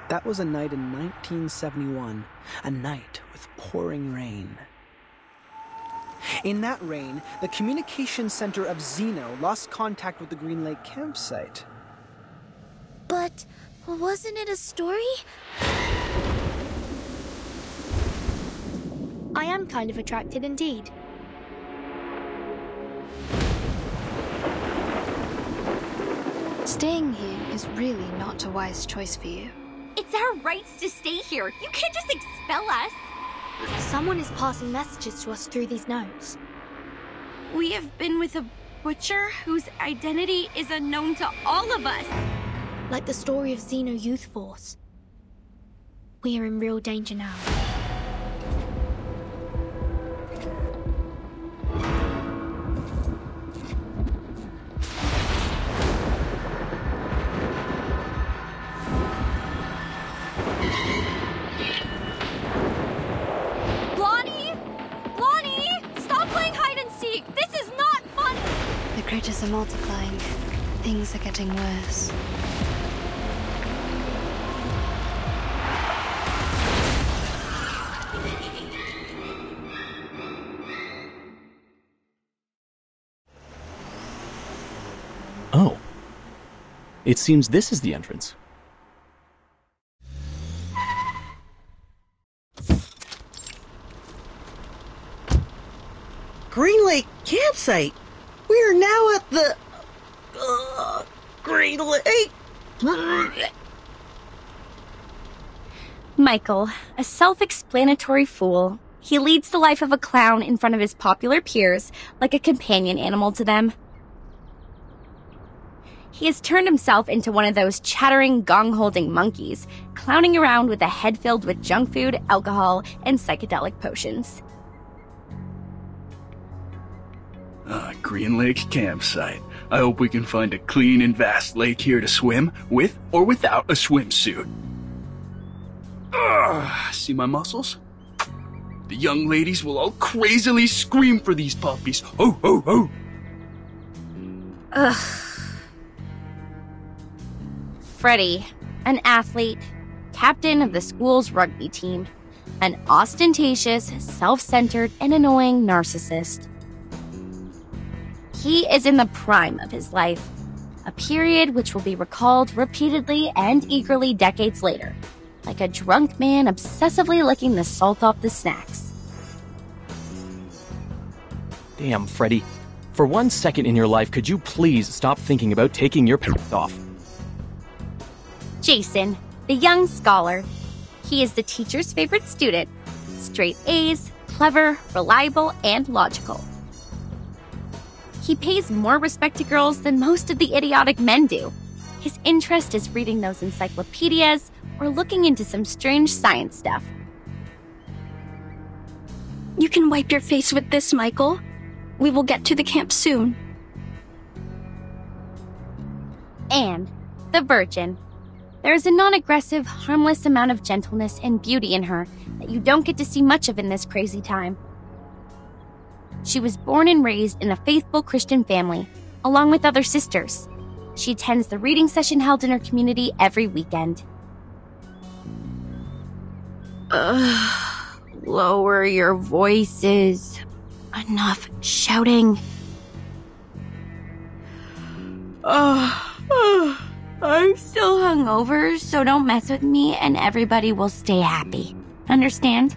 That was a night in 1971, a night with pouring rain. In that rain, the communication center of Xeno lost contact with the Green Lake campsite. But wasn't it a story? I am kind of attracted indeed. Staying here is really not a wise choice for you. It's our rights to stay here. You can't just expel us. Someone is passing messages to us through these notes. We have been with a butcher whose identity is unknown to all of us. Like the story of Xeno Youth Force. We are in real danger now. Critters are multiplying. Things are getting worse. Oh. It seems this is the entrance. Green Lake campsite! We are now at the... Green Lake... Michael, a self-explanatory fool. He leads the life of a clown in front of his popular peers, like a companion animal to them. He has turned himself into one of those chattering, gong-holding monkeys, clowning around with a head filled with junk food, alcohol, and psychedelic potions. Green Lake campsite. I hope we can find a clean and vast lake here to swim, with or without a swimsuit. See my muscles? The young ladies will all crazily scream for these puppies. Ho, ho, ho! Ugh. Freddie, an athlete, captain of the school's rugby team, an ostentatious, self-centered, and annoying narcissist. He is in the prime of his life, a period which will be recalled repeatedly and eagerly decades later, like a drunk man obsessively licking the salt off the snacks. Damn, Freddy. For 1 second in your life, could you please stop thinking about taking your pants off? Jason, the young scholar. He is the teacher's favorite student. Straight A's, clever, reliable, and logical. He pays more respect to girls than most of the idiotic men do. His interest is reading those encyclopedias or looking into some strange science stuff. You can wipe your face with this, Michael. We will get to the camp soon. And the virgin. There is a non-aggressive, harmless amount of gentleness and beauty in her that you don't get to see much of in this crazy time. She was born and raised in a faithful Christian family, along with other sisters. She attends the reading session held in her community every weekend. Lower your voices. Enough shouting. I'm still hungover, so don't mess with me and everybody will stay happy. Understand?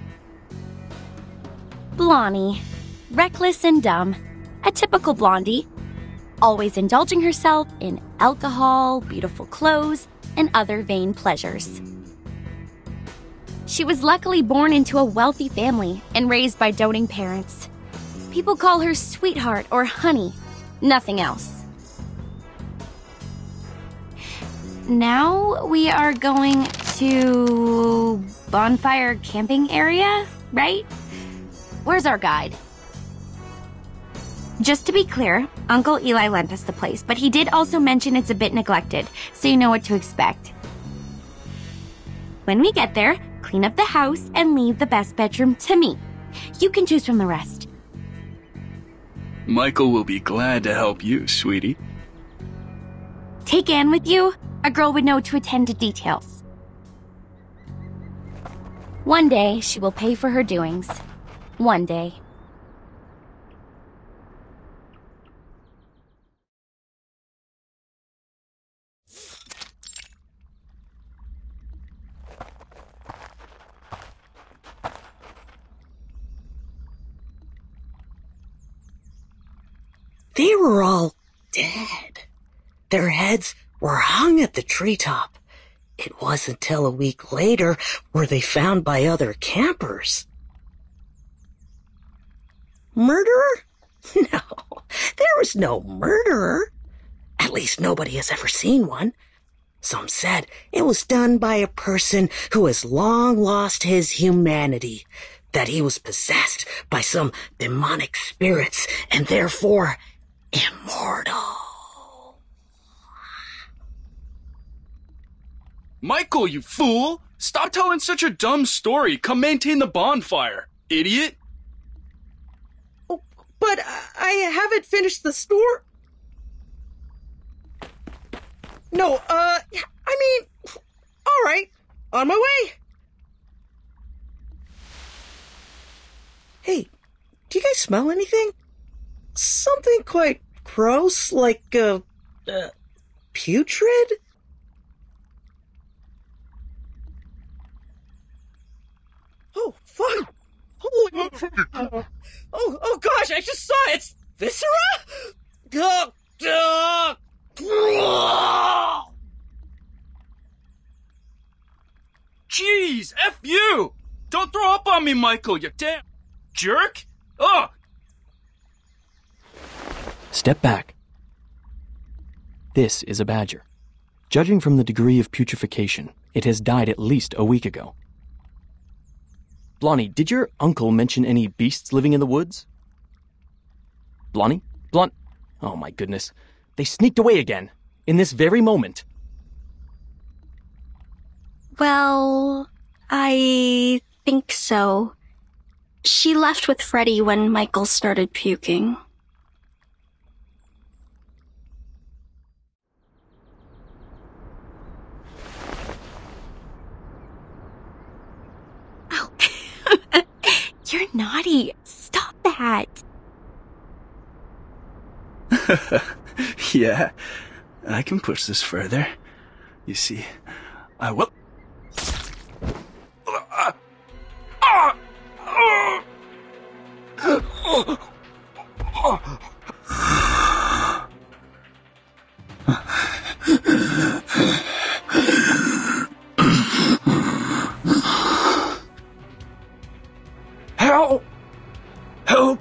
Blondie. Reckless and dumb. A typical blondie. Always indulging herself in alcohol, beautiful clothes, and other vain pleasures. She was luckily born into a wealthy family and raised by doting parents. People call her sweetheart or honey, nothing else. Now we are going to bonfire camping area, right? Where's our guide? Just to be clear, Uncle Eli lent us the place, but he did also mention it's a bit neglected, so you know what to expect. When we get there, clean up the house and leave the best bedroom to me. You can choose from the rest. Michael will be glad to help you, sweetie. Take Anne with you. A girl would know to attend to details. One day, she will pay for her doings. One day. They were all dead. Their heads were hung at the treetop. It wasn't till a week later were they found by other campers. Murderer? No, there was no murderer. At least nobody has ever seen one. Some said it was done by a person who has long lost his humanity, that he was possessed by some demonic spirits and therefore immortal. Michael, you fool! Stop telling such a dumb story. Come maintain the bonfire, idiot. Oh, but I haven't finished the story. No, I mean, all right, on my way. Hey, do you guys smell anything? Something quite gross, like, putrid? Oh, fuck! Holy... Oh gosh, I just saw it! It's viscera? Jeez, F you! Don't throw up on me, Michael, you damn jerk! Ugh! Step back. This is a badger. Judging from the degree of putrefaction, it has died at least a week ago. Blondie, did your uncle mention any beasts living in the woods? Blondie? Oh my goodness. They sneaked away again. In this very moment. Well, I think so. She left with Freddy when Michael started puking. You're naughty. Stop that. Yeah, I can push this further. You see, I will... Help! Help!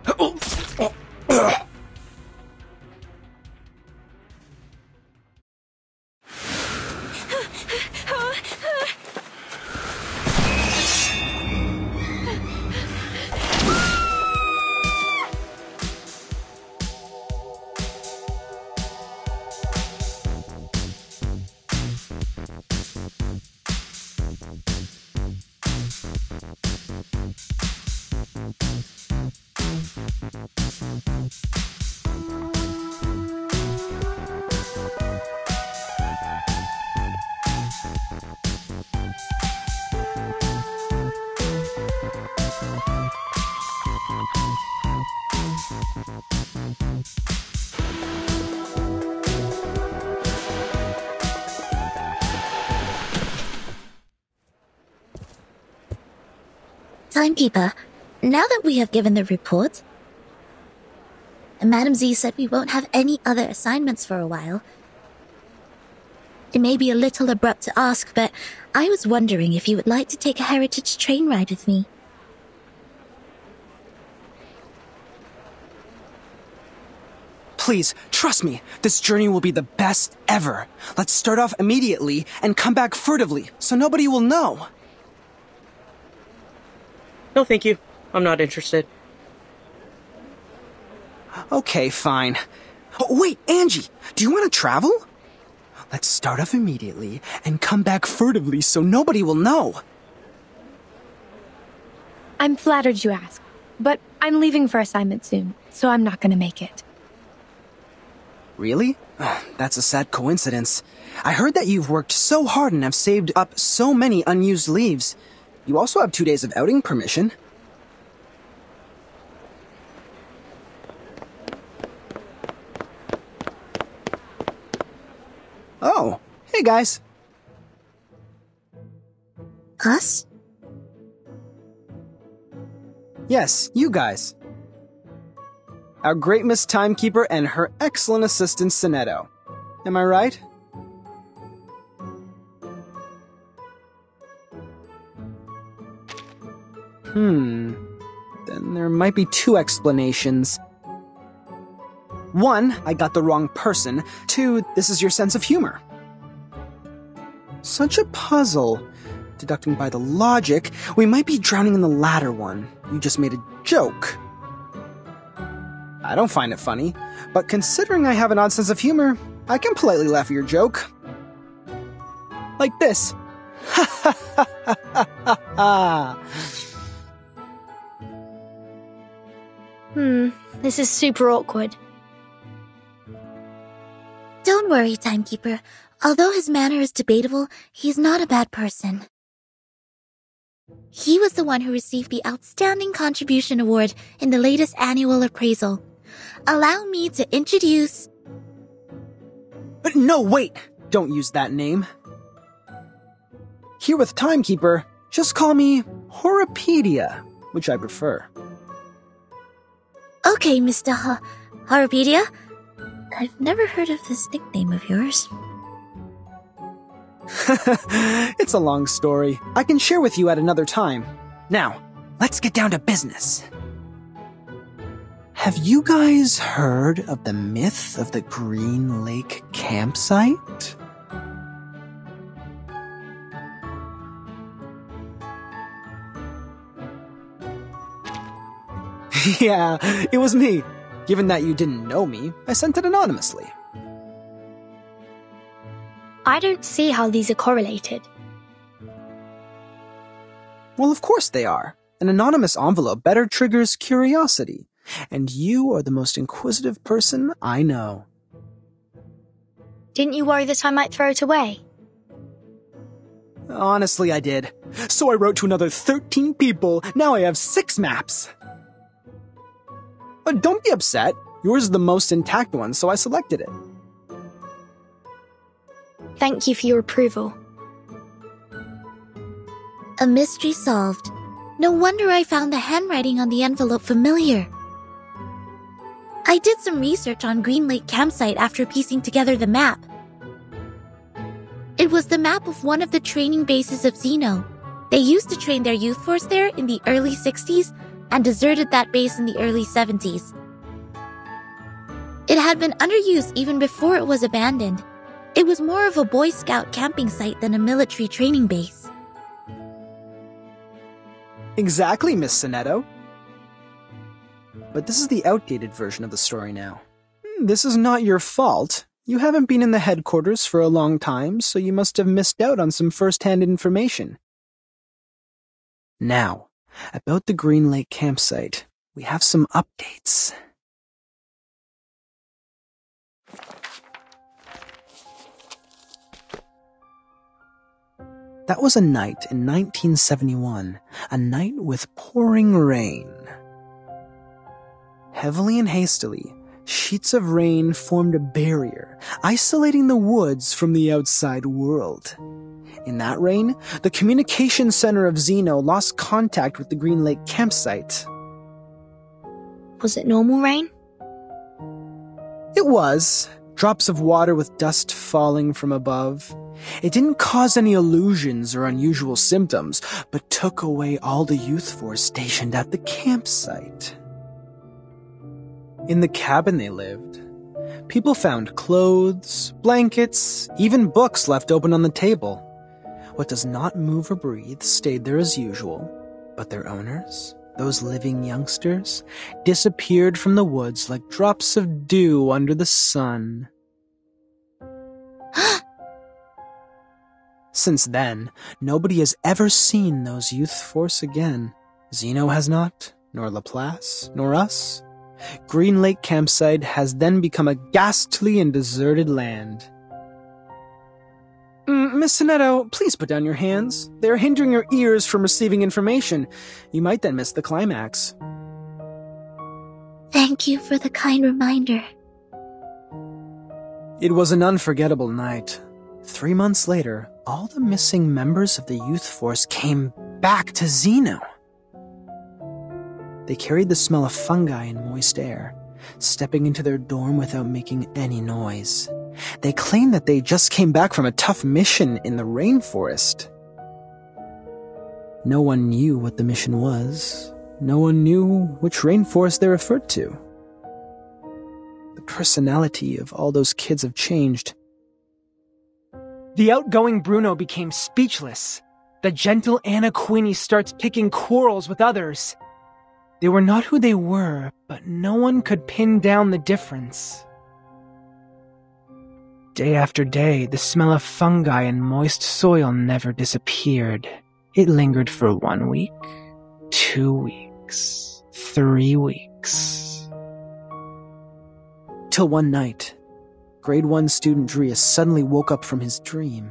Help! Timekeeper, now that we have given the report, and Madam Z said we won't have any other assignments for a while, it may be a little abrupt to ask, but I was wondering if you would like to take a heritage train ride with me. Please, trust me, this journey will be the best ever. Let's start off immediately and come back furtively, so nobody will know. No, thank you. I'm not interested. Okay, fine. Oh, wait, Angie, do you want to travel? Let's start off immediately and come back furtively so nobody will know. I'm flattered you asked, but I'm leaving for assignment soon, so I'm not gonna make it. Really? That's a sad coincidence. I heard that you've worked so hard and have saved up so many unused leaves. You also have 2 days of outing permission. Oh, hey guys. Us? Yes, you guys. Our great Miss Timekeeper and her excellent assistant, Sonetto. Am I right? Then there might be 2 explanations. 1, I got the wrong person. 2, this is your sense of humor. Such a puzzle. Deducting by the logic, we might be drowning in the latter one. You just made a joke. I don't find it funny, but considering I have an odd sense of humor, I can politely laugh at your joke. Like this. Ha ha ha ha ha ha ha. This is super awkward. Don't worry, Timekeeper. Although his manner is debatable, he's not a bad person. He was the one who received the Outstanding Contribution Award in the latest annual appraisal. Allow me to introduce... But no, wait! Don't use that name. Here with Timekeeper, just call me Horopedia, which I prefer. Okay, Mr. Horopedia. I've never heard of this nickname of yours. It's a long story. I can share with you at another time. Now, let's get down to business. Have you guys heard of the myth of the Green Lake campsite? Yeah, it was me. Given that you didn't know me, I sent it anonymously. I don't see how these are correlated. Well, of course they are. An anonymous envelope better triggers curiosity. And you are the most inquisitive person I know. Didn't you worry that I might throw it away? Honestly, I did. So I wrote to another 13 people. Now I have 6 maps. But don't be upset. Yours is the most intact one, so I selected it. Thank you for your approval. A mystery solved. No wonder I found the handwriting on the envelope familiar. I did some research on Green Lake Campsite after piecing together the map. It was the map of one of the training bases of Xeno. They used to train their youth force there in the early 60s and deserted that base in the early 70s. It had been underused even before it was abandoned. It was more of a Boy Scout camping site than a military training base. Exactly, Miss Sonetto. But this is the outdated version of the story now. This is not your fault. You haven't been in the headquarters for a long time, so you must have missed out on some first-hand information. Now, about the Green Lake campsite, we have some updates. That was a night in 1971, a night with pouring rain. Heavily and hastily, sheets of rain formed a barrier, isolating the woods from the outside world. In that rain, the communication center of Xeno lost contact with the Green Lake campsite. Was it normal rain? It was. Drops of water with dust falling from above. It didn't cause any illusions or unusual symptoms, but took away all the youth force stationed at the campsite. In the cabin they lived, people found clothes, blankets, even books left open on the table. What does not move or breathe stayed there as usual, but their owners, those living youngsters, disappeared from the woods like drops of dew under the sun. Since then, nobody has ever seen those youth force again. Xeno has not, nor Laplace, nor us. Green Lake Campsite has then become a ghastly and deserted land. Miss Sonetto, please put down your hands. They are hindering your ears from receiving information. You might then miss the climax. Thank you for the kind reminder. It was an unforgettable night. 3 months later, all the missing members of the youth force came back to Xeno. They carried the smell of fungi and moist air, stepping into their dorm without making any noise. They claimed that they just came back from a tough mission in the rainforest. No one knew what the mission was. No one knew which rainforest they referred to. The personality of all those kids have changed. The outgoing Bruno became speechless. The gentle Anna Queenie starts picking quarrels with others. They were not who they were, but no one could pin down the difference. Day after day, the smell of fungi and moist soil never disappeared. It lingered for 1 week, 2 weeks, 3 weeks. Till one night, Grade 1 student Drea suddenly woke up from his dream.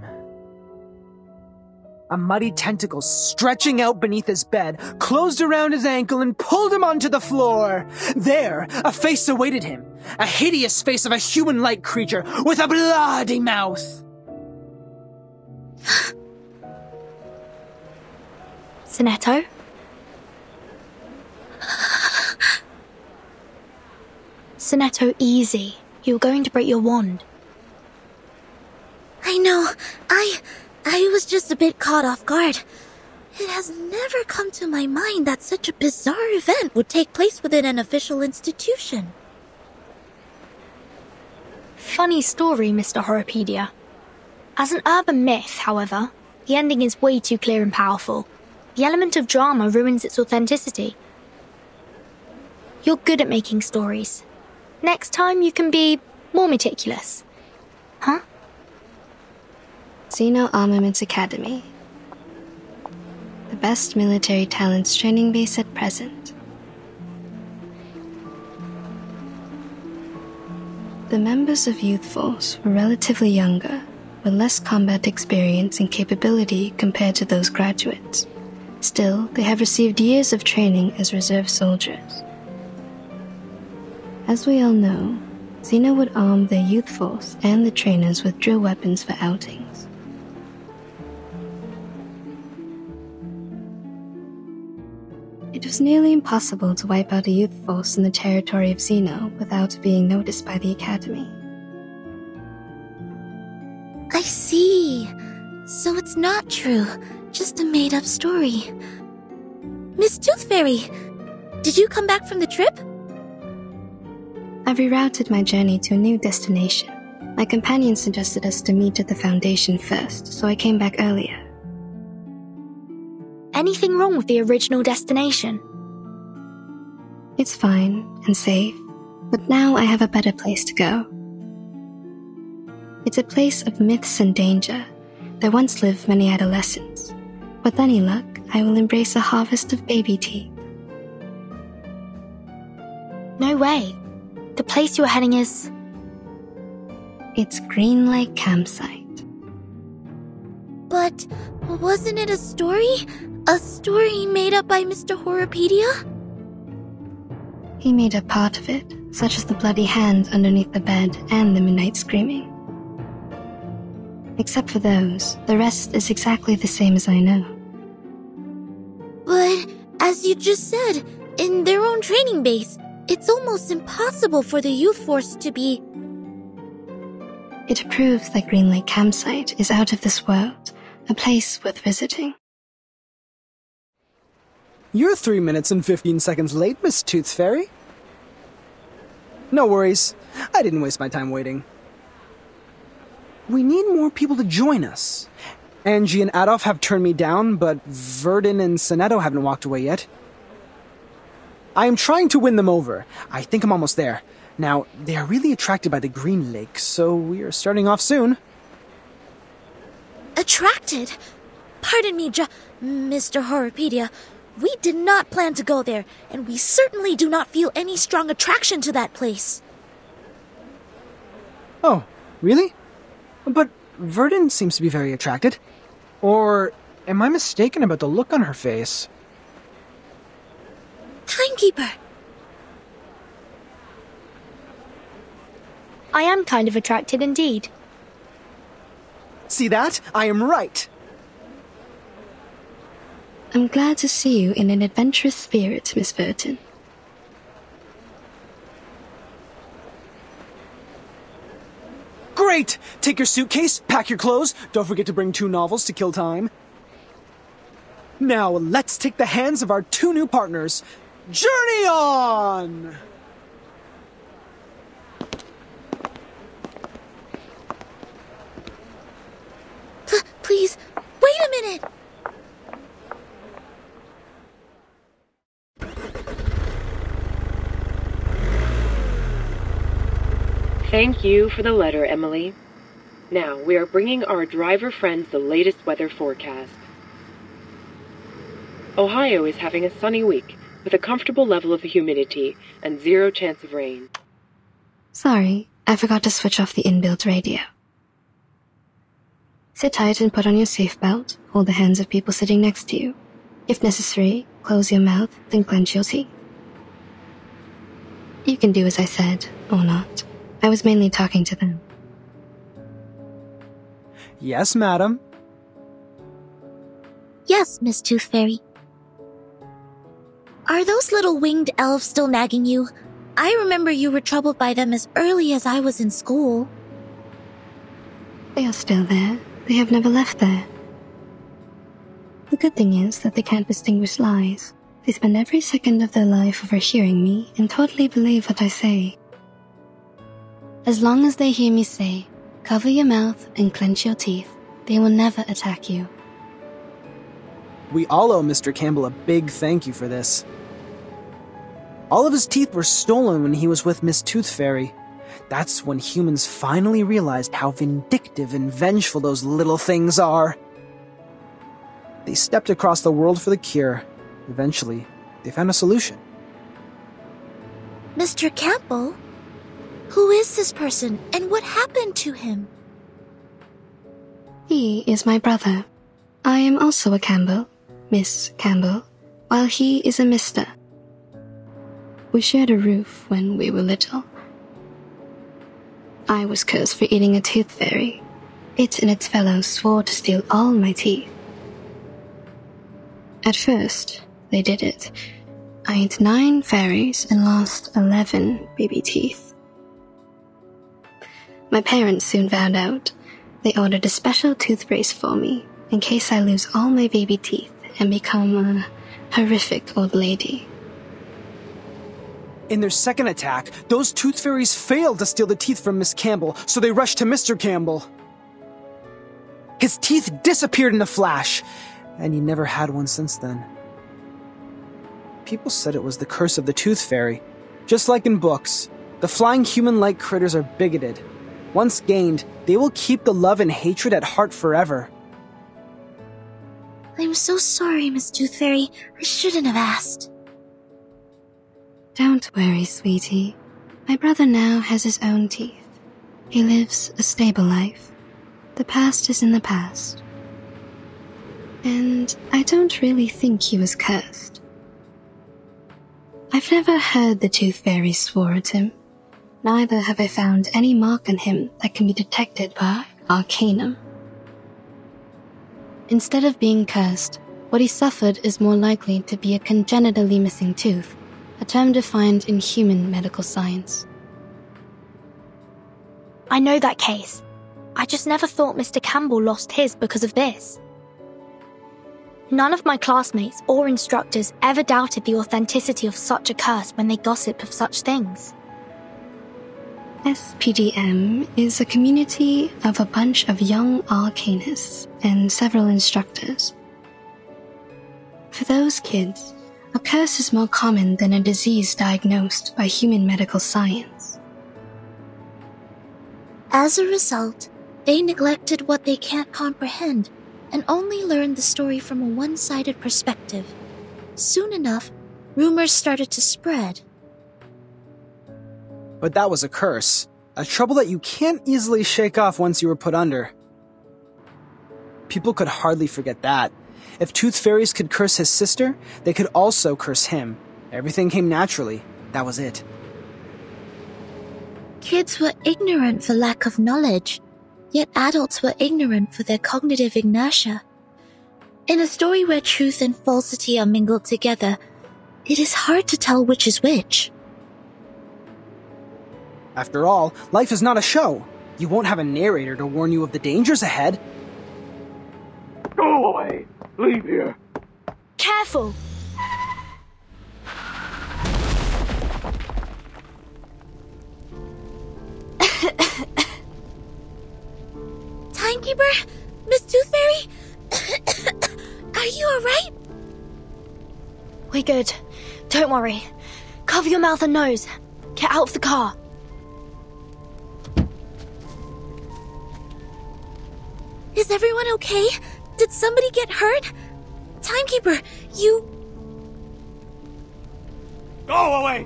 A muddy tentacle stretching out beneath his bed closed around his ankle and pulled him onto the floor. There, a face awaited him. A hideous face of a human-like creature with a bloody mouth. Sonetto? Sonetto, easy. You're going to break your wand. I know. I was just a bit caught off guard. It has never come to my mind that such a bizarre event would take place within an official institution. Funny story, Mr. Horrorpedia. As an urban myth, however, the ending is way too clear and powerful. The element of drama ruins its authenticity. You're good at making stories. Next time you can be more meticulous. Huh? Xeno Armaments Academy. The best military talents training base at present. The members of Youth Force were relatively younger, with less combat experience and capability compared to those graduates. Still, they have received years of training as reserve soldiers. As we all know, Xeno would arm their youth force and the trainers with drill weapons for outings. It was nearly impossible to wipe out a youth force in the territory of Xeno without being noticed by the Academy. I see. So it's not true, just a made-up story. Miss Tooth Fairy, did you come back from the trip? I've rerouted my journey to a new destination. My companion suggested us to meet at the Foundation first, so I came back earlier. Anything wrong with the original destination? It's fine and safe, but now I have a better place to go. It's a place of myths and danger. There once lived many adolescents. With any luck, I will embrace a harvest of baby teeth. No way. The place you're heading is... It's Green Lake Campsite. But wasn't it a story? A story made up by Mr. Horrorpedia? He made up part of it, such as the bloody hand underneath the bed and the midnight screaming. Except for those, the rest is exactly the same as I know. But, as you just said, in their own training base, it's almost impossible for the youth force to be... It proves that Green Lake Campsite is out of this world, a place worth visiting. You're 3 minutes and 15 seconds late, Miss Tooth Fairy. No worries. I didn't waste my time waiting. We need more people to join us. Angie and Adolf have turned me down, but Verdun and Sonetto haven't walked away yet. I am trying to win them over. I think I'm almost there. Now, they are really attracted by the Green Lake, so we are starting off soon. Attracted? Pardon me, Mr. Horrorpedia. We did not plan to go there, and we certainly do not feel any strong attraction to that place. Oh, really? But Verdon seems to be very attracted. Or am I mistaken about the look on her face? Timekeeper! I am kind of attracted indeed. See that? I am right. I'm glad to see you in an adventurous spirit, Miss Burton. Great! Take your suitcase, pack your clothes, don't forget to bring 2 novels to kill time. Now, let's take the hands of our 2 new partners. Journey on! Please, wait a minute! Thank you for the letter, Emily. Now, we are bringing our driver friends the latest weather forecast. Ohio is having a sunny week, with a comfortable level of humidity and 0 chance of rain. Sorry, I forgot to switch off the inbuilt radio. Sit tight and put on your seatbelt. Hold the hands of people sitting next to you. If necessary, close your mouth, then clench your teeth. You can do as I said, or not. I was mainly talking to them. Yes, madam. Yes, Miss Tooth Fairy. Are those little winged elves still nagging you? I remember you were troubled by them as early as I was in school. They are still there. They have never left there. The good thing is that they can't distinguish lies. They spend every second of their life overhearing me and totally believe what I say. As long as they hear me say, cover your mouth and clench your teeth, they will never attack you. We all owe Mr. Campbell a big thank you for this. All of his teeth were stolen when he was with Miss Tooth Fairy. That's when humans finally realized how vindictive and vengeful those little things are. They stepped across the world for the cure. Eventually, they found a solution. Mr. Campbell? Who is this person, and what happened to him? He is my brother. I am also a Campbell, Miss Campbell, while he is a Mr. We shared a roof when we were little. I was cursed for eating a tooth fairy. It and its fellows swore to steal all my teeth. At first, they did it. I ate 9 fairies and lost 11 baby teeth. My parents soon found out. They ordered a special tooth brace for me, in case I lose all my baby teeth and become a horrific old lady. In their second attack, those tooth fairies failed to steal the teeth from Miss Campbell, so they rushed to Mr. Campbell. His teeth disappeared in a flash, and he never had one since then. People said it was the curse of the tooth fairy. Just like in books, the flying human-like critters are bigoted. Once gained, they will keep the love and hatred at heart forever. I'm so sorry, Miss Tooth Fairy. I shouldn't have asked. Don't worry, sweetie. My brother now has his own teeth. He lives a stable life. The past is in the past. And I don't really think he was cursed. I've never heard the tooth fairy swore at him. Neither have I found any mark on him that can be detected by Arcanum. Instead of being cursed, what he suffered is more likely to be a congenitally missing tooth, a term defined in human medical science. I know that case. I just never thought Mr. Campbell lost his because of this. None of my classmates or instructors ever doubted the authenticity of such a curse when they gossiped of such things. SPDM is a community of a bunch of young arcanists and several instructors. For those kids, a curse is more common than a disease diagnosed by human medical science. As a result, they neglected what they can't comprehend and only learned the story from a one-sided perspective. Soon enough, rumors started to spread. But that was a curse. A trouble that you can't easily shake off once you were put under. People could hardly forget that. If Tooth Fairies could curse his sister, they could also curse him. Everything came naturally. That was it. Kids were ignorant for lack of knowledge, yet adults were ignorant for their cognitive inertia. In a story where truth and falsity are mingled together, it is hard to tell which is which. After all, life is not a show. You won't have a narrator to warn you of the dangers ahead. Go away! Leave here! Careful! Timekeeper? Miss Tooth Fairy? Are you alright? We're good. Don't worry. Cover your mouth and nose. Get out of the car. Is everyone okay? Did somebody get hurt? Timekeeper, you... Go away!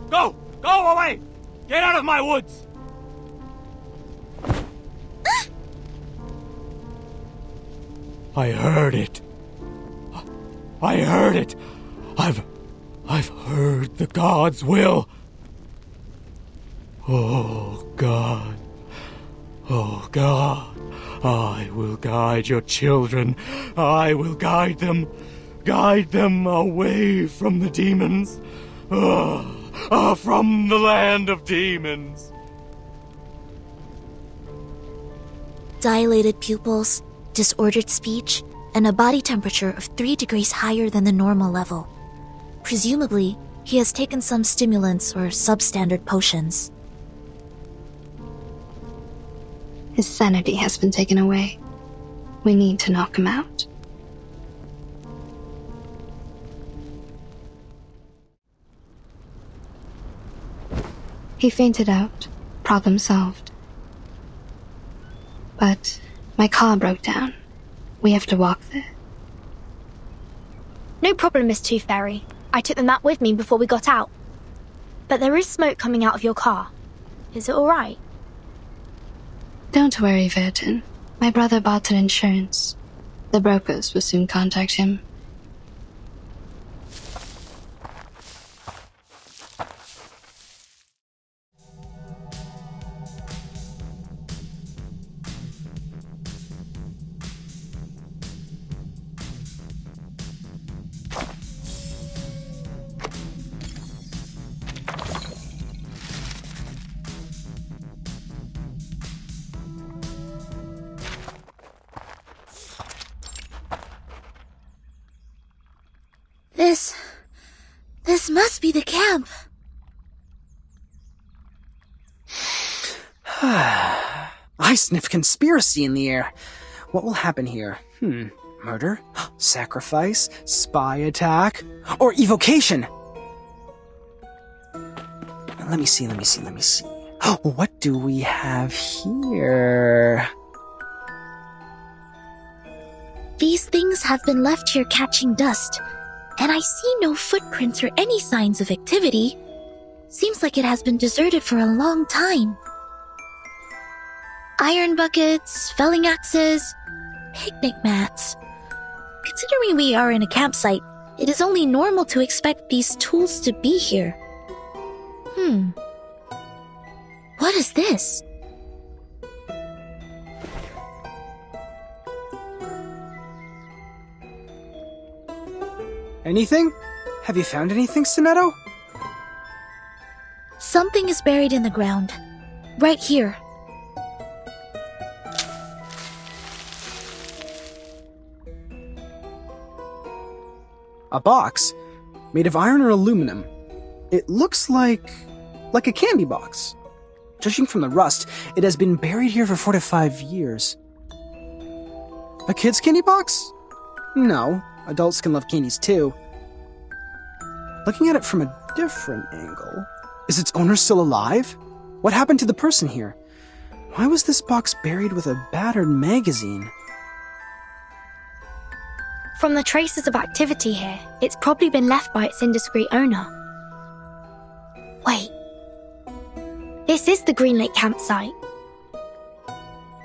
Go! Go away! Get out of my woods! I heard it. I heard it. I've heard the gods' will. Oh, God. Oh, God. I will guide your children. I will guide them. Guide them away from the demons. From the land of demons. Dilated pupils, disordered speech, and a body temperature of 3 degrees higher than the normal level. Presumably, he has taken some stimulants or substandard potions. His sanity has been taken away. We need to knock him out. He fainted out. Problem solved. But my car broke down. We have to walk there. No problem, Miss Tooth Fairy. I took the map with me before we got out. But there is smoke coming out of your car. Is it alright? Don't worry, Verton. My brother bought an insurance. The brokers will soon contact him. This must be the camp. I sniff conspiracy in the air. What will happen here? Murder? Sacrifice? Spy attack? Or evocation? Let me see. What do we have here? These things have been left here catching dust, and I see no footprints or any signs of activity. Seems like it has been deserted for a long time. Iron buckets, felling axes, picnic mats. Considering we are in a campsite, it is only normal to expect these tools to be here. What is this? Anything? Have you found anything, Sonetto? Something is buried in the ground. Right here. A box? Made of iron or aluminum? It looks like a candy box. Judging from the rust, it has been buried here for 4 to 5 years. A kid's candy box? No, adults can love candies too. Looking at it from a different angle, is its owner still alive? What happened to the person here? Why was this box buried with a battered magazine? From the traces of activity here, it's probably been left by its indiscreet owner. Wait. This is the Green Lake campsite.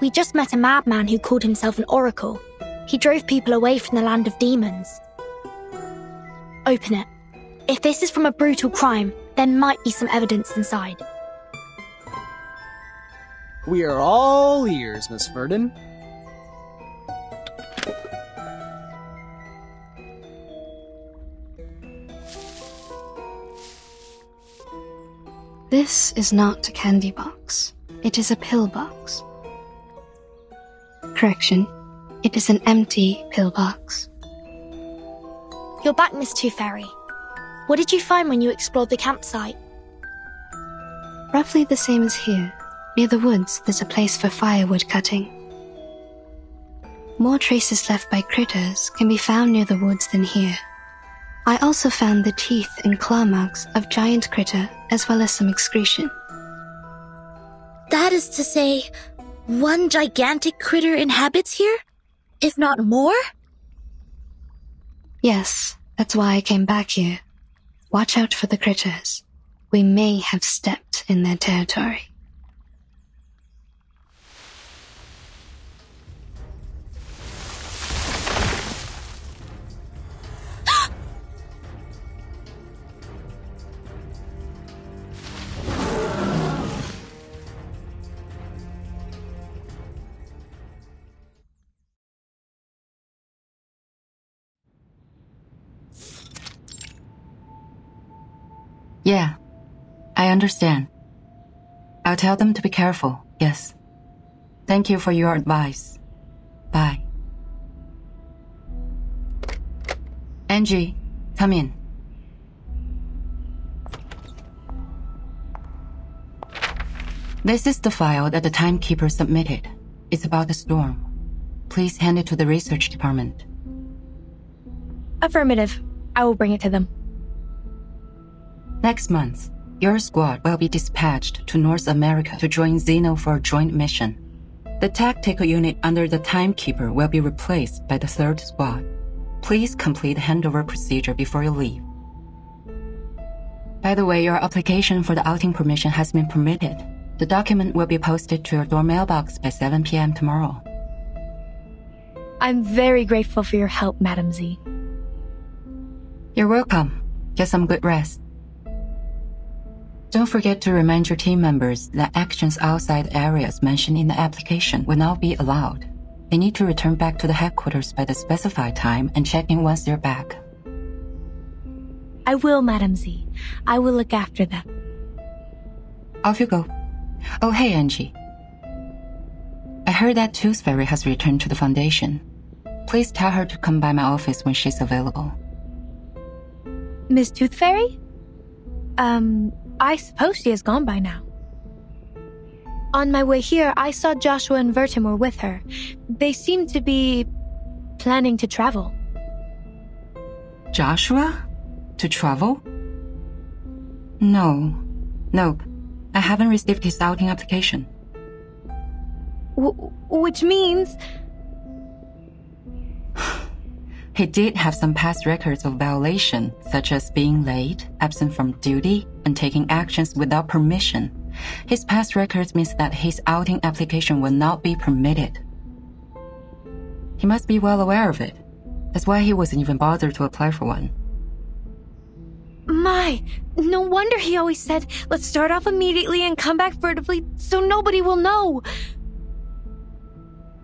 We just met a madman who called himself an oracle. He drove people away from the land of demons. Open it. If this is from a brutal crime, there might be some evidence inside. We are all ears, Miss Verdon. This is not a candy box. It is a pill box. Correction. It is an empty pill box. You're back, Miss Tooth Fairy. What did you find when you explored the campsite? Roughly the same as here. Near the woods, there's a place for firewood cutting. More traces left by critters can be found near the woods than here. I also found the teeth and claw marks of giant critter, as well as some excretion. That is to say, one gigantic critter inhabits here? If not more? Yes, that's why I came back here. Watch out for the critters. We may have stepped in their territory. Yeah, I understand. I'll tell them to be careful, yes. Thank you for your advice. Bye. Angie, come in. This is the file that the timekeeper submitted. It's about the storm. Please hand it to the research department. Affirmative. I will bring it to them. Next month, your squad will be dispatched to North America to join Xeno for a joint mission. The tactical unit under the timekeeper will be replaced by the 3rd squad. Please complete the handover procedure before you leave. By the way, your application for the outing permission has been permitted. The document will be posted to your door mailbox by 7 p.m. tomorrow. I'm very grateful for your help, Madam Z. You're welcome. Get some good rest. Don't forget to remind your team members that actions outside areas mentioned in the application will not be allowed. They need to return back to the headquarters by the specified time and check in once they're back. I will, Madam Z. I will look after them. Off you go. Oh, hey, Angie. I heard that Tooth Fairy has returned to the Foundation. Please tell her to come by my office when she's available. Miss Tooth Fairy? I suppose she has gone by now. On my way here, I saw Joshua and Vertimore with her. They seem to be planning to travel. Joshua? To travel? Nope. I haven't received his outing application. Which means... He did have some past records of violation, such as being late, absent from duty, and taking actions without permission. His past records means that his outing application will not be permitted. He must be well aware of it. That's why he wasn't even bothered to apply for one. My, no wonder he always said, let's start off immediately and come back furtively so nobody will know.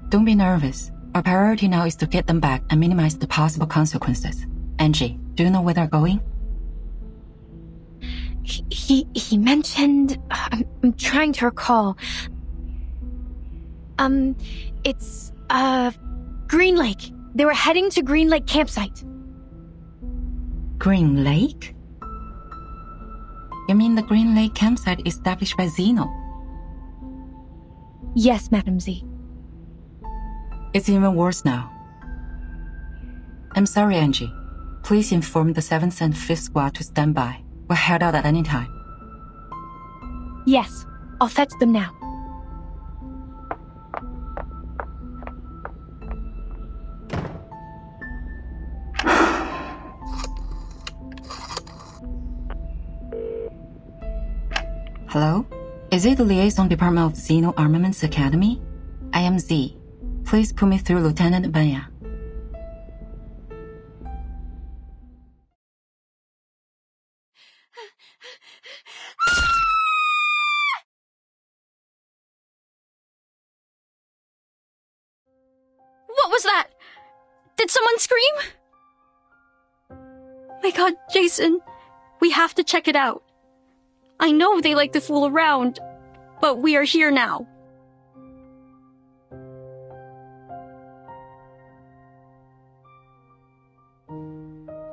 Don't be nervous. Our priority now is to get them back and minimize the possible consequences. Angie, do you know where they're going? He mentioned... I'm trying to recall. It's, Green Lake. They were heading to Green Lake campsite. Green Lake? You mean the Green Lake campsite established by Xeno? Yes, Madam Z. It's even worse now. I'm sorry, Angie. Please inform the 7th and 5th squad to stand by. We'll head out at any time. Yes, I'll fetch them now. Hello? Is it the Liaison Department of Xeno Armaments Academy? I am Z. Please put me through Lieutenant Banya. What was that? Did someone scream? My god, Jason, we have to check it out. I know they like to fool around, but we are here now.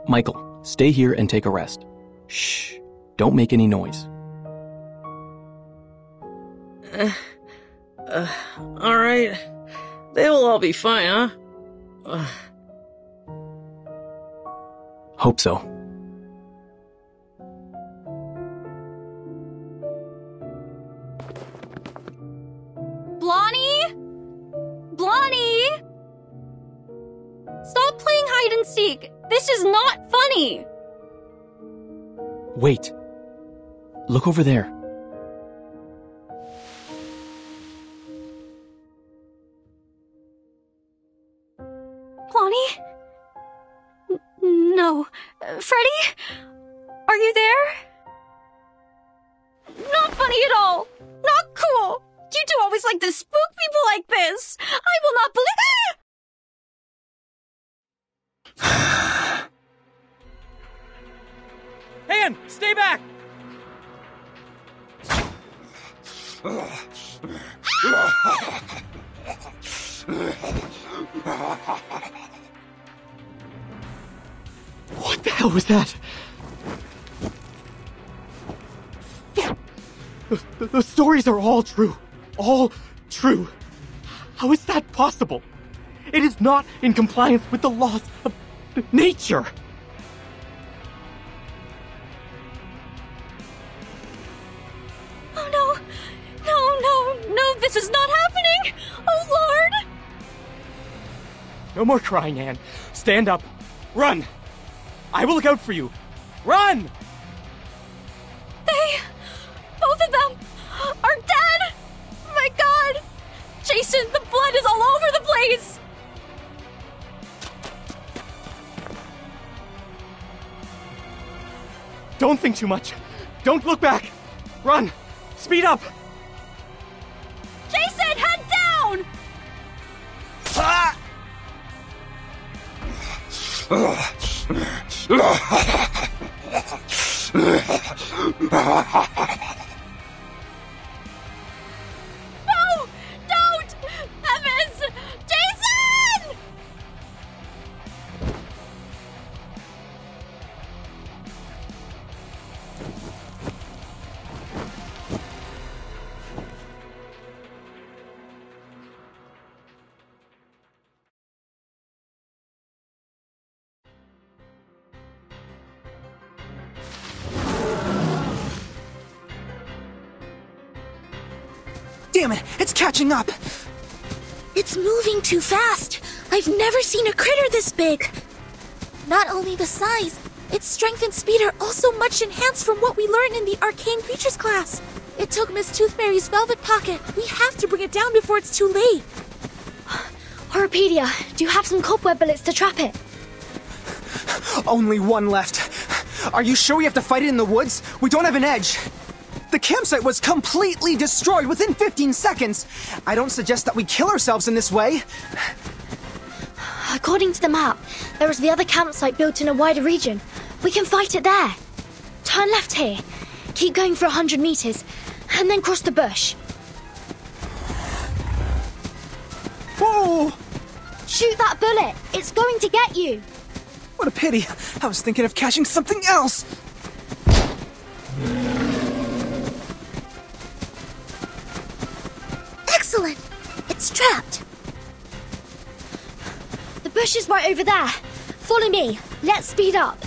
Michael, stay here and take a rest. Shh. Don't make any noise. Alright. They will all be fine, huh? Hope so. Blondie? Blondie? Stop playing hide and seek. This is not funny. Wait. Look over there. Blondie? No. Freddy? Are you there? Not funny at all. Not cool. You two always like to spook people like this. I will not believe— Anne, stay back! What the hell was that? The stories are all true. All true. How is that possible? It is not in compliance with the laws of nature. Oh no! No, this is not happening! Oh Lord! No more crying, Anne. Stand up. Run! I will look out for you. Run! Both of them are dead! My god! Jason, the blood is all over the place! Don't think too much. Don't look back. Run! Speed up! Jason, head down! Ah! No! Don't! Evans! Jason! Damn it, it's catching up! It's moving too fast. I've never seen a critter this big. Not only the size, its strength and speed are also much enhanced from what we learned in the Arcane Creatures class. It took Miss Toothmary's velvet pocket. We have to bring it down before it's too late. Horopedia, do you have some cobweb bullets to trap it? Only one left. Are you sure we have to fight it in the woods? We don't have an edge. The campsite was completely destroyed within 15 seconds. I don't suggest that we kill ourselves in this way. According to the map, there is the other campsite built in a wider region. We can fight it there. Turn left here. Keep going for 100 meters, and then cross the bush. Whoa! Shoot that bullet. It's going to get you. What a pity. I was thinking of catching something else. Excellent! It's trapped. The bush is right over there. Follow me. Let's speed up.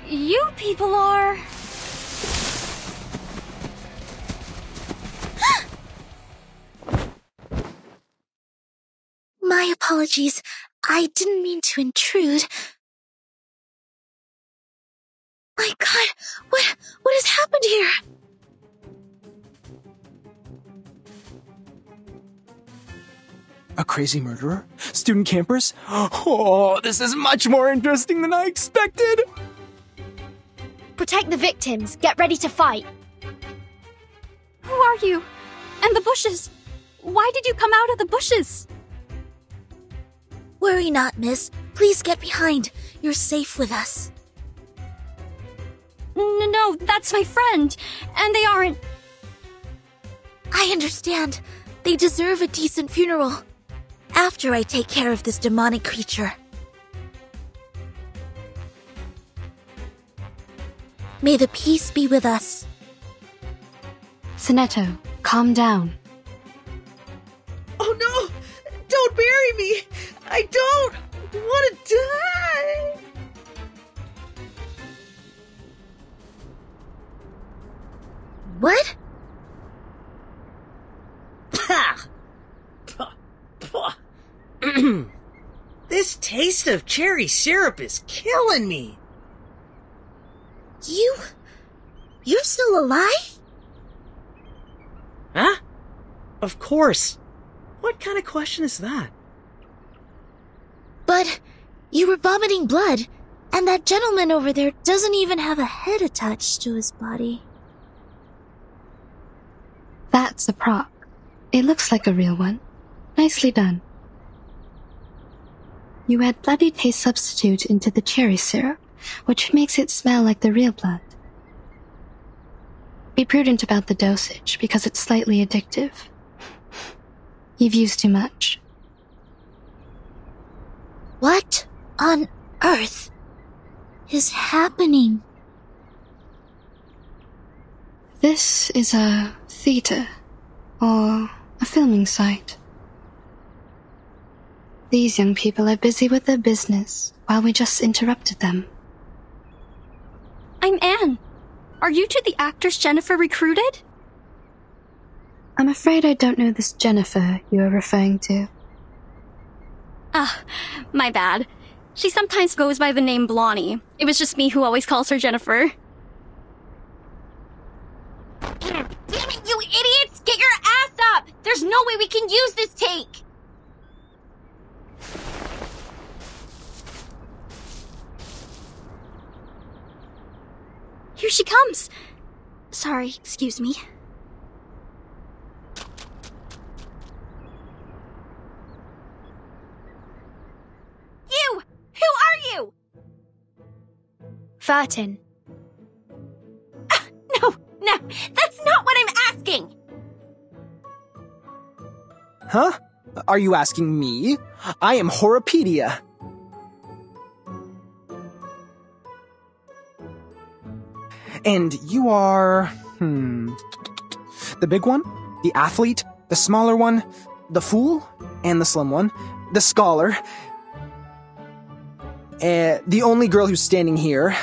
You people are... My apologies. I didn't mean to intrude. My God, what has happened here? A crazy murderer? Student campers? Oh, this is much more interesting than I expected! Protect the victims. Get ready to fight. Who are you? And the bushes? Why did you come out of the bushes? Worry not, miss. Please get behind. You're safe with us. No, that's my friend. And they aren't... I understand. They deserve a decent funeral. After I take care of this demonic creature. May the peace be with us. Sonetto, calm down. Oh no! Don't bury me! I don't want to die! What? This taste of cherry syrup is killing me. You're still alive? Huh? Of course. What kind of question is that? But you were vomiting blood, and that gentleman over there doesn't even have a head attached to his body. That's a prop. It looks like a real one. Nicely done. You add bloody taste substitute into the cherry syrup, which makes it smell like the real blood. Be prudent about the dosage, because it's slightly addictive. You've used too much. What on earth is happening? This is a theater, or a filming site. These young people are busy with their business, while we just interrupted them. I'm Anne. Are you two the actress Jennifer recruited? I'm afraid I don't know this Jennifer you are referring to. Ah, my bad. She sometimes goes by the name Blondie. It was just me who always calls her Jennifer. Damn it, you idiots! Get your ass up! There's no way we can use this take! Here she comes! Sorry, excuse me. You! Who are you? Furtin. No, that's not what I'm asking! Huh? Are you asking me? I am Horopedia. And you are... The big one? The athlete? The smaller one? The fool? And the slim one? The scholar? The only girl who's standing here?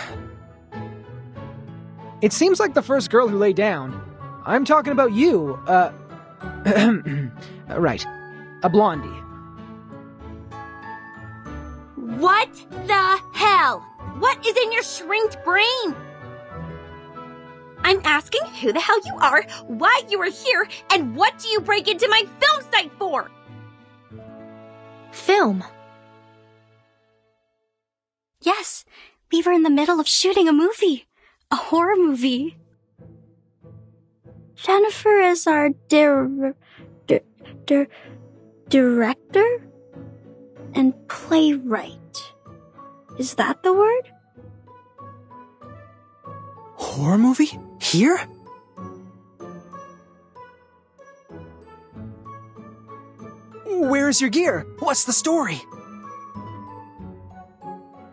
It seems like the first girl who lay down. I'm talking about you, right. A blondie. What the hell? What is in your shrinked brain? I'm asking who the hell you are, why you are here, and what do you break into my film site for? Film? Yes, we were in the middle of shooting a movie. A horror movie. Jennifer is our director? And playwright. Is that the word? Horror movie? Here? Where's your gear? What's the story?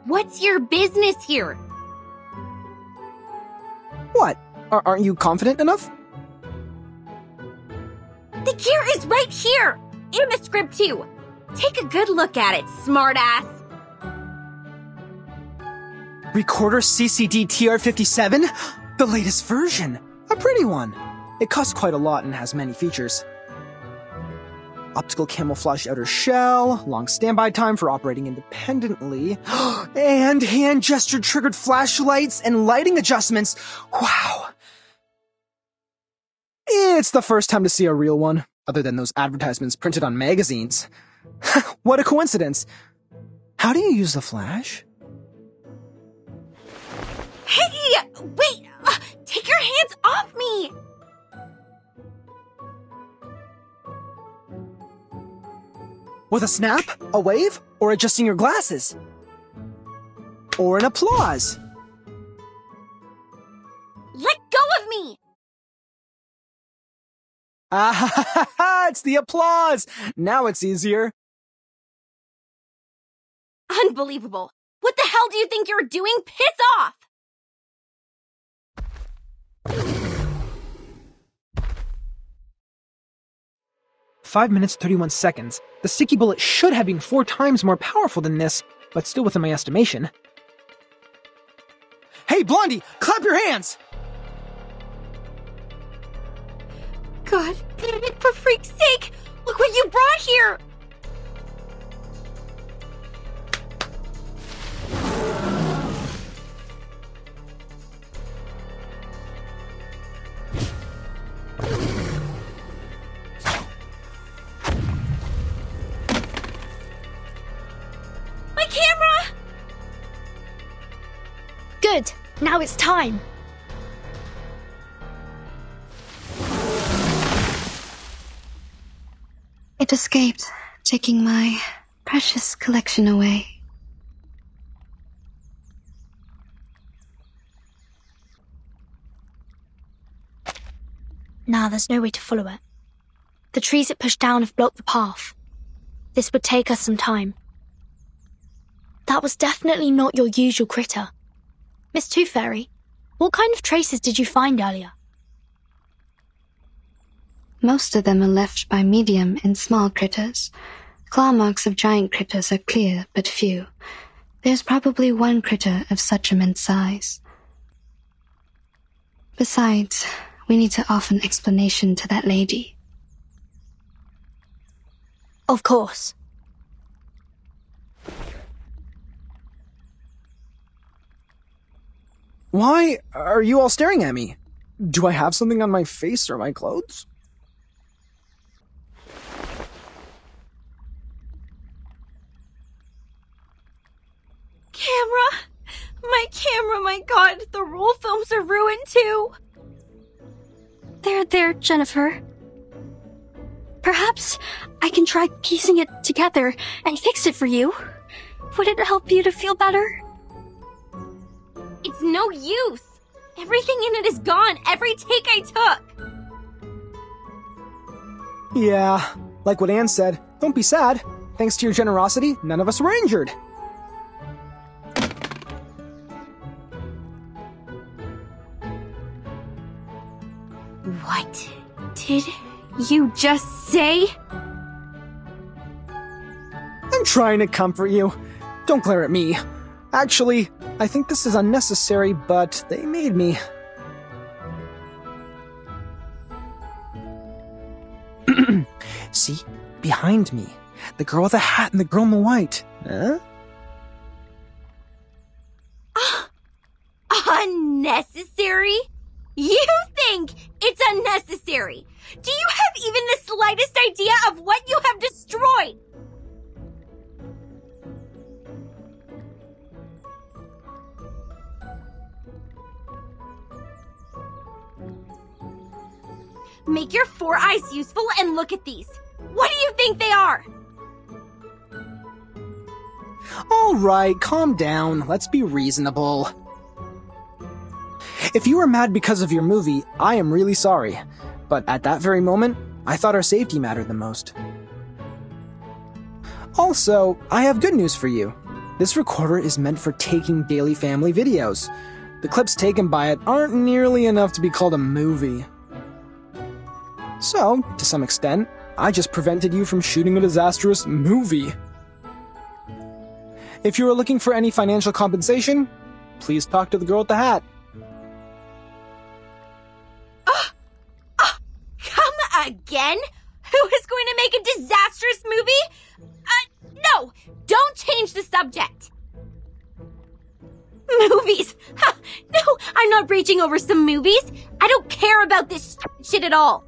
What's your business here? What? Aren't you confident enough? The gear is right here! In the script, too! Take a good look at it, smartass! Recorder CCD TR57? The latest version. A pretty one. It costs quite a lot and has many features. Optical camouflage outer shell, long standby time for operating independently, and hand gesture triggered flashlights and lighting adjustments. Wow. It's the first time to see a real one, other than those advertisements printed on magazines. What a coincidence. How do you use the flash? Hey! Wait! Take your hands off me! With a snap, a wave, or adjusting your glasses? Or an applause? Let go of me! Ah ha ha ha! It's the applause! Now it's easier. Unbelievable. What the hell do you think you're doing? Piss off! 5 minutes, 31 seconds. The sticky bullet should have been 4 times more powerful than this, but still within my estimation. Hey, Blondie! Clap your hands! God damn it, for freak's sake! Look what you brought here! Good. Now it's time. It escaped, taking my precious collection away. Now there's no way to follow it. The trees it pushed down have blocked the path. This would take us some time. That was definitely not your usual critter. Miss Tooth Fairy, what kind of traces did you find earlier? Most of them are left by medium and small critters. Claw marks of giant critters are clear, but few. There's probably one critter of such immense size. Besides, we need to offer an explanation to that lady. Of course. Why are you all staring at me? Do I have something on my face or my clothes? Camera, my god, the roll films are ruined too! There, Jennifer. Perhaps I can try piecing it together and fix it for you. Would it help you to feel better? It's no use! Everything in it is gone, every take I took! Yeah, like what Anne said, don't be sad. Thanks to your generosity, none of us were injured. What did you just say? I'm trying to comfort you. Don't glare at me. Actually, I think this is unnecessary, but they made me. See? Behind me. The girl with the hat and the girl in the white. Huh? Unnecessary? You think it's unnecessary? Do you have even the slightest idea of what you have destroyed? Make your 4 eyes useful and look at these. What do you think they are? Alright, calm down. Let's be reasonable. If you were mad because of your movie, I am really sorry. But at that very moment, I thought our safety mattered the most. Also, I have good news for you. This recorder is meant for taking daily family videos. The clips taken by it aren't nearly enough to be called a movie. So, to some extent, I just prevented you from shooting a disastrous movie. If you are looking for any financial compensation, please talk to the girl with the hat. Come again? Who is going to make a disastrous movie? No! Don't change the subject! Movies! Ha, no, I'm not raging over some movies. I don't care about this shit at all.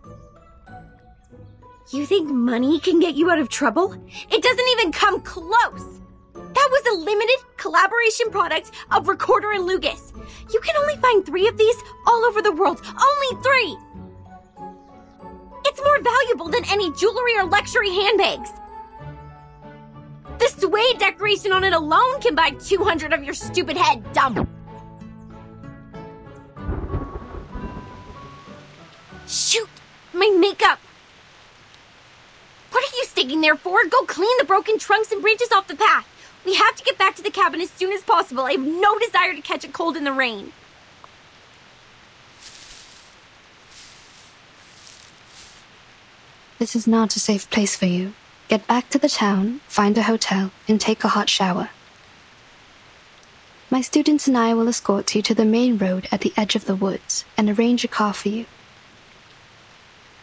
You think money can get you out of trouble? It doesn't even come close. That was a limited collaboration product of Recorder and Lucas. You can only find 3 of these all over the world. Only 3! It's more valuable than any jewelry or luxury handbags. The suede decoration on it alone can buy 200 of your stupid head, dumb. Shoot! My makeup! What are you sticking there for? Go clean the broken trunks and branches off the path. We have to get back to the cabin as soon as possible. I have no desire to catch a cold in the rain. This is not a safe place for you. Get back to the town, find a hotel, and take a hot shower. My students and I will escort you to the main road at the edge of the woods and arrange a car for you.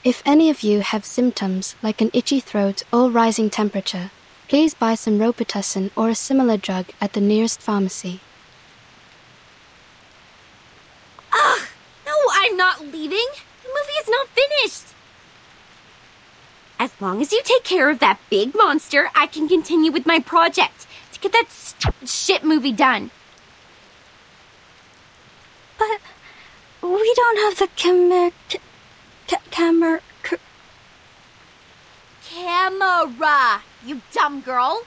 If any of you have symptoms like an itchy throat or rising temperature, please buy some Robitussin or a similar drug at the nearest pharmacy. Ugh! No, I'm not leaving. The movie is not finished. As long as you take care of that big monster, I can continue with my project to get that shit movie done. But we don't have the camera, you dumb girl.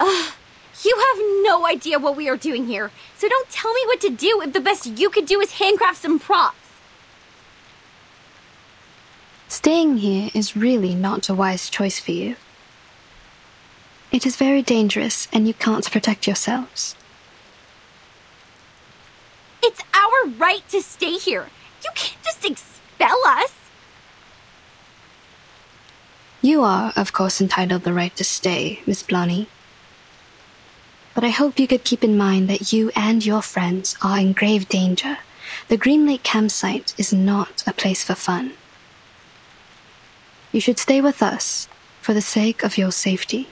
You have no idea what we are doing here, so don't tell me what to do if the best you could do is handcraft some props. Staying here is really not a wise choice for you. It is very dangerous and you can't protect yourselves. It's our right to stay here. You can't just expel us. You are, of course, entitled the right to stay, Miss Blonny. But I hope you could keep in mind that you and your friends are in grave danger. The Green Lake campsite is not a place for fun. You should stay with us for the sake of your safety.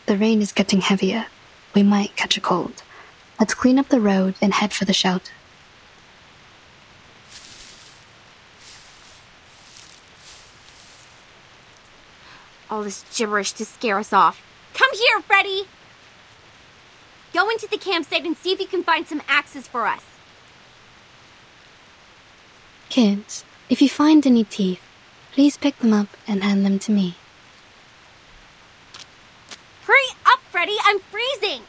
The rain is getting heavier. We might catch a cold. Let's clean up the road and head for the shelter. All this gibberish to scare us off. Come here, Freddy! Go into the campsite and see if you can find some axes for us. Kids, if you find any teeth, please pick them up and hand them to me. Hurry up, Freddy! I'm freezing!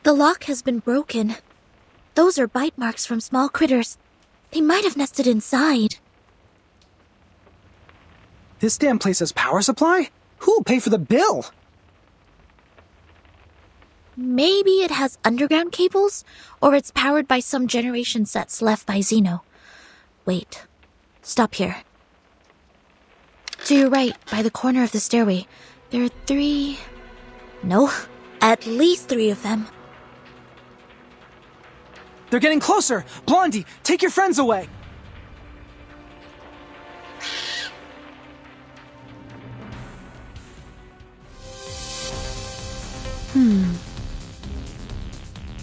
The lock has been broken. Those are bite marks from small critters. They might have nested inside. This damn place has power supply? Who'll pay for the bill? Maybe it has underground cables, or it's powered by some generation sets left by Zeno. Wait. Stop here. To your right, by the corner of the stairway, there are 3... No, at least 3 of them. They're getting closer! Blondie, take your friends away!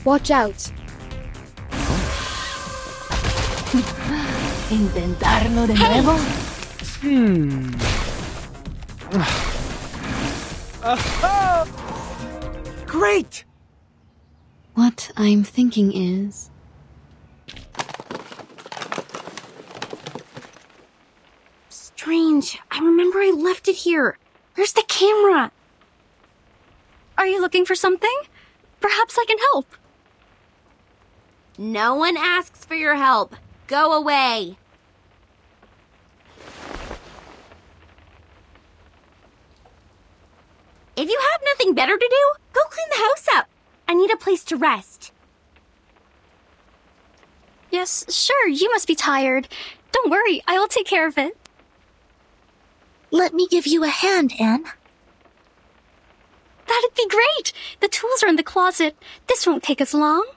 Watch out. ¿Intentarlo de nuevo? Great! What I'm thinking is... Strange. I remember I left it here. Where's the camera? Are you looking for something? Perhaps I can help. No one asks for your help. Go away. If you have nothing better to do, go clean the house up. I need a place to rest. Yes, sure, you must be tired. Don't worry, I will take care of it. Let me give you a hand, Anne. That'd be great! The tools are in the closet. This won't take us long.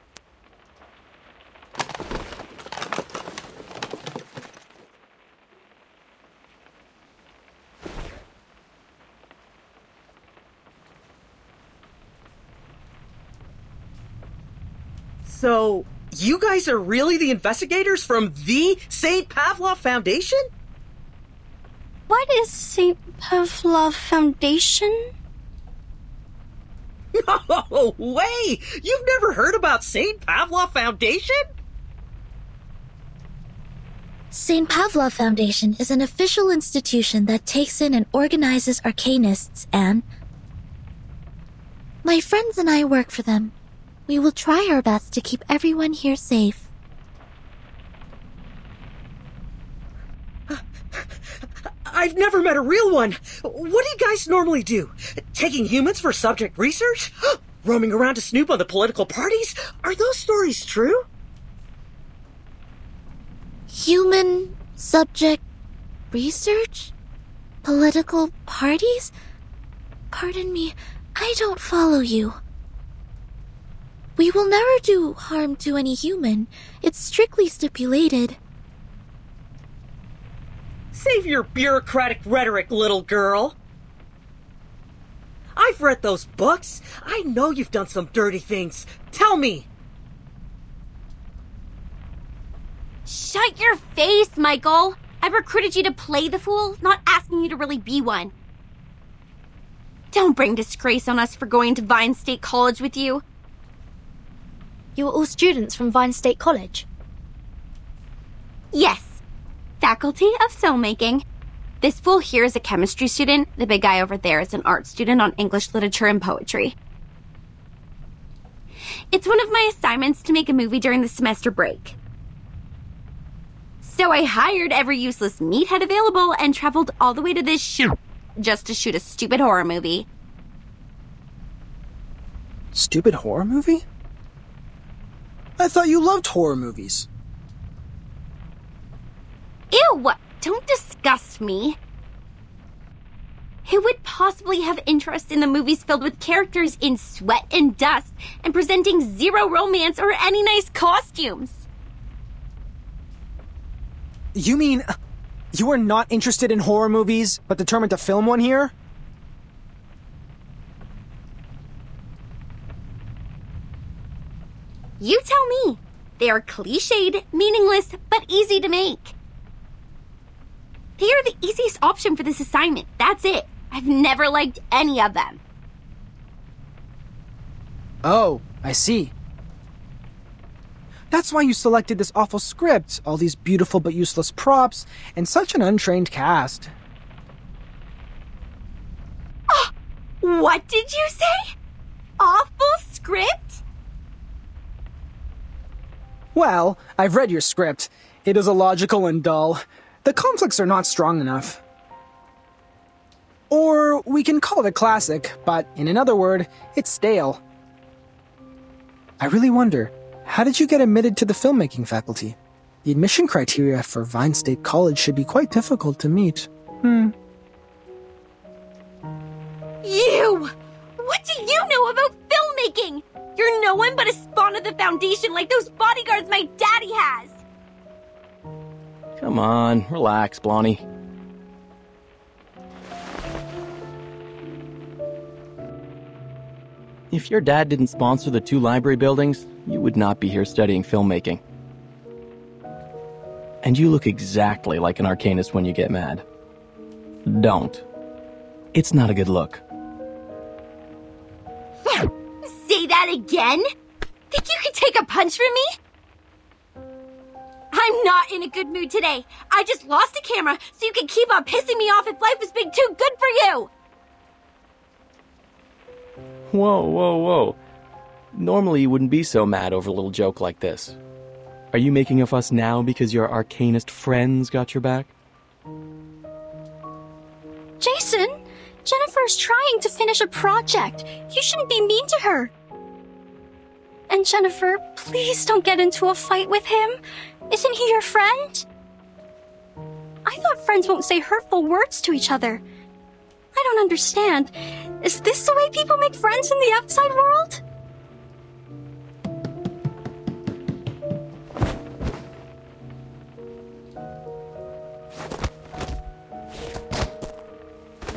So, you guys are really the investigators from the St. Pavlov Foundation? What is St. Pavlov Foundation? No way! You've never heard about St. Pavlov Foundation? St. Pavlov Foundation is an official institution that takes in and organizes arcanists, Anne. My friends and I work for them. We will try our best to keep everyone here safe. I've never met a real one. What do you guys normally do? Taking humans for subject research? Roaming around to snoop on the political parties? Are those stories true? Human subject research? Political parties? Pardon me, I don't follow you. We will never do harm to any human. It's strictly stipulated. Save your bureaucratic rhetoric, little girl. I've read those books. I know you've done some dirty things. Tell me. Shut your face, Michael. I've recruited you to play the fool, not asking you to really be one. Don't bring disgrace on us for going to Vine State College with you. You are all students from Vine State College? Yes. Faculty of Filmmaking. This fool here is a chemistry student. The big guy over there is an art student on English literature and poetry. It's one of my assignments to make a movie during the semester break. So I hired every useless meathead available and traveled all the way to this shoot just to shoot a stupid horror movie. Stupid horror movie? I thought you loved horror movies. Ew! Don't disgust me. Who would possibly have interest in the movies filled with characters in sweat and dust and presenting zero romance or any nice costumes? You mean you are not interested in horror movies, but determined to film one here? You tell me. They are cliched, meaningless, but easy to make. They are the easiest option for this assignment. That's it. I've never liked any of them. Oh, I see. That's why you selected this awful script, all these beautiful but useless props, and such an untrained cast. Oh, what did you say? Awful script? Well, I've read your script. It is illogical and dull. The conflicts are not strong enough. Or we can call it a classic, but in another word, it's stale. I really wonder, how did you get admitted to the filmmaking faculty? The admission criteria for Vine State College should be quite difficult to meet. You! What do you know about filmmaking? You're no one but a spawn of the Foundation like those bodyguards my daddy has! Come on, relax, Blondie. If your dad didn't sponsor the 2 library buildings, you would not be here studying filmmaking. And you look exactly like an arcanist when you get mad. Don't. It's not a good look. Say that again? Think you can take a punch from me? I'm not in a good mood today. I just lost a camera, so you can keep on pissing me off if life is being too good for you! Whoa, whoa, whoa. Normally you wouldn't be so mad over a little joke like this. Are you making a fuss now because your arcanist friends got your back? Jason, Jennifer's trying to finish a project. You shouldn't be mean to her. And Jennifer, please don't get into a fight with him. Isn't he your friend? I thought friends won't say hurtful words to each other. I don't understand. Is this the way people make friends in the outside world?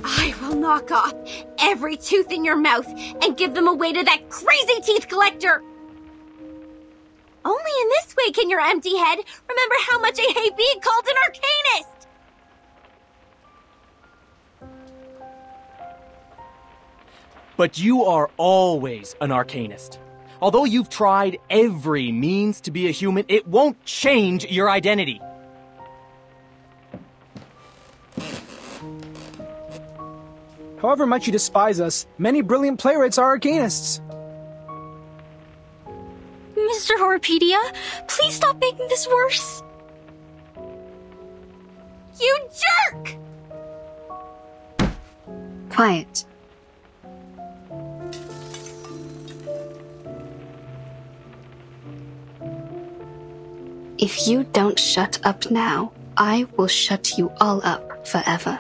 I will knock off every tooth in your mouth and give them away to that crazy teeth collector. Only in this way can your empty head remember how much I hate being called an arcanist. But you are always an arcanist. Although you've tried every means to be a human, it won't change your identity. However much you despise us, many brilliant playwrights are arcanists. Mr. Horpedia, please stop making this worse. You jerk! Quiet. If you don't shut up now, I will shut you all up forever.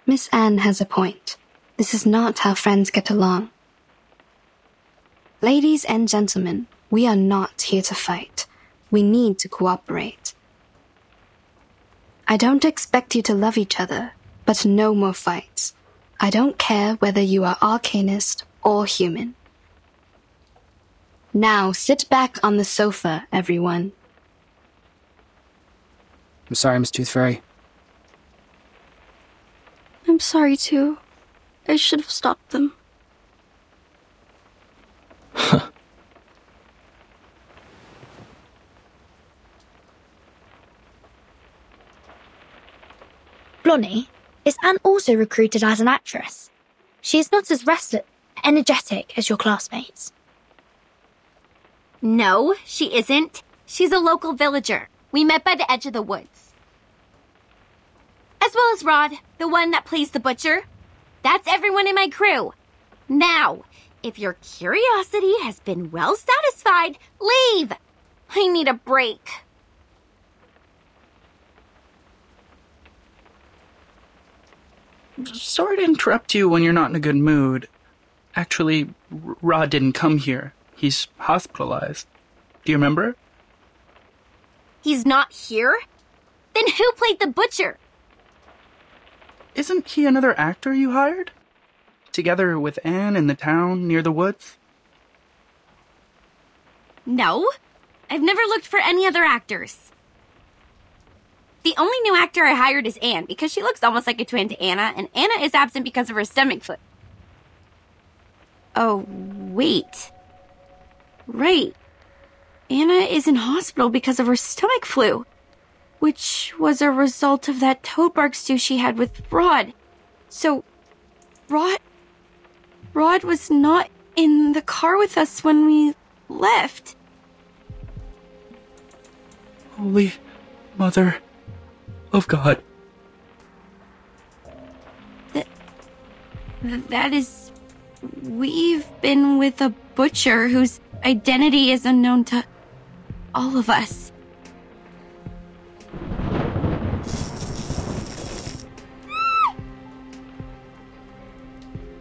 Miss Anne has a point. This is not how friends get along. Ladies and gentlemen, we are not here to fight. We need to cooperate. I don't expect you to love each other, but no more fights. I don't care whether you are arcanist or human. Now sit back on the sofa, everyone. I'm sorry, Miss Tooth Fairy. I'm sorry too. I should have stopped them. Blonnie, is Anne also recruited as an actress? She is not as energetic as your classmates. No, she isn't. She's a local villager. We met by the edge of the woods. As well as Rod, the one that plays the butcher. That's everyone in my crew. Now, if your curiosity has been well satisfied, leave. I need a break. Sorry to interrupt you when you're not in a good mood. Actually, Rod didn't come here. He's hospitalized. Do you remember? He's not here? Then who played the butcher? Isn't he another actor you hired? Together with Anne in the town near the woods? No, I've never looked for any other actors. The only new actor I hired is Anne, because she looks almost like a twin to Anna, and Anna is absent because of her stomach flu. Oh, wait. Right. Anna is in hospital because of her stomach flu, which was a result of that toad bark stew she had with Rod. So, Rod was not in the car with us when we left. Holy Mother of God. That is... We've been with a butcher whose identity is unknown to all of us.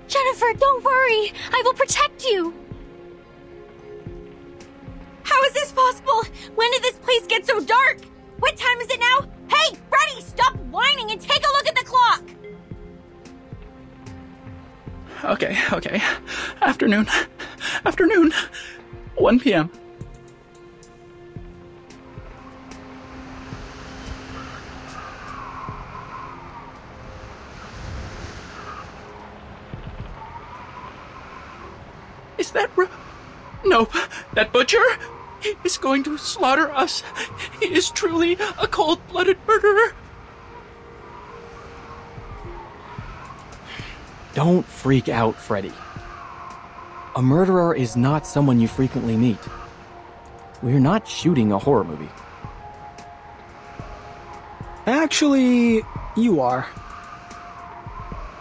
Jennifer, don't worry. I will protect you. How is this possible? When did this place get so dark? What time is it now? Hey, Freddy, stop whining and take a look at the clock. Okay. Afternoon. 1 p.m. Is that Nope. That butcher? He is going to slaughter us. He is truly a cold-blooded murderer. Don't freak out, Freddy. A murderer is not someone you frequently meet. We're not shooting a horror movie. Actually, you are.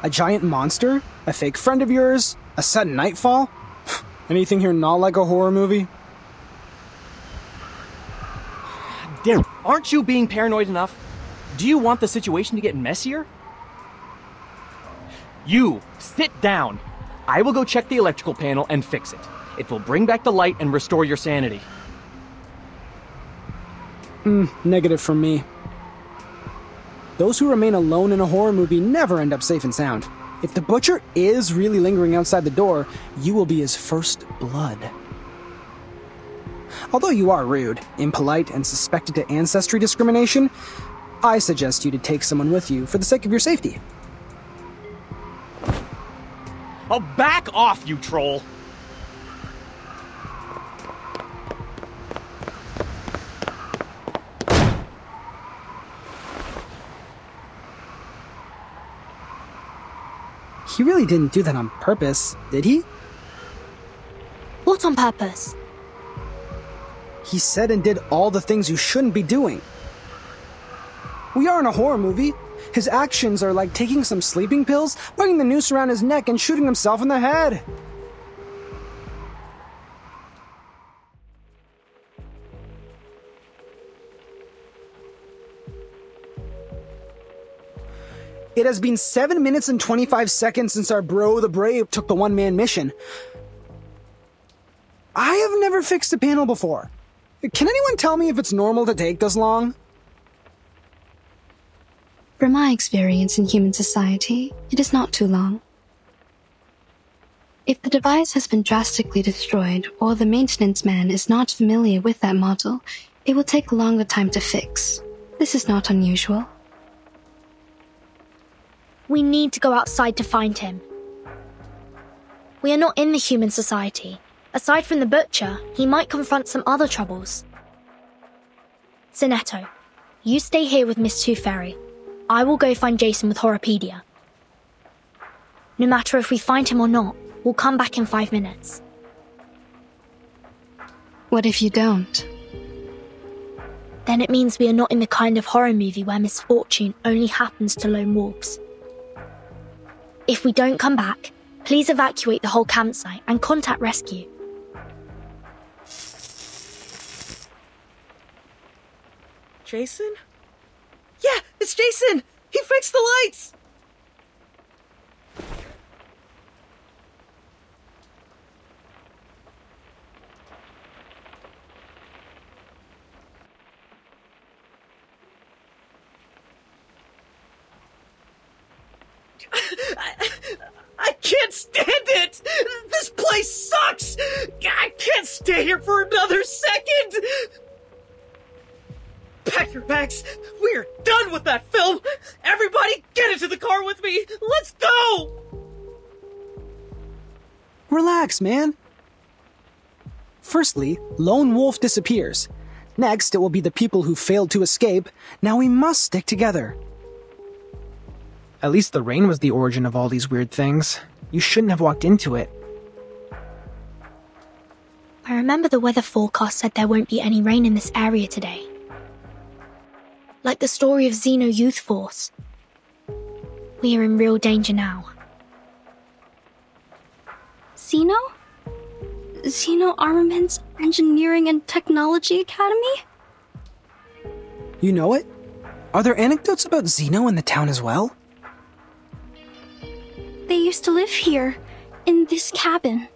A giant monster? A fake friend of yours? A sudden nightfall? Anything here not like a horror movie? Damn, aren't you being paranoid enough? Do you want the situation to get messier? You, sit down. I will go check the electrical panel and fix it. It will bring back the light and restore your sanity. Negative from me. Those who remain alone in a horror movie never end up safe and sound. If the butcher is really lingering outside the door, you will be his first blood. Although you are rude, impolite, and suspected of ancestry discrimination, I suggest you to take someone with you for the sake of your safety. Oh, back off, you troll! He really didn't do that on purpose, did he? What on purpose? He said and did all the things you shouldn't be doing. We are in a horror movie. His actions are like taking some sleeping pills, putting the noose around his neck, and shooting himself in the head. It has been 7 minutes and 25 seconds since our bro the Brave took the one-man mission. I have never fixed a panel before. Can anyone tell me if it's normal to take this long? From my experience in human society, it is not too long. If the device has been drastically destroyed or the maintenance man is not familiar with that model, it will take a longer time to fix. This is not unusual. We need to go outside to find him. We are not in the human society. Aside from the butcher, he might confront some other troubles. Zenetto, you stay here with Miss Tooth Fairy. I will go find Jason with Horrorpedia. No matter if we find him or not, we'll come back in 5 minutes. What if you don't? Then it means we are not in the kind of horror movie where misfortune only happens to lone wolves. If we don't come back, please evacuate the whole campsite and contact rescue. Jason? Yeah, it's Jason! He fixed the lights! I can't stand it! This place sucks! I can't stay here for another second! Pack your bags! We're done with that film! Everybody get into the car with me! Let's go! Relax, man. Firstly, Lone Wolf disappears. Next, it will be the people who failed to escape. Now we must stick together. At least the rain was the origin of all these weird things. You shouldn't have walked into it. I remember the weather forecast said there won't be any rain in this area today. Like the story of Xeno Youth Force. We are in real danger now. Xeno? Xeno Armaments Engineering and Technology Academy? You know it? Are there anecdotes about Xeno in the town as well? They used to live here, in this cabin.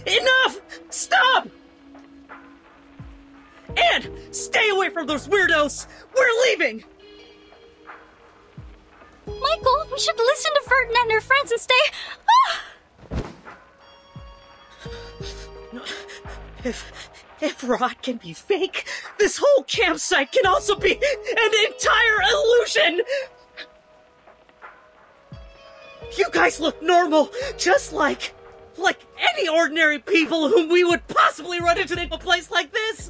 Enough! Stop! And stay away from those weirdos! We're leaving! Michael, we should listen to Vertin and their friends and stay... If rot can be fake, this whole campsite can also be an entire illusion! You guys look normal, just like any ordinary people whom we would possibly run into in a place like this.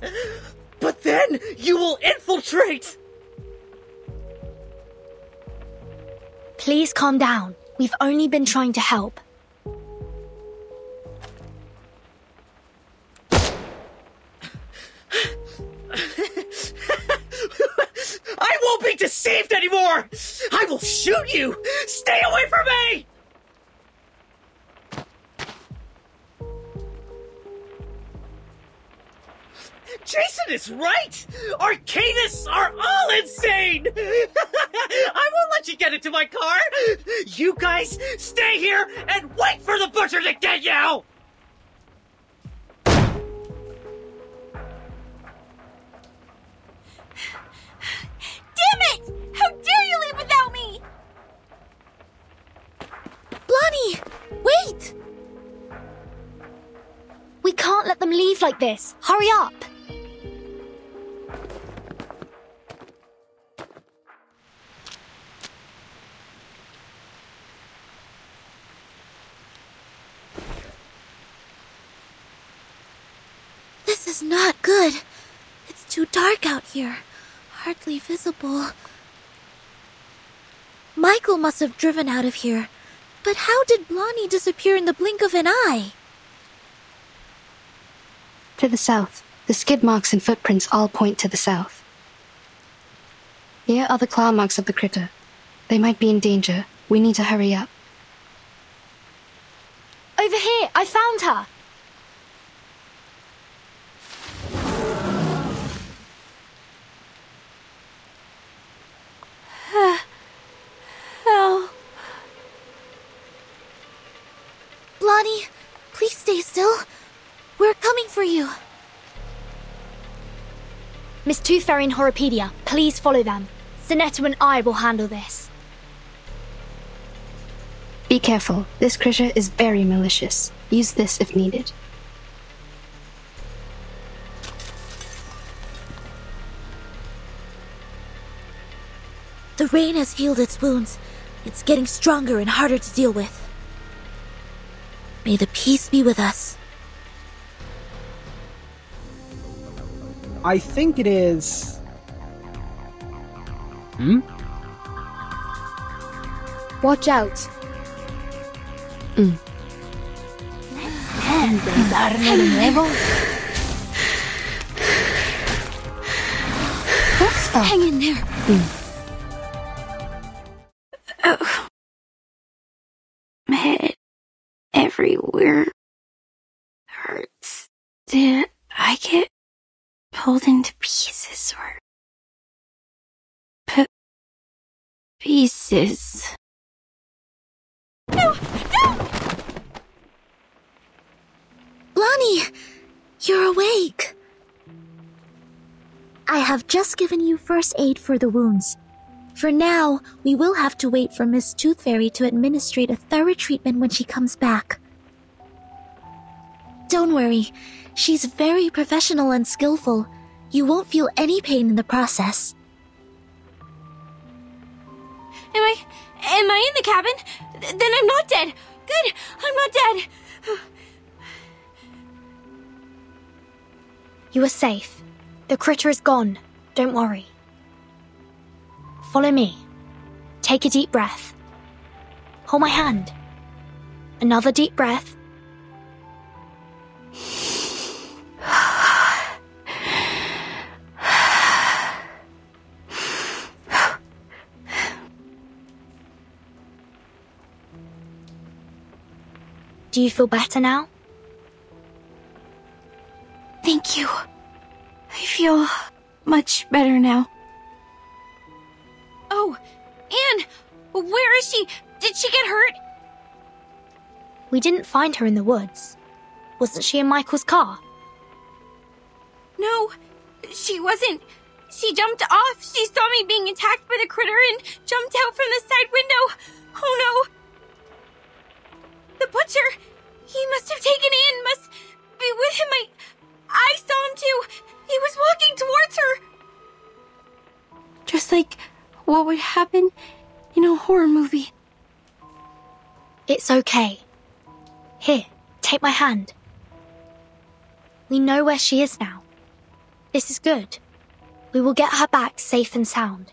But then you will infiltrate! Please calm down. We've only been trying to help. I won't be deceived anymore! I will shoot you! Stay away from me! Jason is right! Arcadists are all insane! I won't let you get into my car! You guys stay here and wait for the butcher to get you! Damn it! How dare you leave without me! Blondie! Wait! We can't let them leave like this. Hurry up! This is not good. It's too dark out here. Hardly visible. Michael must have driven out of here. But how did Blondie disappear in the blink of an eye? To the south. The skid marks and footprints all point to the south. Here are the claw marks of the critter. They might be in danger. We need to hurry up. Over here! I found her! Help. Blondie, please stay still. We're coming for you. Miss Tooth Fairy and Horopedia, please follow them. Sonetta and I will handle this. Be careful. This critter is very malicious. Use this if needed. The rain has healed its wounds. It's getting stronger and harder to deal with. May the peace be with us. I think it is... Watch out. Intentarlo de nuevo. Hang in there. My head everywhere hurts. Did I get pulled into pieces or pieces? No! No! Blondie, you're awake. I have just given you first aid for the wounds. For now, we will have to wait for Miss Tooth Fairy to administrate a thorough treatment when she comes back. Don't worry, she's very professional and skillful. You won't feel any pain in the process. Am I in the cabin? Then I'm not dead. Good, I'm not dead. You are safe. The critter is gone. Don't worry. Follow me. Take a deep breath. Hold my hand. Another deep breath. Do you feel better now? Thank you. I feel much better now. Oh, Anne! Where is she? Did she get hurt? We didn't find her in the woods. Wasn't she in Michael's car? No, she wasn't. She jumped off. She saw me being attacked by the critter and jumped out from the side window. Oh no! The butcher! He must have taken Anne, must be with him. I saw him too. He was walking towards her. Just like what would happen in a horror movie. It's okay. Here, take my hand. We know where she is now. This is good. We will get her back safe and sound.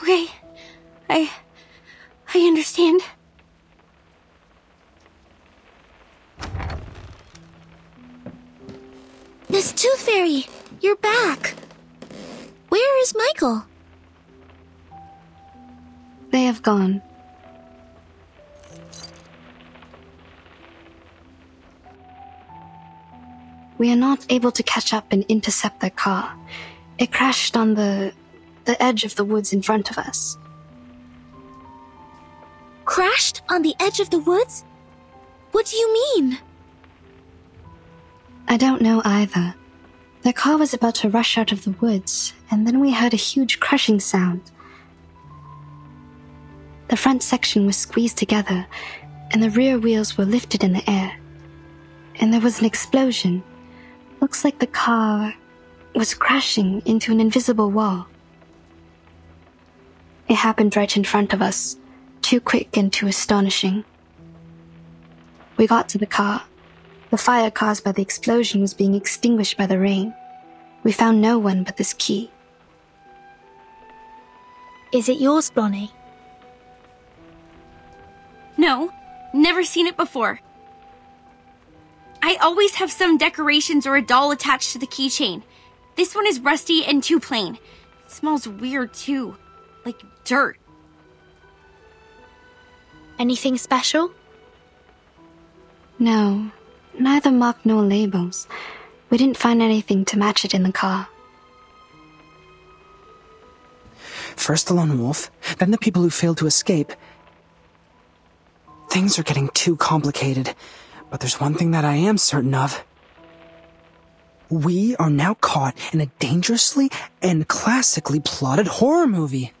Okay. I understand. Miss Tooth Fairy, you're back. Where is Michael? They have gone. We are not able to catch up and intercept their car. It crashed on the edge of the woods in front of us. Crashed on the edge of the woods? What do you mean? I don't know either. The car was about to rush out of the woods, and then we heard a huge crushing sound. The front section was squeezed together, and the rear wheels were lifted in the air. And there was an explosion. Looks like the car was crashing into an invisible wall. It happened right in front of us, too quick and too astonishing. We got to the car. The fire caused by the explosion was being extinguished by the rain. We found no one but this key. Is it yours, Blonnie? No, never seen it before. I always have some decorations or a doll attached to the keychain. This one is rusty and too plain. It smells weird too, like dirt. Anything special? No, neither mark nor labels. We didn't find anything to match it in the car. First the lone wolf, then the people who failed to escape. Things are getting too complicated, but there's one thing that I am certain of. We are now caught in a dangerously and classically plotted horror movie.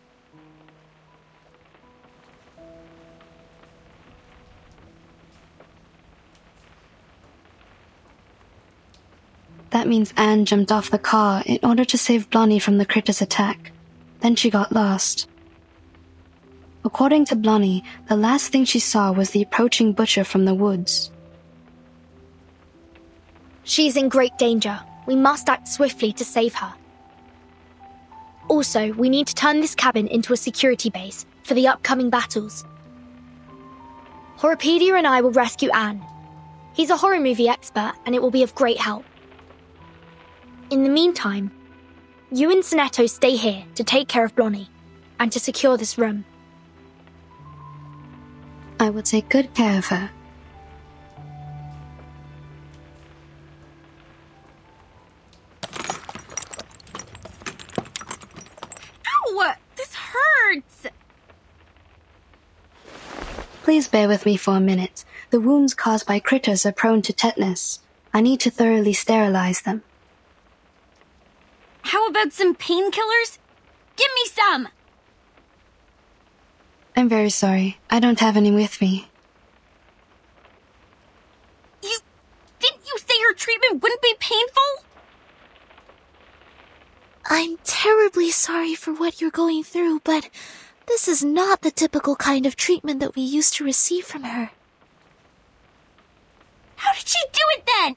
That means Anne jumped off the car in order to save Blonnie from the critter's attack. Then she got lost. According to Blonnie, the last thing she saw was the approaching butcher from the woods. She's in great danger. We must act swiftly to save her. Also, we need to turn this cabin into a security base for the upcoming battles. Horrorpedia and I will rescue Anne. He's a horror movie expert and it will be of great help. In the meantime, you and Sonetto stay here to take care of Blonnie and to secure this room. I will take good care of her. Ow! This hurts! Please bear with me for a minute. The wounds caused by critters are prone to tetanus. I need to thoroughly sterilize them. How about some painkillers? Give me some! I'm very sorry. I don't have any with me. Didn't you say her treatment wouldn't be painful? I'm terribly sorry for what you're going through, but this is not the typical kind of treatment that we used to receive from her. How did she do it then?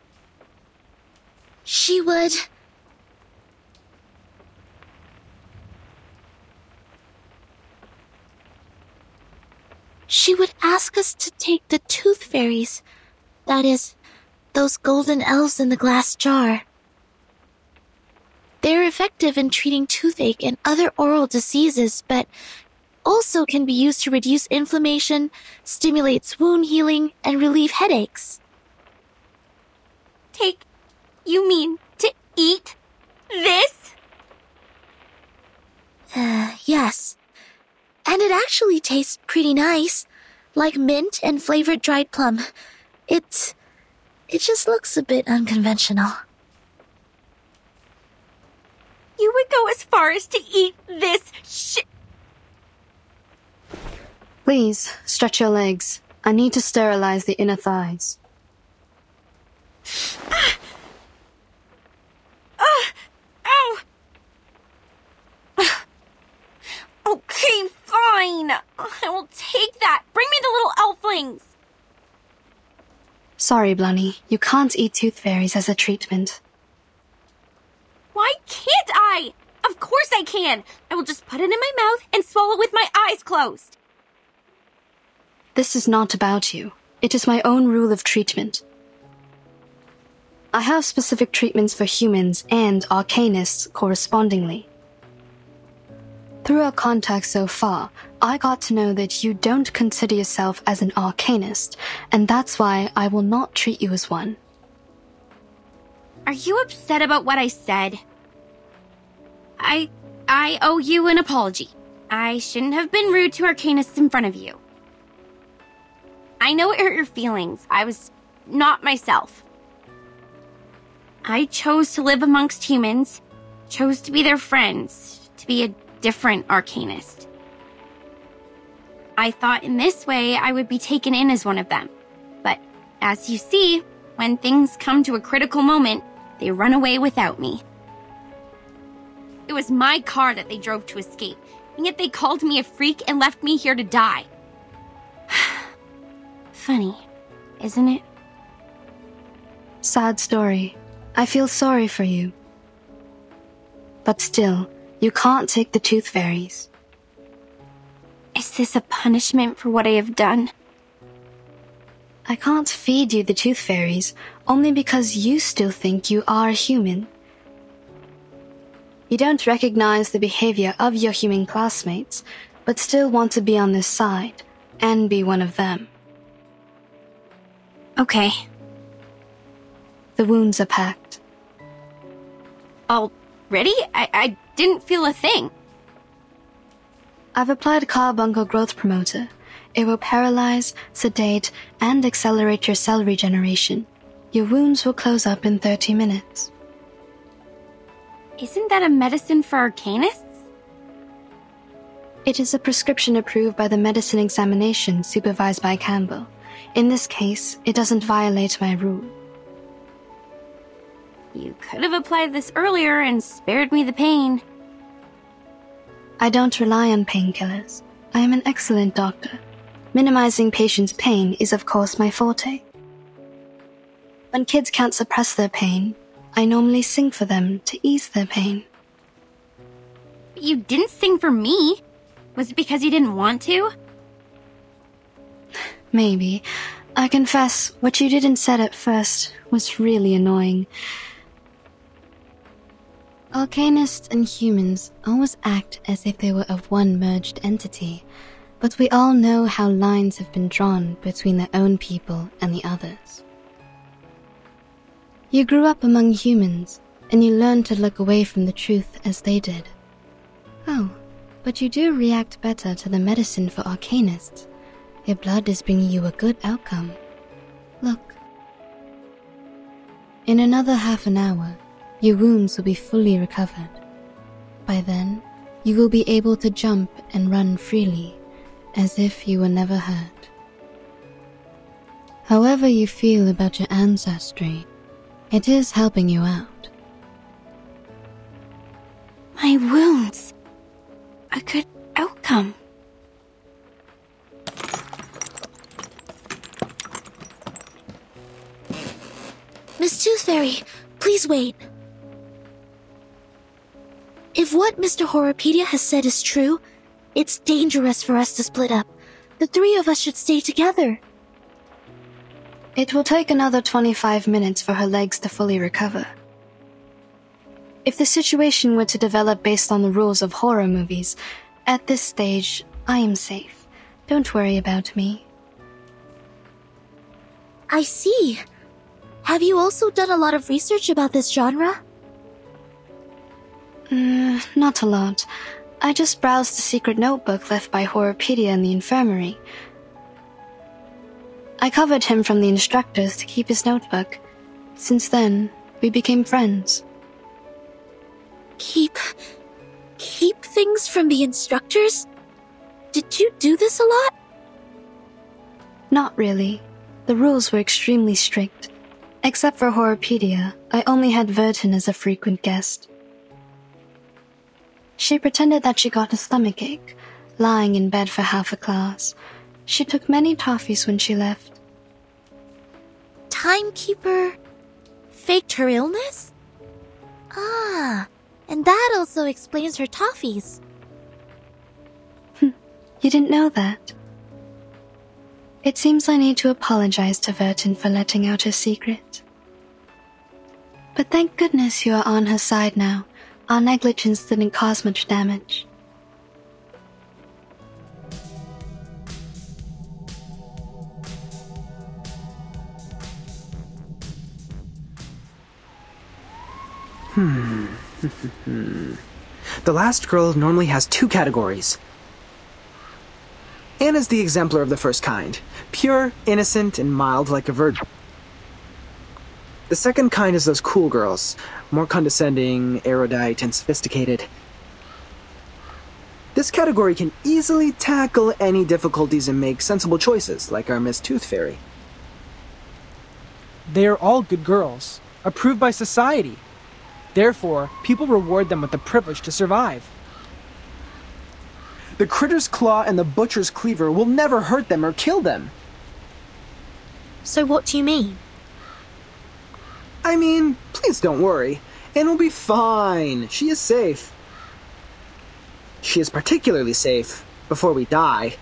She would... She would ask us to take the tooth fairies. That is, those golden elves in the glass jar. They're effective in treating toothache and other oral diseases, but also can be used to reduce inflammation, stimulates wound healing, and relieve headaches. You mean to eat this? Yes. And it actually tastes pretty nice, like mint and flavored dried plum. It just looks a bit unconventional. You would go as far as to eat this shit? Please, stretch your legs. I need to sterilize the inner thighs. Ow! Okay, fine. I will take that. Bring me the little elflings. Sorry, Blonnie. You can't eat tooth fairies as a treatment. Why can't I? Of course I can. I will just put it in my mouth and swallow with my eyes closed. This is not about you. It is my own rule of treatment. I have specific treatments for humans and arcanists correspondingly. Through our contact so far, I got to know that you don't consider yourself as an arcanist, and that's why I will not treat you as one. Are you upset about what I said? I owe you an apology. I shouldn't have been rude to arcanists in front of you. I know it hurt your feelings. I was not myself. I chose to live amongst humans, chose to be their friends, to be a different arcanist. I thought in this way I would be taken in as one of them. But as you see, when things come to a critical moment, they run away without me. It was my car that they drove to escape, and yet they called me a freak and left me here to die. Funny, isn't it? Sad story. I feel sorry for you. But still, you can't take the tooth fairies. Is this a punishment for what I have done? I can't feed you the tooth fairies, only because you still think you are human. You don't recognize the behavior of your human classmates, but still want to be on this side, and be one of them. Okay. The wounds are packed. Already? I didn't feel a thing. I've applied carbuncle growth promoter. It will paralyze, sedate, and accelerate your cell regeneration. Your wounds will close up in 30 minutes. Isn't that a medicine for arcanists? It is a prescription approved by the medicine examination supervised by Campbell. In this case, it doesn't violate my rule. You could have applied this earlier and spared me the pain. I don't rely on painkillers. I am an excellent doctor. Minimizing patients' pain is of course my forte. When kids can't suppress their pain, I normally sing for them to ease their pain. But you didn't sing for me. Was it because you didn't want to? Maybe. I confess, what you did and said at first was really annoying. Arcanists and humans always act as if they were of one merged entity, but we all know how lines have been drawn between their own people and the others. You grew up among humans, and you learned to look away from the truth as they did. Oh, but you do react better to the medicine for arcanists. Your blood is bringing you a good outcome. Look. In another half an hour, your wounds will be fully recovered. By then, you will be able to jump and run freely, as if you were never hurt. However you feel about your ancestry, it is helping you out. My wounds. A good outcome. Miss Tooth Fairy, please wait. If what Mr. Horrorpedia has said is true, it's dangerous for us to split up. The three of us should stay together. It will take another 25 minutes for her legs to fully recover. If the situation were to develop based on the rules of horror movies, at this stage, I am safe. Don't worry about me. I see. Have you also done a lot of research about this genre? Not a lot. I just browsed the secret notebook left by Horrorpedia in the infirmary. I covered him from the instructors to keep his notebook. Since then, we became friends. Keep things from the instructors? Did you do this a lot? Not really. The rules were extremely strict. Except for Horrorpedia, I only had Vertin as a frequent guest. She pretended that she got a stomachache, lying in bed for half a class. She took many toffees when she left. Timekeeper faked her illness? Ah, and that also explains her toffees. You didn't know that? It seems I need to apologize to Vertin for letting out her secret. But thank goodness you are on her side now. Our negligence didn't cause much damage. The last girl normally has 2 categories. Anna's the exemplar of the first kind. Pure, innocent, and mild like a virgin. The second kind is those cool girls. More condescending, erudite, and sophisticated. This category can easily tackle any difficulties and make sensible choices, like our Miss Tooth Fairy. They are all good girls, approved by society. Therefore, people reward them with the privilege to survive. The Critter's Claw and the Butcher's Cleaver will never hurt them or kill them. So what do you mean? I mean, please don't worry. Anne will be fine. She is safe. She is particularly safe before we die.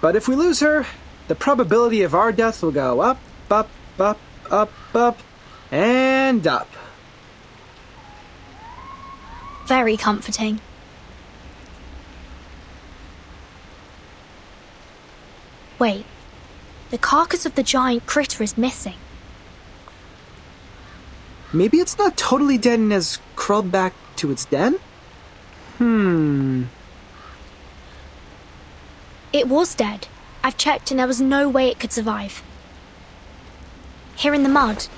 But if we lose her, the probability of our death will go up, up, up, up, up, and up. Very comforting. Wait, the carcass of the giant critter is missing. Maybe it's not totally dead and has crawled back to its den? It was dead. I've checked and there was no way it could survive. Here in the mud,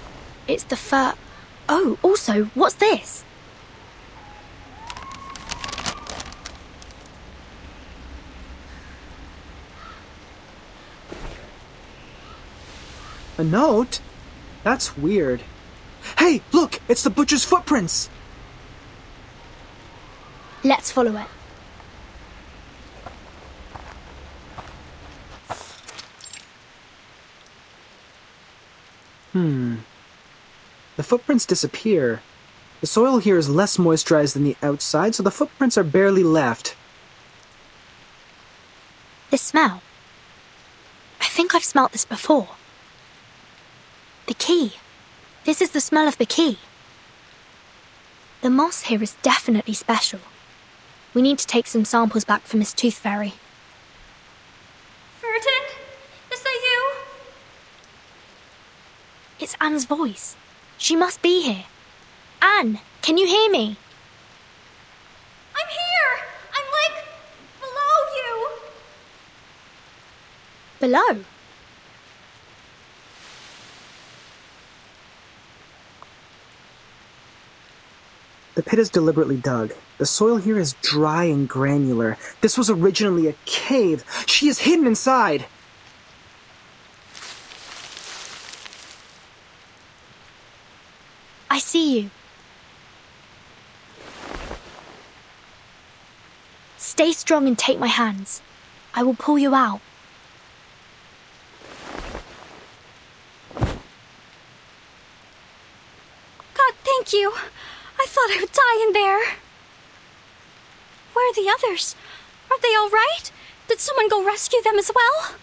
it's the fur... Oh, also, what's this? A note? That's weird. Hey, look! It's the butcher's footprints! Let's follow it. The footprints disappear. The soil here is less moisturized than the outside, so the footprints are barely left. This smell. I think I've smelt this before. The key. This is the smell of the key. The moss here is definitely special. We need to take some samples back for Miss Tooth Fairy. Burton? Is that you? It's Anne's voice. She must be here. Anne, can you hear me? I'm here! I'm like... below you! Below? The pit is deliberately dug. The soil here is dry and granular. This was originally a cave. She is hidden inside. I see you. Stay strong and take my hands. I will pull you out. God, thank you. I thought I would die in there. Where are the others? Are they all right? Did someone go rescue them as well?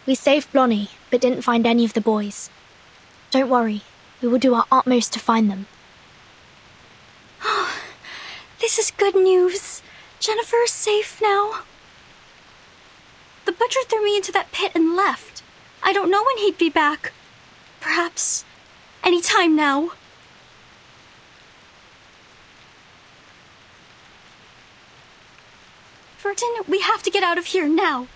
We saved Blonnie, but didn't find any of the boys. Don't worry. We will do our utmost to find them. Oh, this is good news. Jennifer is safe now. The butcher threw me into that pit and left. I don't know when he'd be back. Perhaps any time now. Burton, we have to get out of here now.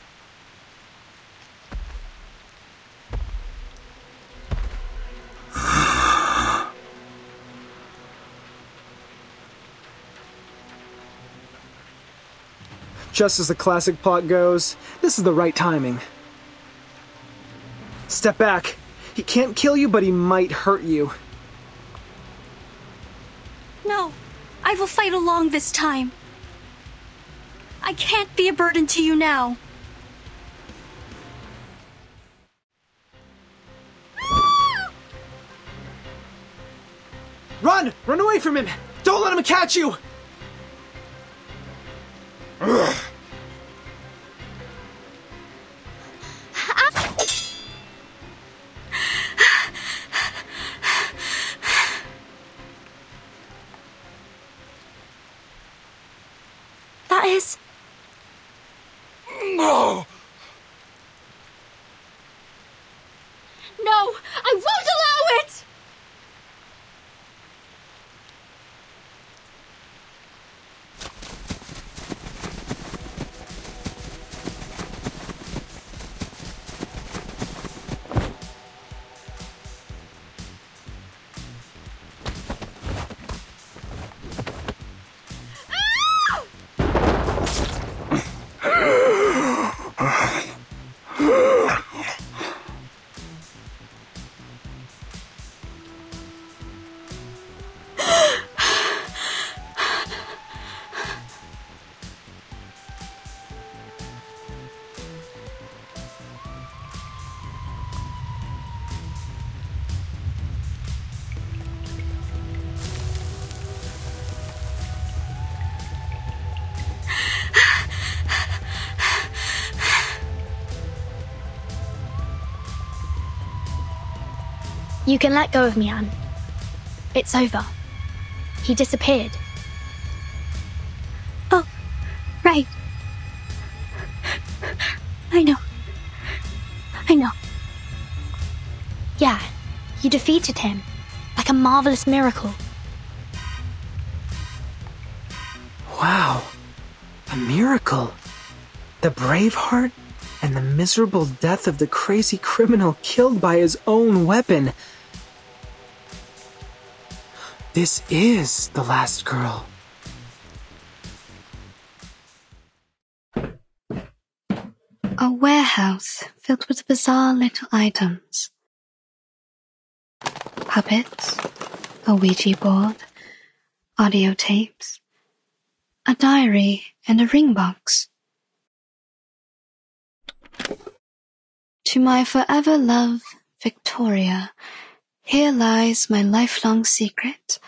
Just as the classic plot goes, this is the right timing. Step back. He can't kill you, but he might hurt you. No, I will fight along this time. I can't be a burden to you now. Run! Run away from him! Don't let him catch you! Ugh. That is... No! No, I won't allow it! You can let go of me, Anne. It's over. He disappeared. Oh, right. I know. Yeah, you defeated him. Like a marvelous miracle. Wow. A miracle. The brave heart and the miserable death of the crazy criminal killed by his own weapon. This is the last girl. A warehouse filled with bizarre little items. Puppets, a Ouija board, audio tapes, a diary, and a ring box. To my forever love, Victoria, here lies my lifelong secret.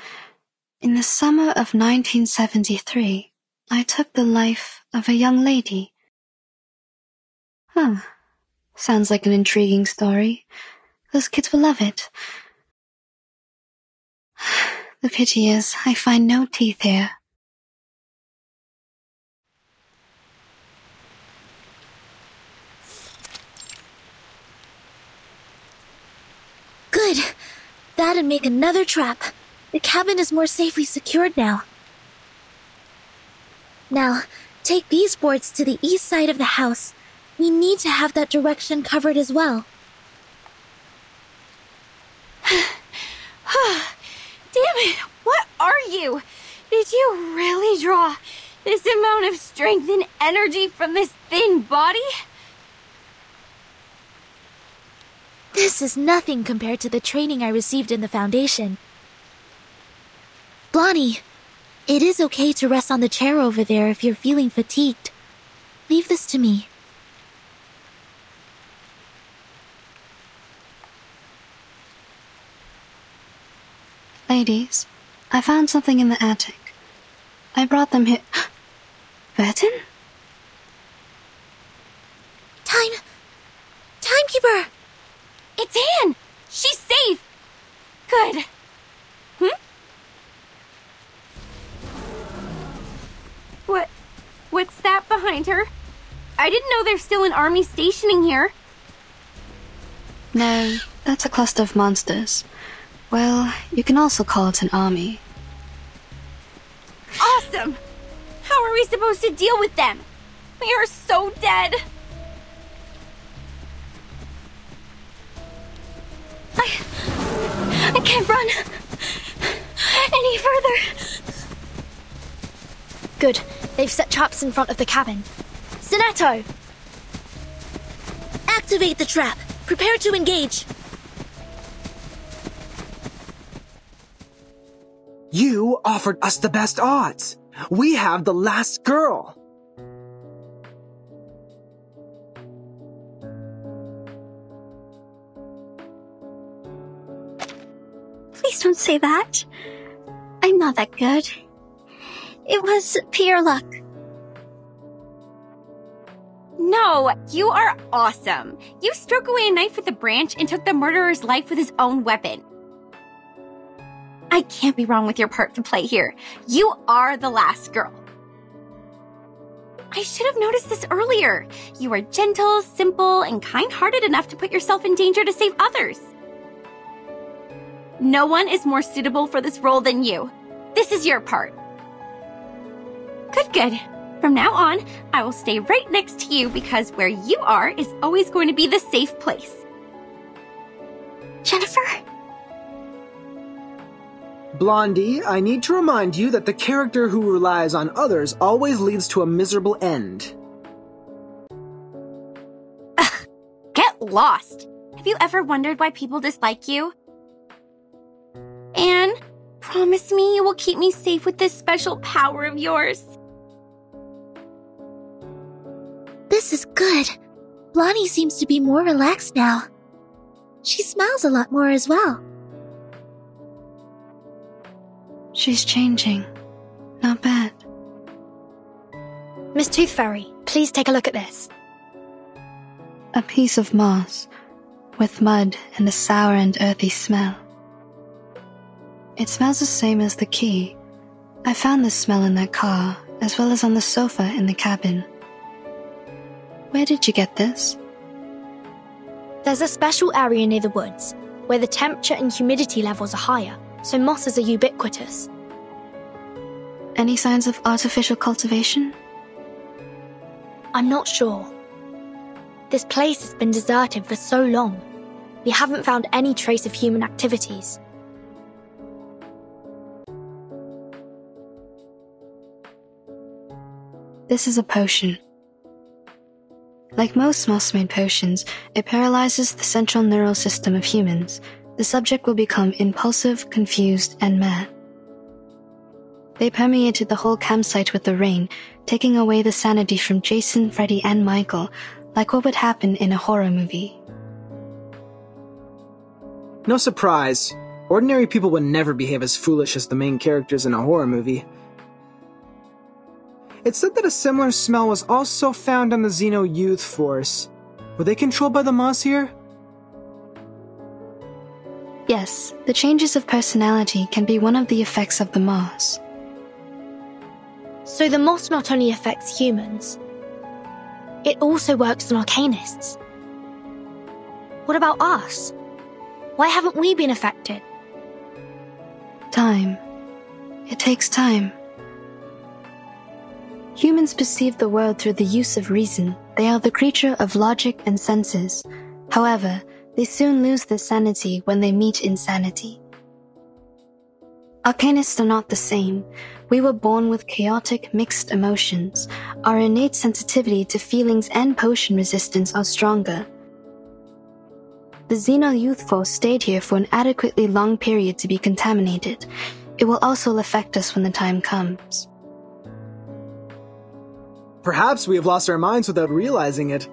In the summer of 1973, I took the life of a young lady. Sounds like an intriguing story. Those kids will love it. The pity is, I find no teeth here. Good. That'd make another trap. The cabin is more safely secured now. Now, take these boards to the east side of the house. We need to have that direction covered as well. Damn it! What are you? Did you really draw this amount of strength and energy from this thin body? This is nothing compared to the training I received in the Foundation. Blondie, it is okay to rest on the chair over there if you're feeling fatigued. Leave this to me. Ladies, I found something in the attic. I brought them here. Vertin? Timekeeper! It's Anne! She's safe! Good. What's that behind her? I didn't know there's still an army stationing here. No, that's a cluster of monsters. Well, you can also call it an army. Awesome! How are we supposed to deal with them? We are so dead. I can't run any further. Good. They've set traps in front of the cabin. Sonetto! Activate the trap. Prepare to engage. You offered us the best odds. We have the last girl. Please don't say that. I'm not that good. It was pure luck. No, you are awesome. You struck away a knife with a branch and took the murderer's life with his own weapon. I can't be wrong with your part to play here. You are the last girl. I should have noticed this earlier. You are gentle, simple, and kind-hearted enough to put yourself in danger to save others. No one is more suitable for this role than you. This is your part. Good. From now on, I will stay right next to you because where you are is always going to be the safe place. Jennifer? Blondie, I need to remind you that the character who relies on others always leads to a miserable end. Ugh, get lost. Have you ever wondered why people dislike you? Anne, promise me you will keep me safe with this special power of yours. This is good. Blondie seems to be more relaxed now. She smiles a lot more as well. She's changing. Not bad. Miss Tooth Fairy, please take a look at this. A piece of moss. with mud and a sour and earthy smell. It smells the same as the key. I found this smell in that car, as well as on the sofa in the cabin. Where did you get this? There's a special area near the woods, where the temperature and humidity levels are higher, so mosses are ubiquitous. Any signs of artificial cultivation? I'm not sure. This place has been deserted for so long. We haven't found any trace of human activities. This is a potion. Like most moss-made potions, it paralyzes the central neural system of humans. The subject will become impulsive, confused, and mad. They permeated the whole campsite with the rain, taking away the sanity from Jason, Freddy, and Michael, like what would happen in a horror movie. No surprise. Ordinary people would never behave as foolish as the main characters in a horror movie. It's said that a similar smell was also found on the Xeno Youth Force. Were they controlled by the moss here? Yes, the changes of personality can be one of the effects of the moss. So the moss not only affects humans, it also works on arcanists. What about us? Why haven't we been affected? Time. It takes time. Humans perceive the world through the use of reason. They are the creature of logic and senses. However, they soon lose their sanity when they meet insanity. Arcanists are not the same. We were born with chaotic, mixed emotions. Our innate sensitivity to feelings and potion resistance are stronger. The Xeno Youth Force stayed here for an adequately long period to be contaminated. It will also affect us when the time comes. Perhaps we have lost our minds without realizing it.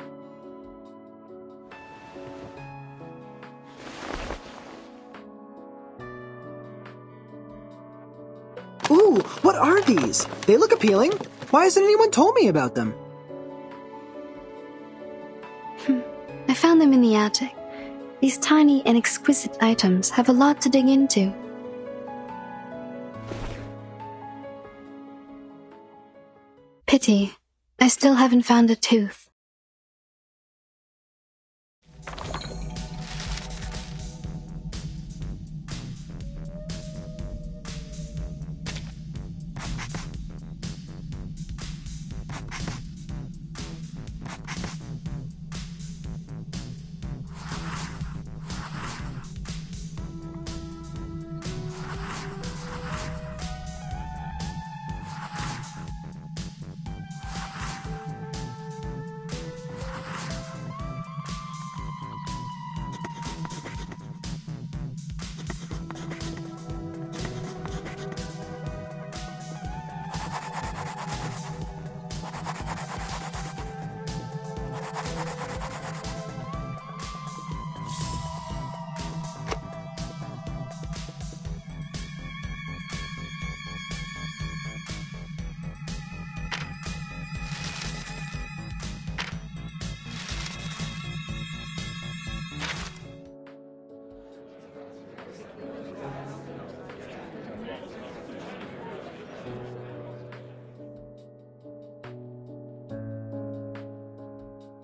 Ooh, what are these? They look appealing. Why hasn't anyone told me about them? I found them in the attic. These tiny and exquisite items have a lot to dig into. Pity. I still haven't found a tooth.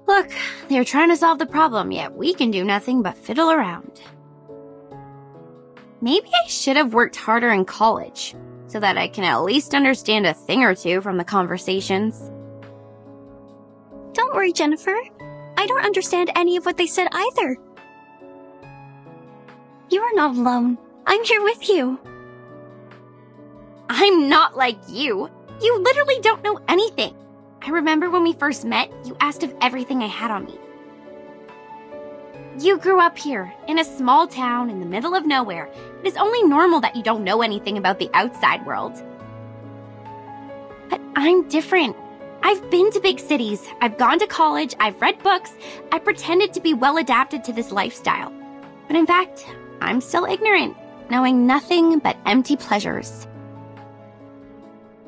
Look, they're trying to solve the problem, yet we can do nothing but fiddle around. Maybe I should have worked harder in college, so that I can at least understand a thing or two from the conversations. Don't worry, Jennifer. I don't understand any of what they said either. You are not alone. I'm here with you. I'm not like you. You literally don't know anything. I remember when we first met, you asked if everything I had on me. You grew up here, in a small town in the middle of nowhere. It is only normal that you don't know anything about the outside world. But I'm different. I've been to big cities, I've gone to college, I've read books, I pretended to be well adapted to this lifestyle. But in fact, I'm still ignorant, knowing nothing but empty pleasures.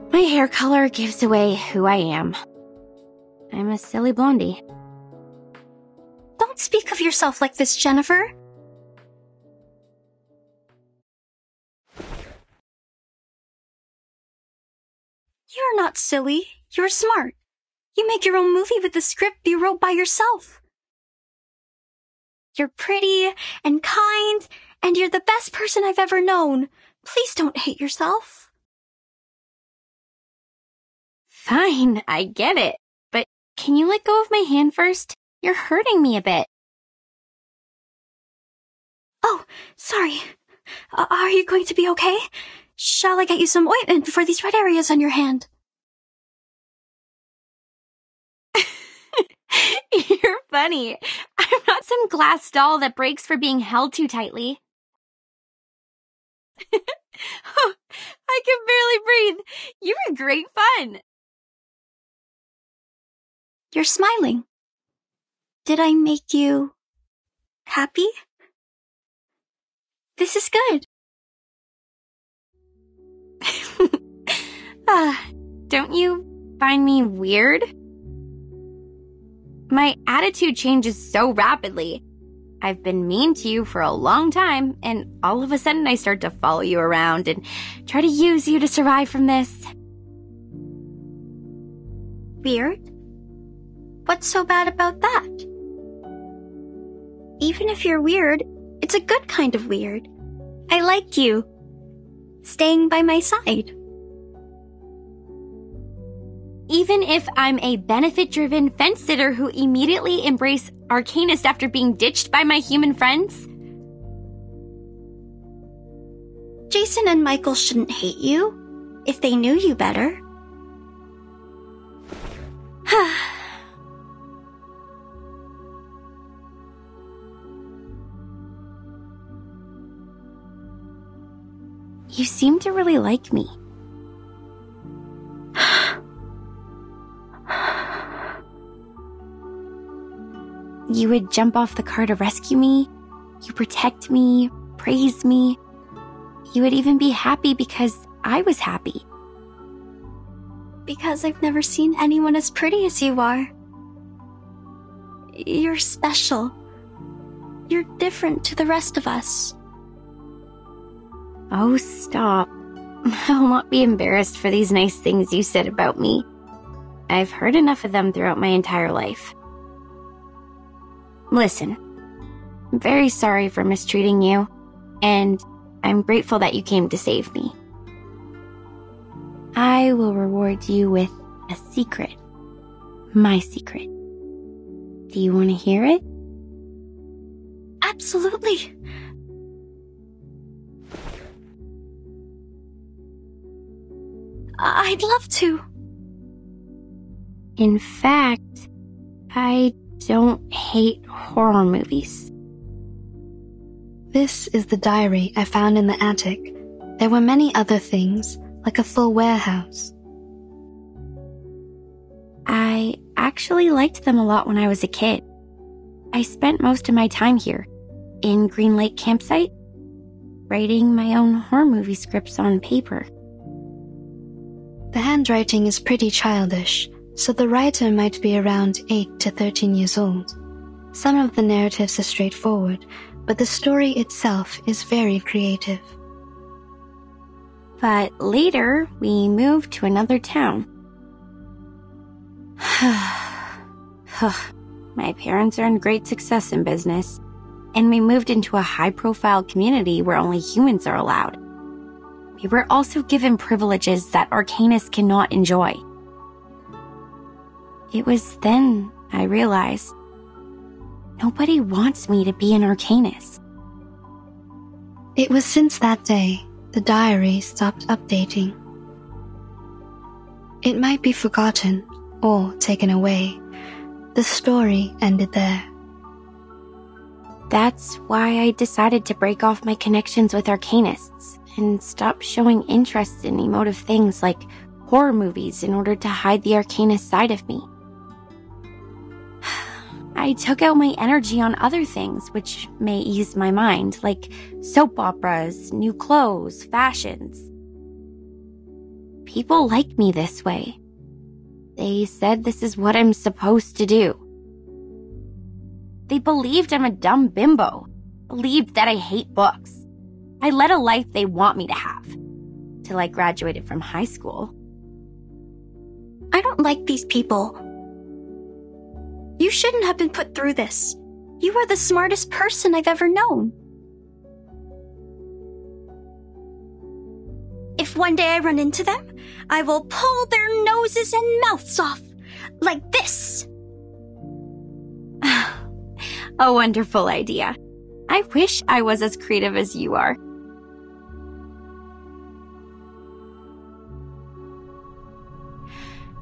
My hair color gives away who I am. I'm a silly blondie. Don't speak of yourself like this, Jennifer. You're not silly. You're smart. You make your own movie with the script you wrote by yourself. You're pretty and kind, and you're the best person I've ever known. Please don't hate yourself. Fine, I get it. But can you let go of my hand first? You're hurting me a bit. Oh, sorry. Are you going to be okay? Shall I get you some ointment for these red areas on your hand? You're funny. I'm not some glass doll that breaks for being held too tightly. Oh, I can barely breathe. You were great fun. You're smiling. Did I make you happy? This is good. Don't you find me weird? My attitude changes so rapidly. I've been mean to you for a long time, and all of a sudden I start to follow you around and try to use you to survive from this. Weird? What's so bad about that? Even if you're weird, it's a good kind of weird. I like you. Staying by my side. Even if I'm a benefit-driven fence-sitter who immediately embraced Arcanist after being ditched by my human friends? Jason and Michael shouldn't hate you if they knew you better. You seem to really like me. You would jump off the car to rescue me. You protect me, praise me. You would even be happy because I was happy. Because I've never seen anyone as pretty as you are. You're special. You're different to the rest of us. Oh, stop. I'll not be embarrassed for these nice things you said about me. I've heard enough of them throughout my entire life. Listen, I'm very sorry for mistreating you, and I'm grateful that you came to save me. I will reward you with a secret. My secret. Do you want to hear it? Absolutely. I'd love to. In fact, I don't hate horror movies. This is the diary I found in the attic. There were many other things, like a full warehouse. I actually liked them a lot when I was a kid. I spent most of my time here, in Green Lake Campsite, writing my own horror movie scripts on paper. The handwriting is pretty childish, so the writer might be around 8 to 13 years old. Some of the narratives are straightforward, but the story itself is very creative. But later, we moved to another town. My parents earned great success in business, and we moved into a high-profile community where only humans are allowed. We were also given privileges that Arcanists cannot enjoy. It was then I realized nobody wants me to be an Arcanist. It was since that day the diary stopped updating. It might be forgotten or taken away. The story ended there. That's why I decided to break off my connections with Arcanists and stop showing interest in emotive things like horror movies in order to hide the Arcanist side of me. I took out my energy on other things which may ease my mind, like soap operas, new clothes, fashions. People like me this way. They said this is what I'm supposed to do. They believed I'm a dumb bimbo, believed that I hate books. I led a life they want me to have, till I graduated from high school. I don't like these people. You shouldn't have been put through this. You are the smartest person I've ever known. If one day I run into them, I will pull their noses and mouths off. Like this. A wonderful idea. I wish I was as creative as you are.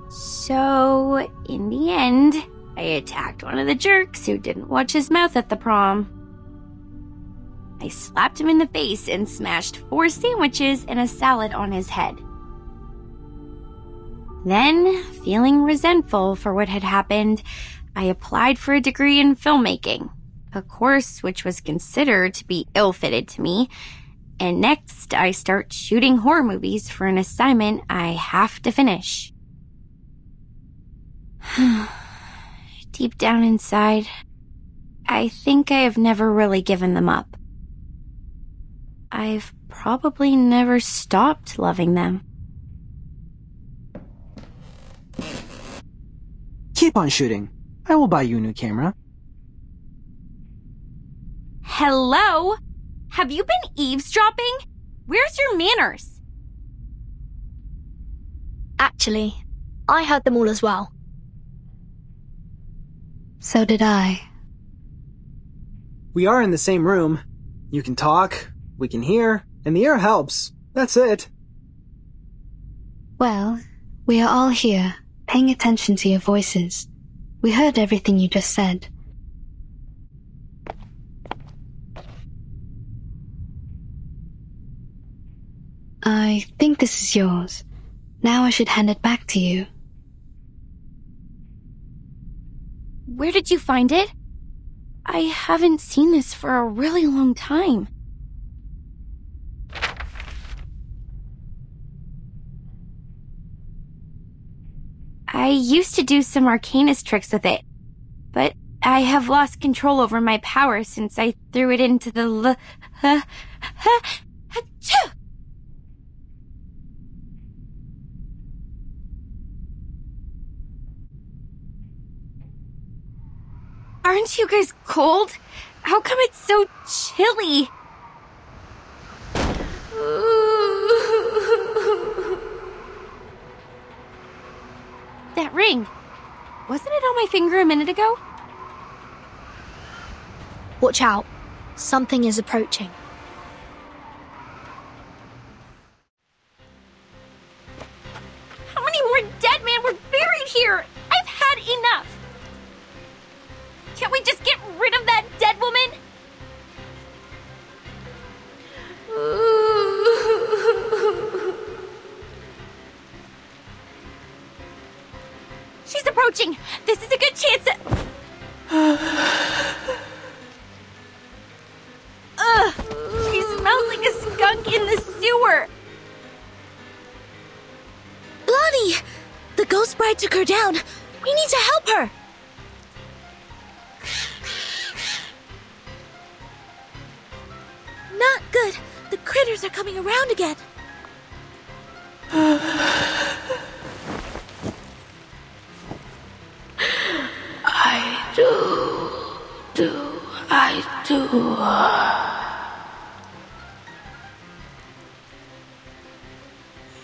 So, in the end, I attacked one of the jerks who didn't watch his mouth at the prom. I slapped him in the face and smashed 4 sandwiches and a salad on his head. Then, feeling resentful for what had happened, I applied for a degree in filmmaking, a course which was considered to be ill-fitted to me, and next I start shooting horror movies for an assignment I have to finish. Deep down inside, I think I have never really given them up. I've probably never stopped loving them. Keep on shooting. I will buy you a new camera. Hello? Have you been eavesdropping? Where's your manners? Actually, I heard them all as well. So did I. We are in the same room. You can talk, we can hear, and the air helps. That's it. Well, we are all here, paying attention to your voices. We heard everything you just said. I think this is yours. Now I should hand it back to you. Where did you find it? I haven't seen this for a really long time. I used to do some arcanist tricks with it, but I have lost control over my power since I threw it into the Aren't you guys cold? How come it's so chilly? That ring. Wasn't it on my finger a minute ago? Watch out. Something is approaching. How many more dead men were buried here? I've had enough. Can't we just get rid of that dead woman? She's approaching. This is a good chance. She smells like a skunk in the sewer. Blondie! The ghost bride took her down. We need to help her. Not good. The critters are coming around again. I do.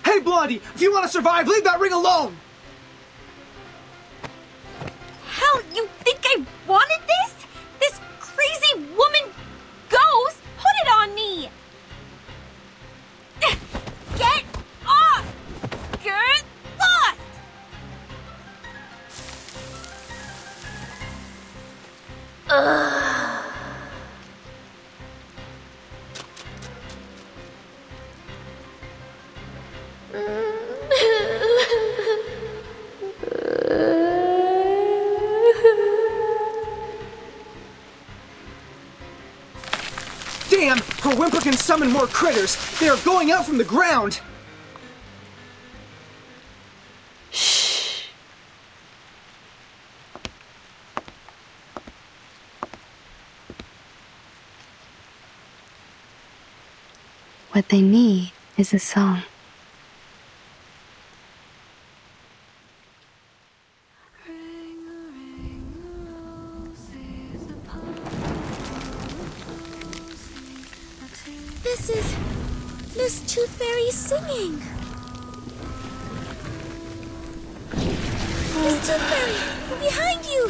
Hey, Blondie! If you want to survive, leave that ring alone! Hell, you think I wanted this? This crazy woman ghost put it on me! Get off! Get lost! Damn! Her whimper can summon more critters! They are going out from the ground! What they need is a song. This is Miss Tooth Fairy singing. Miss Tooth Fairy, we're behind you.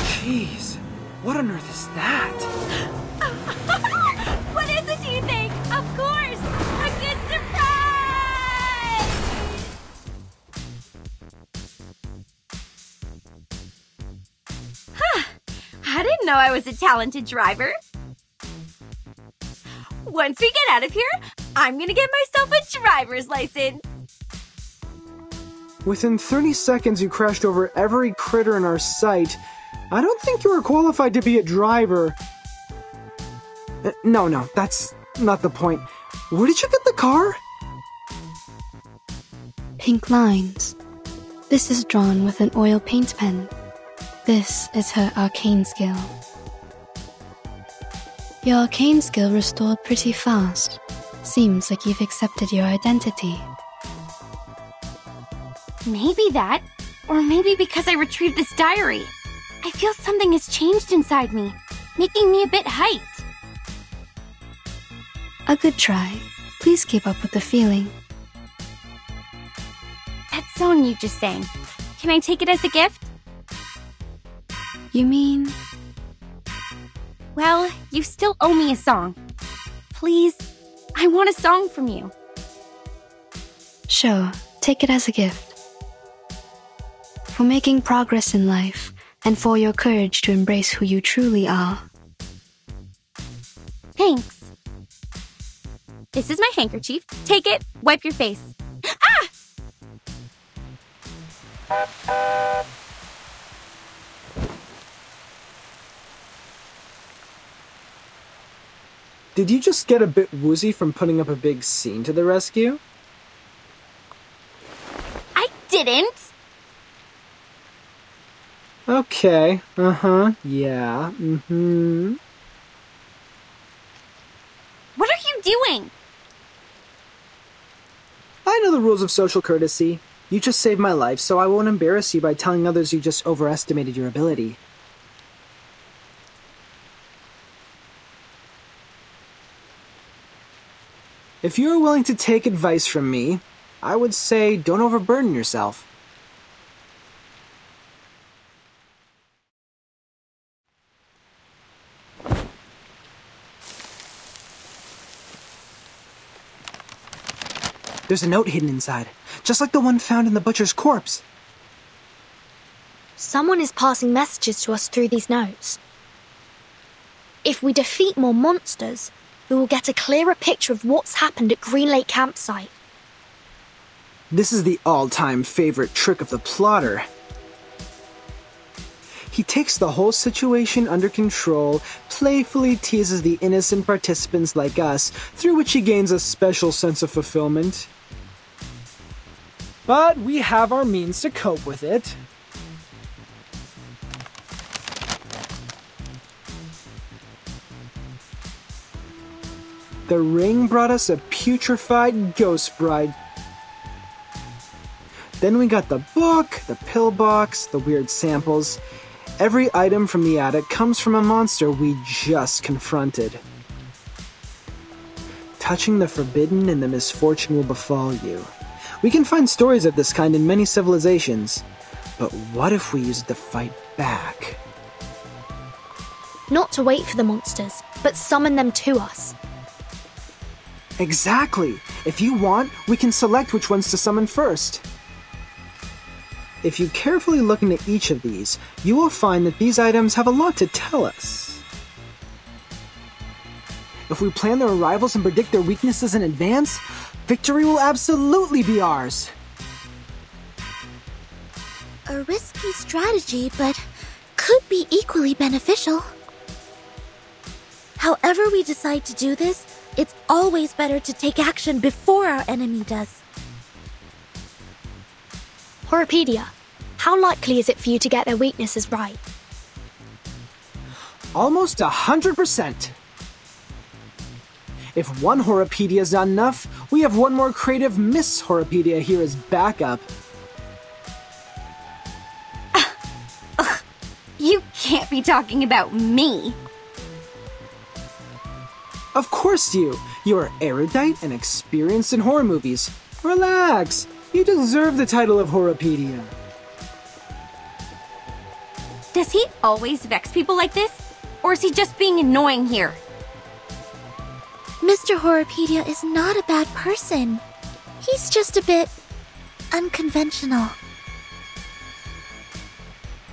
Jeez, what on earth is that? What is it, do you think? Of course! A good surprise! Huh. I didn't know I was a talented driver. Once we get out of here, I'm gonna get myself a driver's license. Within 30 seconds, you crashed over every critter in our sight. I don't think you are qualified to be a driver. No, that's not the point. Where did you get the car? Pink lines. This is drawn with an oil paint pen. This is her arcane skill. Your arcane skill restored pretty fast. Seems like you've accepted your identity. Maybe that, or maybe because I retrieved this diary. I feel something has changed inside me, making me a bit hyped. A good try. Please keep up with the feeling. That song you just sang, can I take it as a gift? You mean? Well, you still owe me a song. Please, I want a song from you. Sure, take it as a gift. For making progress in life, and for your courage to embrace who you truly are. Thanks. This is my handkerchief. Take it, wipe your face. Ah! Did you just get a bit woozy from putting up a big scene to the rescue? I didn't! Okay, yeah, What are you doing? I know the rules of social courtesy. You just saved my life, so I won't embarrass you by telling others you just overestimated your ability. If you are willing to take advice from me, I would say don't overburden yourself. There's a note hidden inside, just like the one found in the butcher's corpse. Someone is passing messages to us through these notes. If we defeat more monsters, we will get a clearer picture of what's happened at Green Lake Campsite. This is the all-time favorite trick of the plotter. He takes the whole situation under control, playfully teases the innocent participants like us, through which he gains a special sense of fulfillment. But we have our means to cope with it. The ring brought us a putrefied ghost bride. Then we got the book, the pillbox, the weird samples. Every item from the attic comes from a monster we just confronted. Touching the forbidden and the misfortune will befall you. We can find stories of this kind in many civilizations. But what if we use it to fight back? Not to wait for the monsters, but summon them to us. Exactly! If you want, we can select which ones to summon first. If you carefully look into each of these, you will find that these items have a lot to tell us. If we plan their arrivals and predict their weaknesses in advance, victory will absolutely be ours. A risky strategy, but could be equally beneficial. However we decide to do this, it's always better to take action before our enemy does. Horopedia, how likely is it for you to get their weaknesses right? Almost 100%. If one Horrorpedia is not enough, we have one more creative Miss Horrorpedia here as backup. You can't be talking about me. Of course you. You are erudite and experienced in horror movies. Relax. You deserve the title of Horrorpedia. Does he always vex people like this? Or is he just being annoying here? Mr. Horrorpedia is not a bad person. He's just a bit unconventional.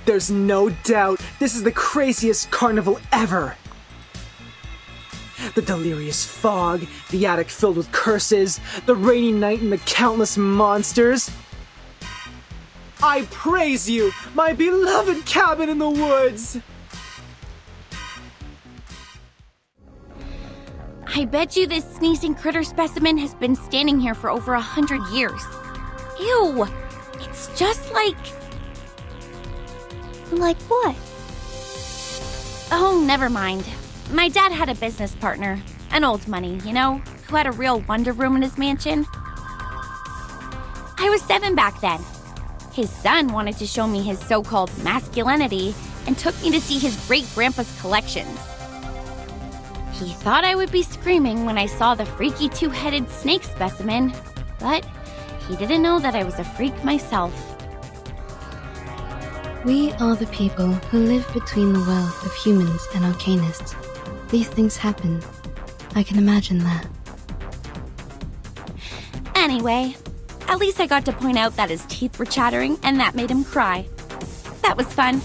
There's no doubt this is the craziest carnival ever. The delirious fog, the attic filled with curses, the rainy night and the countless monsters. I praise you, my beloved cabin in the woods! I bet you this sneezing critter specimen has been standing here for over 100 years. Ew! It's just like... Like what? Oh, never mind. My dad had a business partner, an old money, you know, who had a real wonder room in his mansion. I was 7 back then. His son wanted to show me his so-called masculinity and took me to see his great-grandpa's collections. He thought I would be screaming when I saw the freaky 2-headed snake specimen, but he didn't know that I was a freak myself. We are the people who live between the world of humans and arcanists. These things happen. I can imagine that. Anyway, at least I got to point out that his teeth were chattering and that made him cry. That was fun.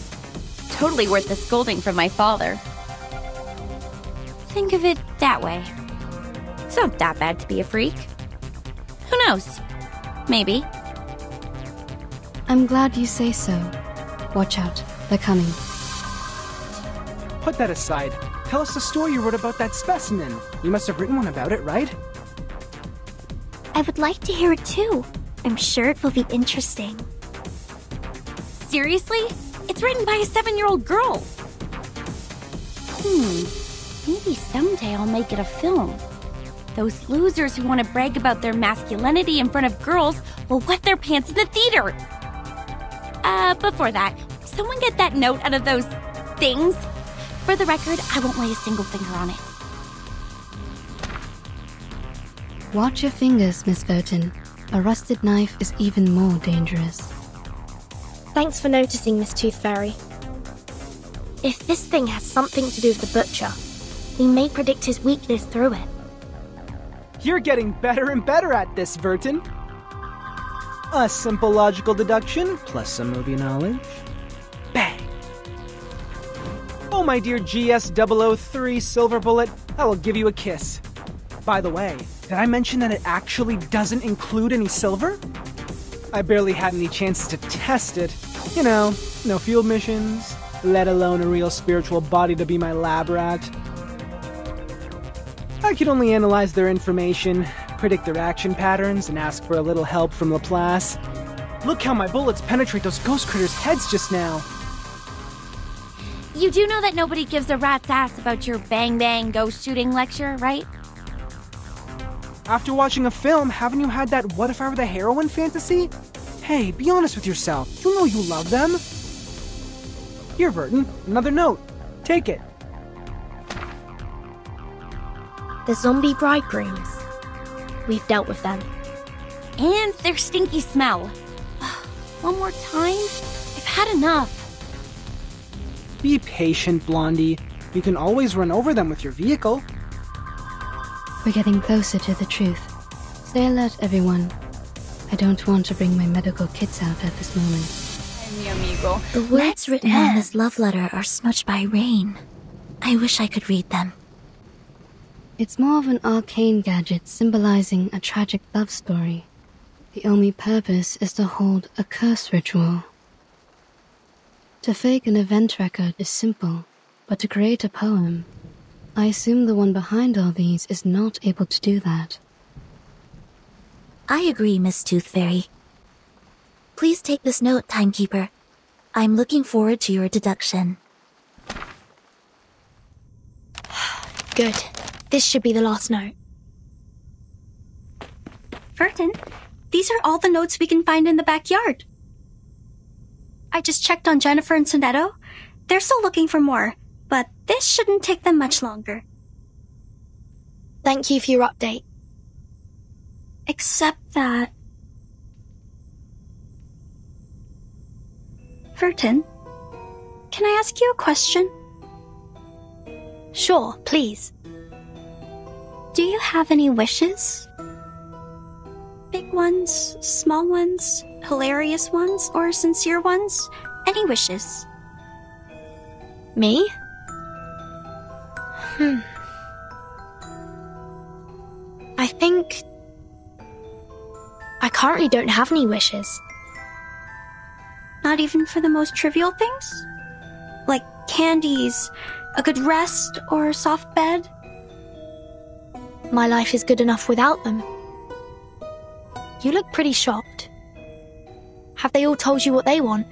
Totally worth the scolding from my father. Think of it that way. It's not that bad to be a freak. Who knows? Maybe. I'm glad you say so. Watch out, they're coming. Put that aside. Tell us the story you wrote about that specimen. You must have written one about it, right? I would like to hear it too. I'm sure it will be interesting. Seriously? It's written by a 7-year-old girl. Maybe someday I'll make it a film. Those losers who want to brag about their masculinity in front of girls will wet their pants in the theater. Before that, someone get that note out of those things. For the record, I won't lay a single finger on it. Watch your fingers, Miss Burton. A rusted knife is even more dangerous. Thanks for noticing, Miss Tooth Fairy. If this thing has something to do with the butcher, we may predict his weakness through it. You're getting better and better at this, Verton. A simple logical deduction, plus some movie knowledge. Bang! Oh, my dear GS003 Silver Bullet, I will give you a kiss. By the way, did I mention that it actually doesn't include any silver? I barely had any chances to test it. You know, no field missions, let alone a real spiritual body to be my lab rat. I could only analyze their information, predict their action patterns, and ask for a little help from Laplace. Look how my bullets penetrate those ghost critters' heads just now. You do know that nobody gives a rat's ass about your bang-bang ghost shooting lecture, right? After watching a film, haven't you had that what if I were the heroine fantasy? Hey, be honest with yourself. You know you love them. Here, Verton, another note. Take it. The zombie bridegrooms. We've dealt with them. And their stinky smell. One more time? I've had enough. Be patient, Blondie. You can always run over them with your vehicle. We're getting closer to the truth. Stay alert, everyone. I don't want to bring my medical kits out at this moment. The words written on this love letter are smudged by rain. I wish I could read them. It's more of an arcane gadget symbolizing a tragic love story. The only purpose is to hold a curse ritual. To fake an event record is simple, but to create a poem, I assume the one behind all these is not able to do that. I agree, Miss Tooth Fairy. Please take this note, Timekeeper. I'm looking forward to your deduction. Good. This should be the last note. Burton, these are all the notes we can find in the backyard. I just checked on Jennifer and Sonetto. They're still looking for more, but this shouldn't take them much longer. Thank you for your update. Except that... Burton, can I ask you a question? Sure, please. Do you have any wishes? Big ones, small ones, hilarious ones, or sincere ones? Any wishes? Me? I think... I currently don't have any wishes. Not even for the most trivial things? Like candies, a good rest, or a soft bed? My life is good enough without them. You look pretty shocked. Have they all told you what they want?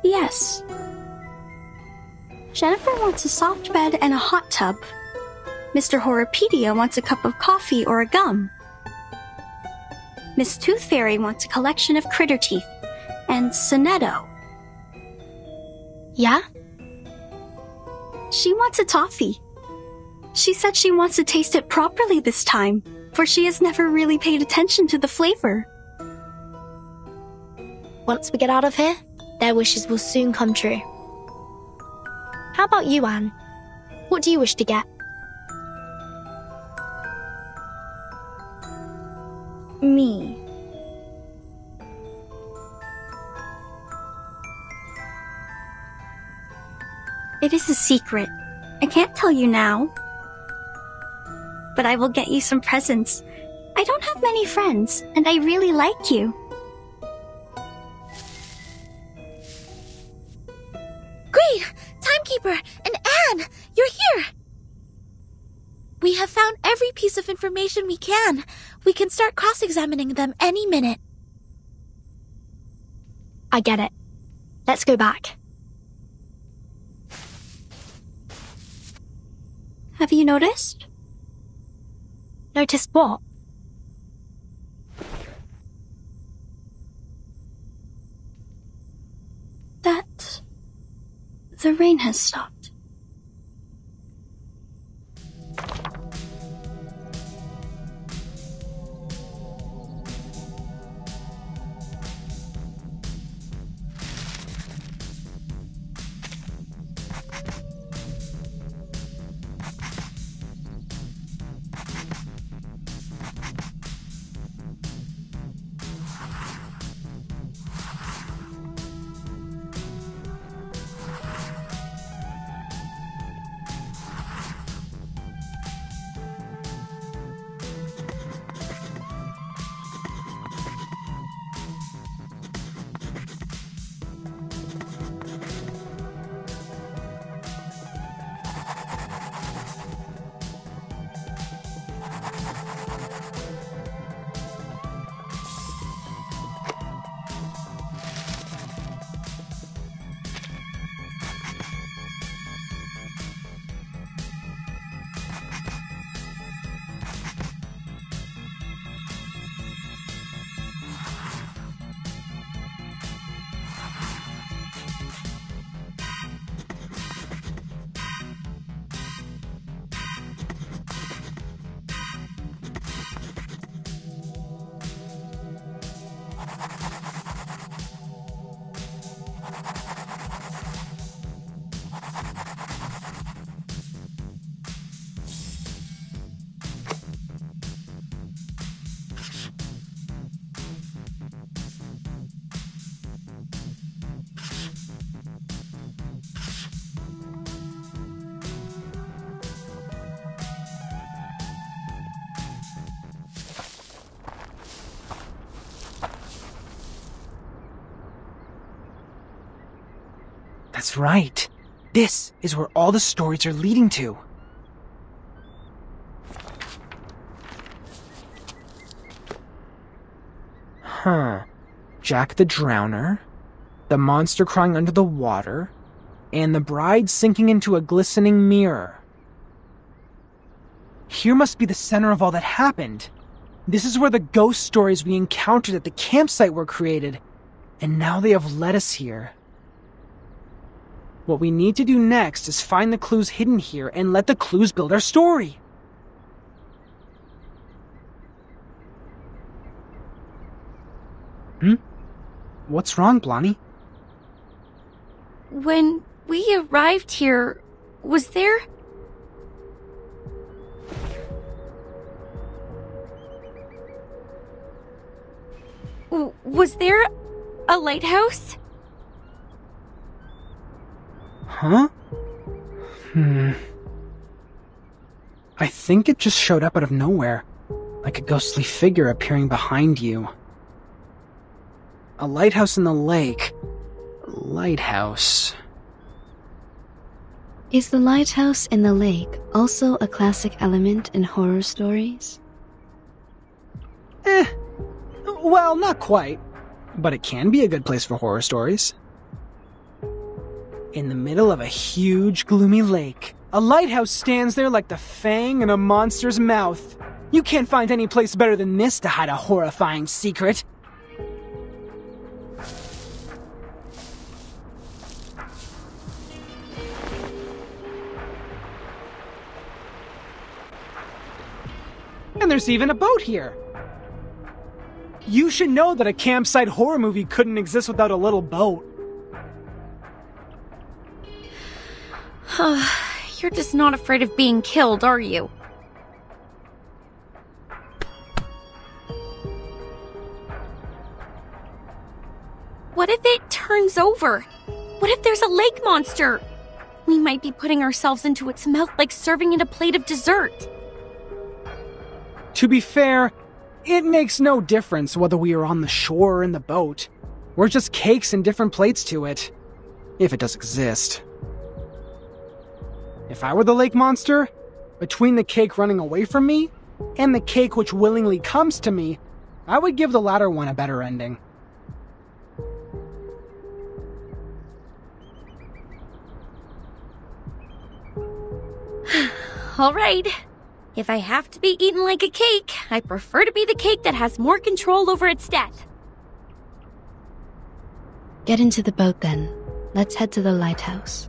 Yes. Jennifer wants a soft bed and a hot tub. Mr. Horrorpedia wants a cup of coffee or a gum. Miss Tooth Fairy wants a collection of critter teeth. And Sonetto. Yeah? She wants a toffee. She said she wants to taste it properly this time, for she has never really paid attention to the flavor. Once we get out of here, their wishes will soon come true. How about you, Anne? What do you wish to get? Me. It is a secret. I can't tell you now. But I will get you some presents. I don't have many friends, and I really like you. Great! Timekeeper and Anne, you're here! We have found every piece of information we can. We can start cross-examining them any minute. I get it. Let's go back. Have you noticed? Noticed what? That the rain has stopped. That's right. This is where all the stories are leading to. Huh. Jack the Drowner, the monster crying under the water, and the bride sinking into a glistening mirror. Here must be the center of all that happened. This is where the ghost stories we encountered at the campsite were created, and now they have led us here. What we need to do next is find the clues hidden here and let the clues build our story. What's wrong, Blondie? When we arrived here, was there... Was there a lighthouse? Huh? I think it just showed up out of nowhere, like a ghostly figure appearing behind you. A lighthouse in the lake. Lighthouse. Is the lighthouse in the lake also a classic element in horror stories? Well, not quite. But it can be a good place for horror stories. In the middle of a huge, gloomy lake, a lighthouse stands there like the fang in a monster's mouth. You can't find any place better than this to hide a horrifying secret. And there's even a boat here. You should know that a campsite horror movie couldn't exist without a little boat. You're just not afraid of being killed, are you? What if it turns over? What if there's a lake monster? We might be putting ourselves into its mouth like serving it a plate of dessert. To be fair, it makes no difference whether we are on the shore or in the boat. We're just cakes and different plates to it. If it does exist. If I were the lake monster, between the cake running away from me and the cake which willingly comes to me, I would give the latter one a better ending. All right. If I have to be eaten like a cake, I prefer to be the cake that has more control over its death. Get into the boat then. Let's head to the lighthouse.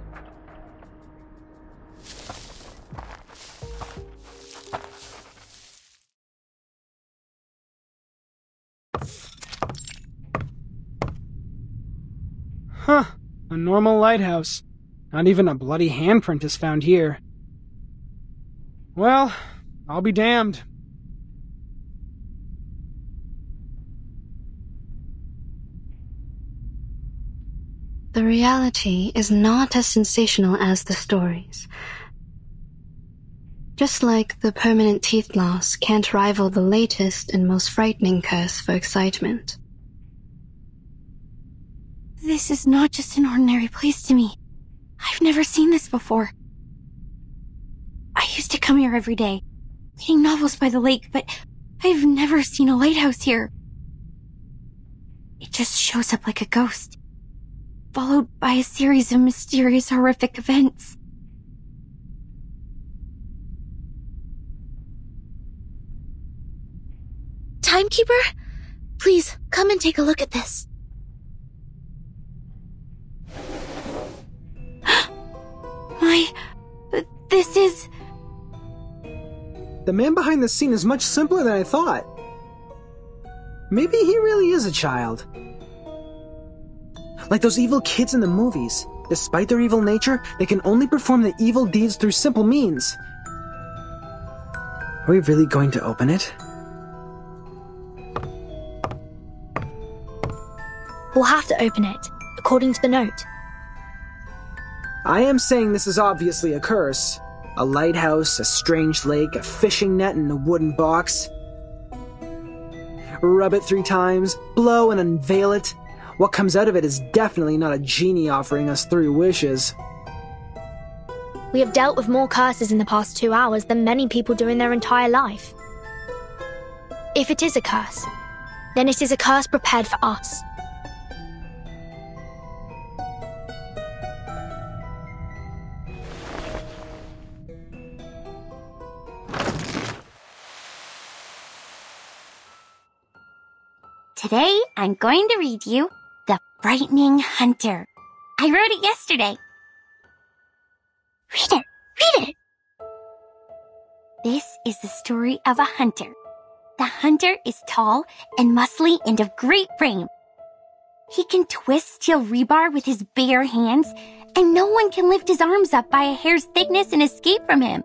Huh. A normal lighthouse. Not even a bloody handprint is found here. Well, I'll be damned. The reality is not as sensational as the stories. Just like the permanent teeth loss can't rival the latest and most frightening curse for excitement. This is not just an ordinary place to me. I've never seen this before. I used to come here every day, reading novels by the lake, but I've never seen a lighthouse here. It just shows up like a ghost, followed by a series of mysterious, horrific events. Timekeeper? Please, come and take a look at this. This is... The man behind the scene is much simpler than I thought. Maybe he really is a child. Like those evil kids in the movies. Despite their evil nature, they can only perform the evil deeds through simple means. Are we really going to open it? We'll have to open it, according to the note. I am saying this is obviously a curse. A lighthouse, a strange lake, a fishing net, and a wooden box. Rub it 3 times, blow and unveil it. What comes out of it is definitely not a genie offering us 3 wishes. We have dealt with more curses in the past 2 hours than many people do in their entire life. If it is a curse, then it is a curse prepared for us. Today, I'm going to read you The Frightening Hunter. I wrote it yesterday. Read it. This is the story of a hunter. The hunter is tall and muscly and of great frame. He can twist steel rebar with his bare hands, and no one can lift his arms up by a hair's thickness and escape from him.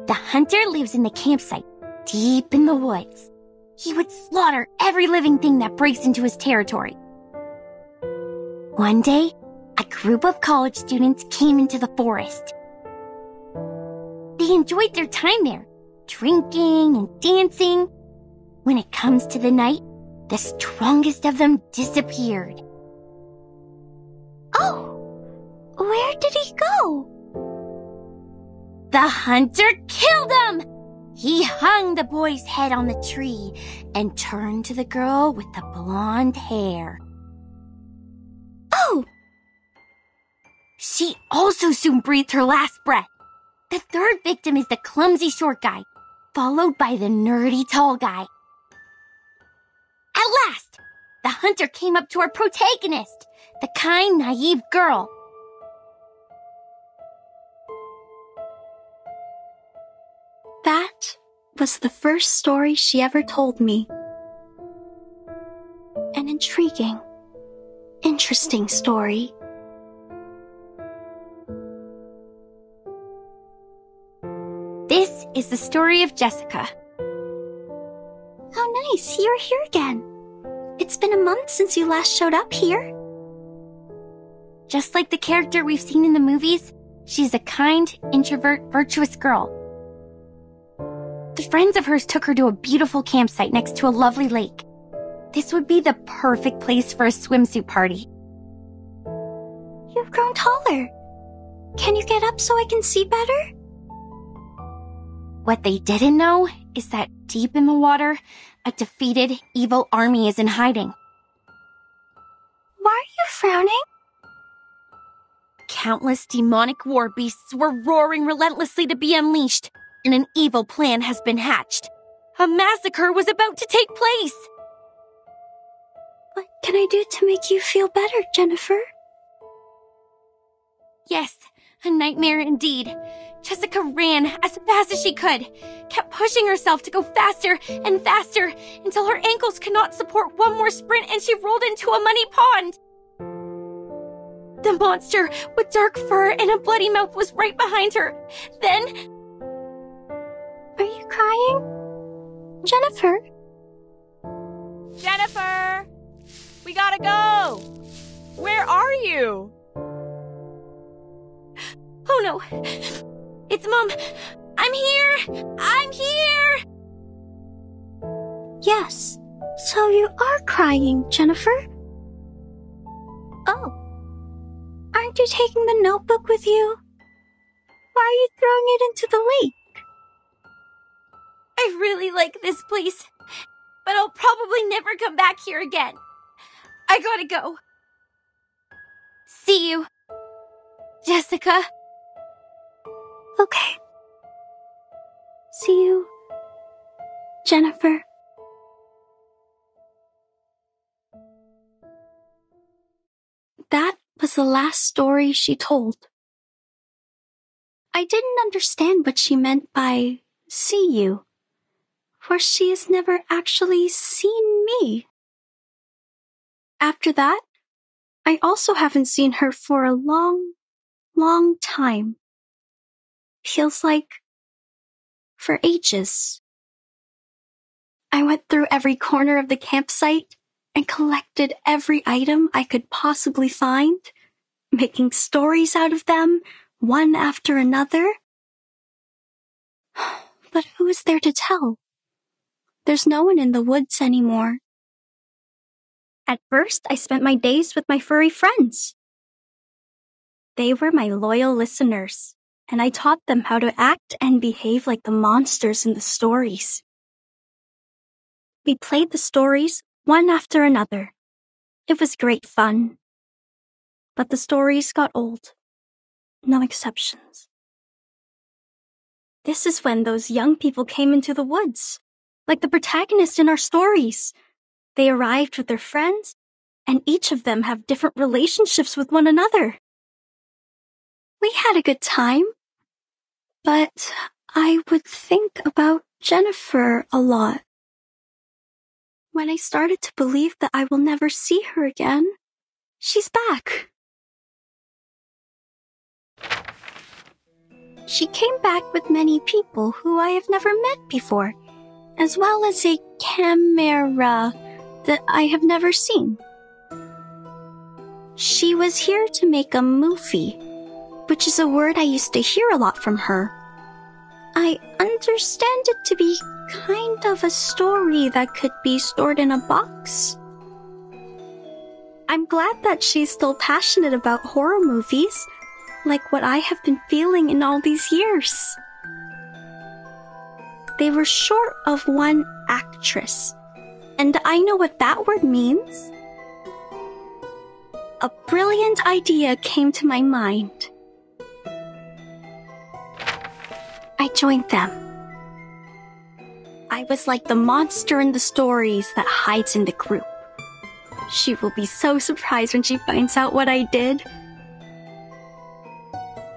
The hunter lives in the campsite, deep in the woods. He would slaughter every living thing that breaks into his territory. One day, a group of college students came into the forest. They enjoyed their time there, drinking and dancing. When it comes to the night, the strongest of them disappeared. Oh, where did he go? The hunter killed him! He hung the boy's head on the tree and turned to the girl with the blonde hair. Oh! She also soon breathed her last breath. The third victim is the clumsy short guy, followed by the nerdy tall guy. At last, the hunter came up to our protagonist, the kind, naive girl. That was the first story she ever told me. An intriguing, interesting story. This is the story of Jessica. How nice, you're here again. It's been a month since you last showed up here. Just like the character we've seen in the movies, she's a kind, introvert, virtuous girl. The friends of hers took her to a beautiful campsite next to a lovely lake. This would be the perfect place for a swimsuit party. You've grown taller. Can you get up so I can see better? What they didn't know is that deep in the water, a defeated, evil army is in hiding. Why are you frowning? Countless demonic war beasts were roaring relentlessly to be unleashed, and an evil plan has been hatched. A massacre was about to take place. What can I do to make you feel better, Jennifer? Yes, a nightmare indeed. Jessica ran as fast as she could, kept pushing herself to go faster and faster until her ankles could not support one more sprint and she rolled into a muddy pond. The monster with dark fur and a bloody mouth was right behind her. Then... Are you crying? Jennifer? Jennifer! We gotta go! Where are you? Oh no! It's Mom! I'm here! I'm here! Yes, so you are crying, Jennifer. Oh. Aren't you taking the notebook with you? Why are you throwing it into the lake? I really like this place, but I'll probably never come back here again. I gotta go. See you, Jessica. Okay. See you, Jennifer. That was the last story she told. I didn't understand what she meant by see you, for she has never actually seen me. After that, I also haven't seen her for a long, long time. Feels like for ages. I went through every corner of the campsite and collected every item I could possibly find, making stories out of them, one after another. But who is there to tell? There's no one in the woods anymore. At first, I spent my days with my furry friends. They were my loyal listeners, and I taught them how to act and behave like the monsters in the stories. We played the stories one after another. It was great fun. But the stories got old. No exceptions. This is when those young people came into the woods, like the protagonist in our stories, They arrived with their friends, and each of them have different relationships with one another. We had a good time, but I would think about Jennifer a lot. When I started to believe that I will never see her again, she's back. She came back with many people who I have never met before, as well as a camera that I have never seen. She was here to make a movie, which is a word I used to hear a lot from her. I understand it to be kind of a story that could be stored in a box. I'm glad that she's still passionate about horror movies, like what I have been feeling in all these years. They were short of one actress, and I know what that word means. A brilliant idea came to my mind. I joined them. I was like the monster in the stories that hides in the group. She will be so surprised when she finds out what I did.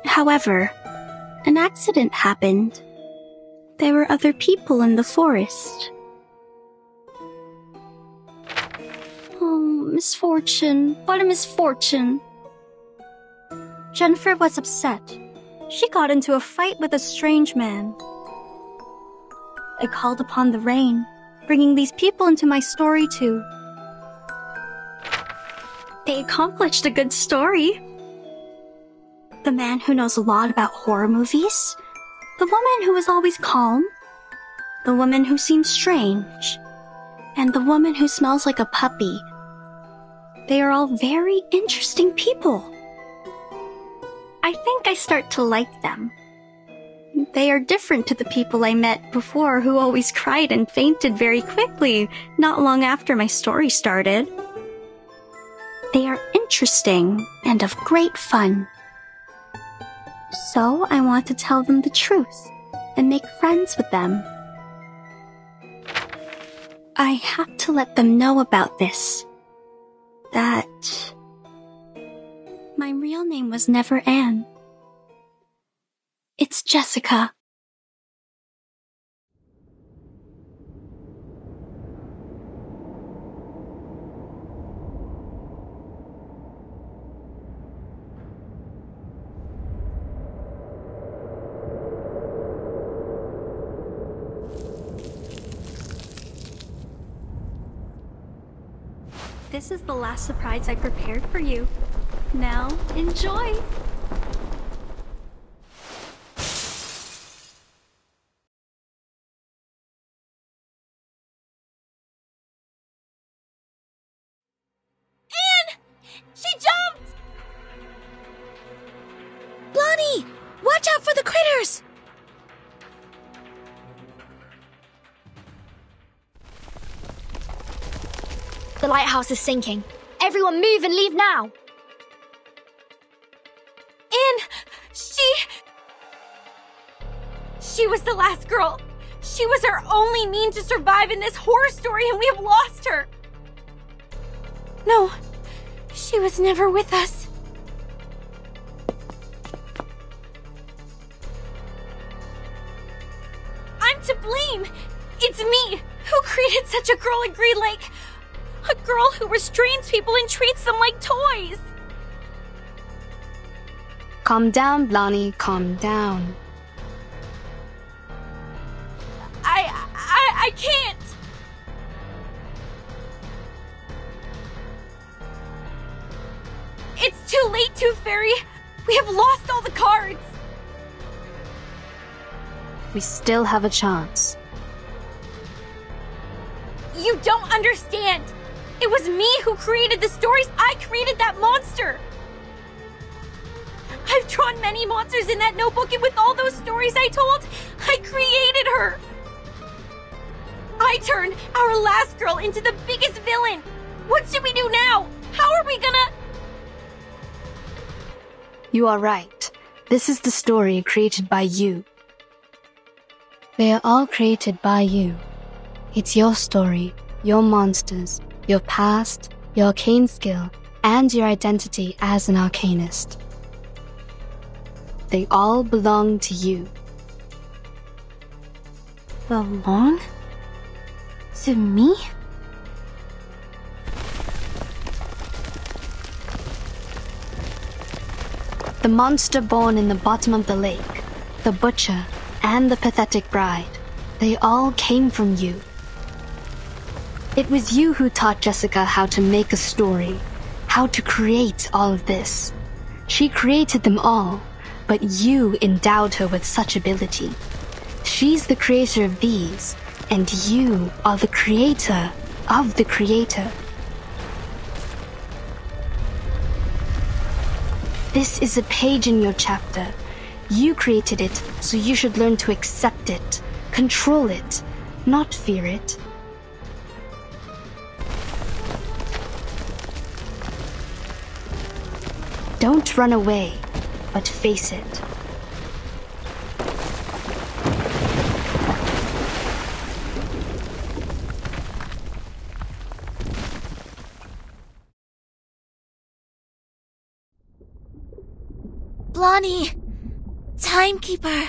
However, an accident happened. There were other people in the forest. Oh, misfortune. What a misfortune. Jennifer was upset. She got into a fight with a strange man. I called upon the rain, bringing these people into my story too. They accomplished a good story. The man who knows a lot about horror movies, the woman who is always calm, the woman who seems strange, and the woman who smells like a puppy. They are all very interesting people. I think I start to like them. They are different to the people I met before who always cried and fainted very quickly, not long after my story started. They are interesting and of great fun. So I want to tell them the truth and make friends with them. I have to let them know about this. That my real name was never Anne. It's Jessica. This is the last surprise I prepared for you. Now, enjoy! Anne! She jumped! Blondie! Watch out for the critters! The lighthouse is sinking. Everyone move and leave now! Anne! She was the last girl. She was our only means to survive in this horror story, and we have lost her. No, she was never with us. I'm to blame. It's me who created such a girl in Green Lake. A girl who restrains people and treats them like toys. Calm down, Blondie, calm down. I can't. It's too late, Tooth Fairy. We have lost all the cards. We still have a chance. You don't understand. It was me who created the stories. I created that monster. I've drawn many monsters in that notebook, and with all those stories I told, I created her. I turned our last girl into the biggest villain. What should we do now? How are we gonna... You are right. This is the story created by you. They are all created by you. It's your story, your monsters, your past, your arcane skill, and your identity as an arcanist. They all belong to you. Belong? To me? The monster born in the bottom of the lake, the butcher, and the pathetic bride, they all came from you. It was you who taught Jessica how to make a story, how to create all of this. She created them all, but you endowed her with such ability. She's the creator of these, and you are the creator of the creator. This is a page in your chapter. You created it, so you should learn to accept it, control it, not fear it. Don't run away, but face it. Blondie! Timekeeper!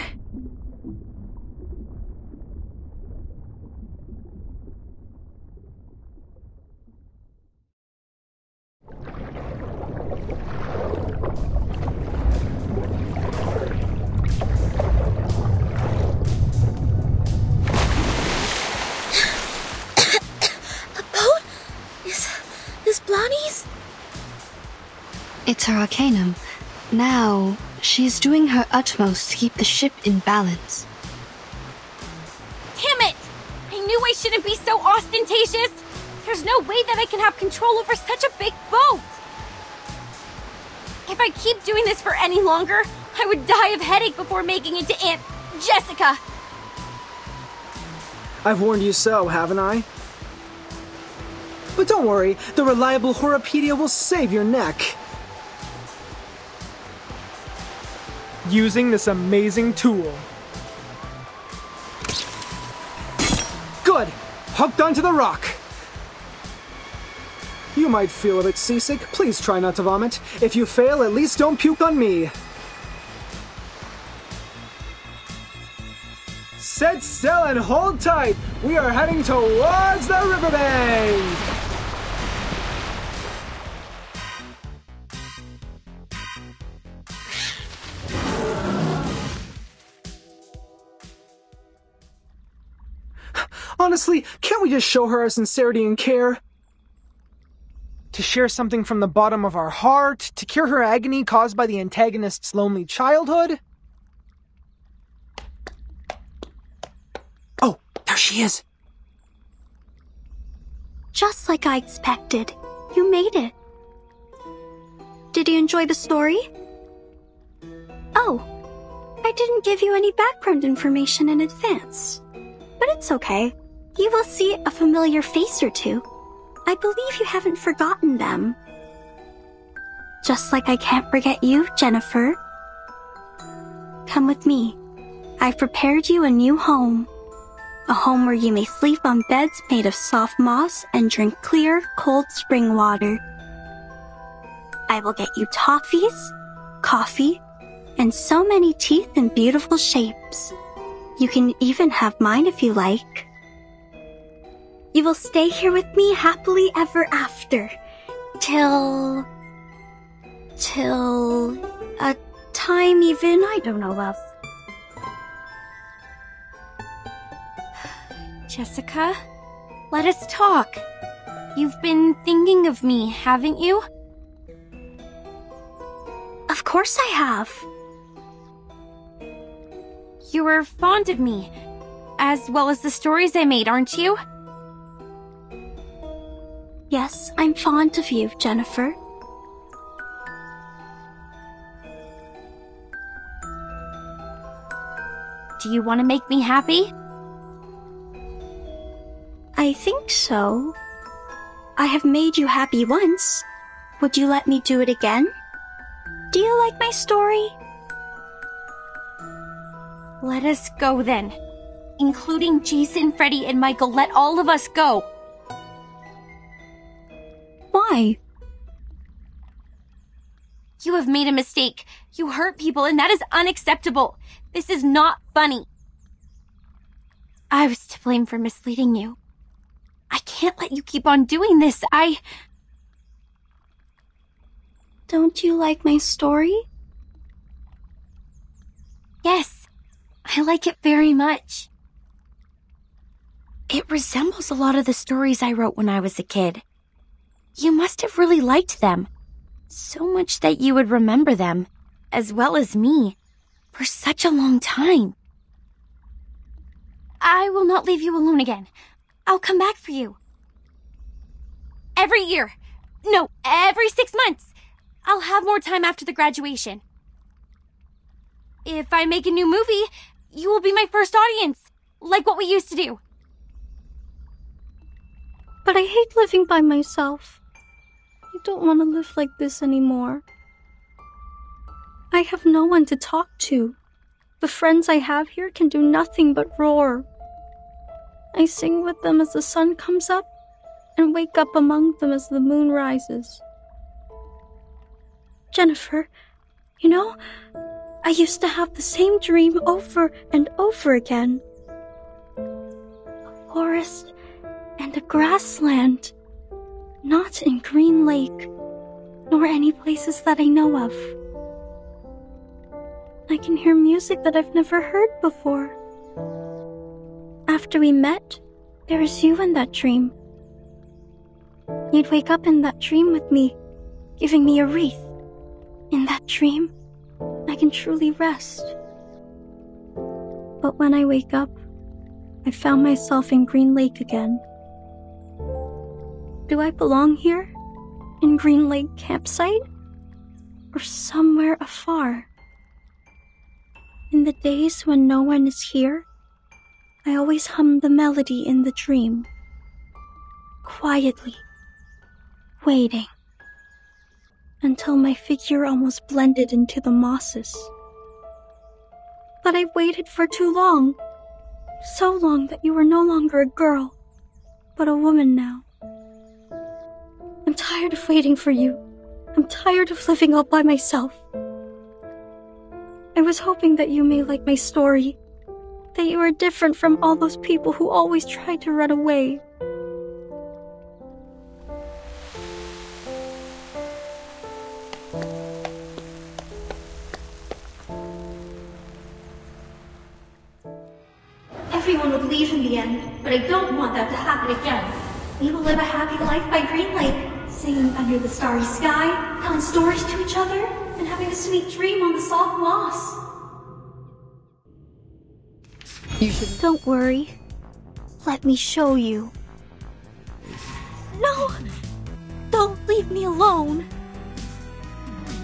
A boat? Is Blondie's? It's her arcanum. Now, she's doing her utmost to keep the ship in balance. Damn it! I knew I shouldn't be so ostentatious! There's no way that I can have control over such a big boat! If I keep doing this for any longer, I would die of headache before making it to Aunt Jessica! I've warned you so, haven't I? But don't worry, the reliable Horopedia will save your neck. Using this amazing tool. Good! Hooked onto the rock! You might feel a bit seasick. Please try not to vomit. If you fail, at least don't puke on me. Set sail and hold tight! We are heading towards the riverbank! Honestly, can't we just show her our sincerity and care? To share something from the bottom of our heart, to cure her agony caused by the antagonist's lonely childhood? Oh, there she is! Just like I expected. You made it. Did you enjoy the story? Oh, I didn't give you any background information in advance. But it's okay. You will see a familiar face or two. I believe you haven't forgotten them. Just like I can't forget you, Jennifer. Come with me. I've prepared you a new home. A home where you may sleep on beds made of soft moss and drink clear, cold spring water. I will get you toffees, coffee, and so many teeth in beautiful shapes. You can even have mine if you like. You will stay here with me happily ever after. Till a time even I don't know of. Jessica, let us talk. You've been thinking of me, haven't you? Of course I have. You were fond of me, as well as the stories I made, aren't you? Yes, I'm fond of you, Jennifer. Do you want to make me happy? I think so. I have made you happy once. Would you let me do it again? Do you like my story? Let us go then. Including Jason, Freddy, and Michael, let all of us go. Why? You have made a mistake. You hurt people, and that is unacceptable. This is not funny. I was to blame for misleading you. I can't let you keep on doing this. Don't you like my story? Yes, I like it very much. It resembles a lot of the stories I wrote when I was a kid. You must have really liked them. So much that you would remember them, as well as me, for such a long time. I will not leave you alone again. I'll come back for you. Every year. No, every 6 months. I'll have more time after the graduation. If I make a new movie, you will be my first audience, like what we used to do. But I hate living by myself. I don't want to live like this anymore. I have no one to talk to. The friends I have here can do nothing but roar. I sing with them as the sun comes up, and wake up among them as the moon rises. Jennifer, you know, I used to have the same dream over and over again. A forest and a grassland. Not in Green Lake, nor any places that I know of. I can hear music that I've never heard before. After we met, there was you in that dream. You'd wake up in that dream with me, giving me a wreath. In that dream, I can truly rest. But when I wake up, I found myself in Green Lake again. Do I belong here? In Green Lake campsite? Or somewhere afar? In the days when no one is here, I always hum the melody in the dream. Quietly. Waiting. Until my figure almost blended into the mosses. But I waited for too long. So long that you were no longer a girl, but a woman now. I'm tired of waiting for you. I'm tired of living all by myself. I was hoping that you may like my story, that you are different from all those people who always tried to run away. Everyone would leave in the end, but I don't want that to happen again. We will live a happy life by Green Lake, singing under the starry sky, telling stories to each other, and having a sweet dream on the soft moss. You should... Don't worry. Let me show you. No! Don't leave me alone!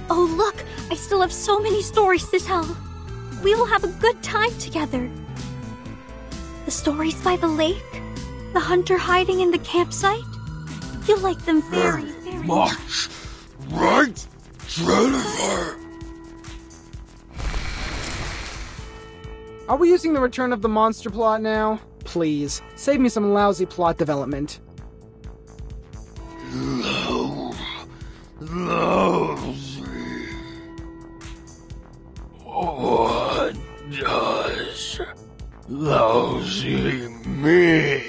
Oh look, I still have so many stories to tell. We will have a good time together. The stories by the lake, the hunter hiding in the campsite. You'll like them very, very much. Right, Jennifer? Are we using the Return of the Monster plot now? Please, save me some lousy plot development. Lousy. What does lousy mean?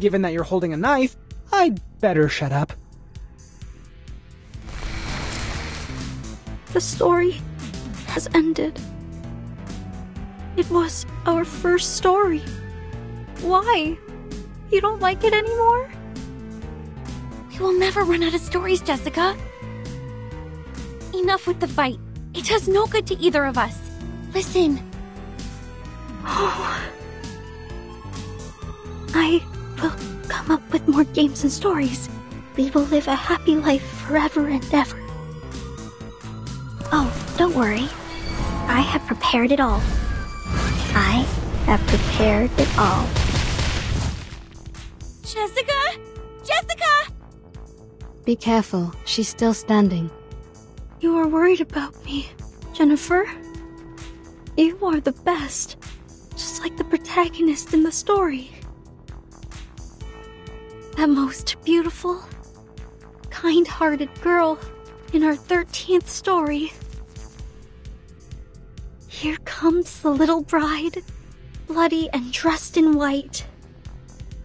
Given that you're holding a knife, I'd better shut up. The story has ended. It was our first story. Why? You don't like it anymore? We will never run out of stories, Jessica. Enough with the fight. It does no good to either of us. Listen. Oh. I will come up with more games and stories. We will live a happy life forever and ever. Oh, don't worry. I have prepared it all. I have prepared it all. Jessica! Jessica! Be careful. She's still standing. You are worried about me, Jennifer. You are the best. Just like the protagonist in the story. That most beautiful, kind-hearted girl in our 13th story. Here comes the little bride, bloody and dressed in white.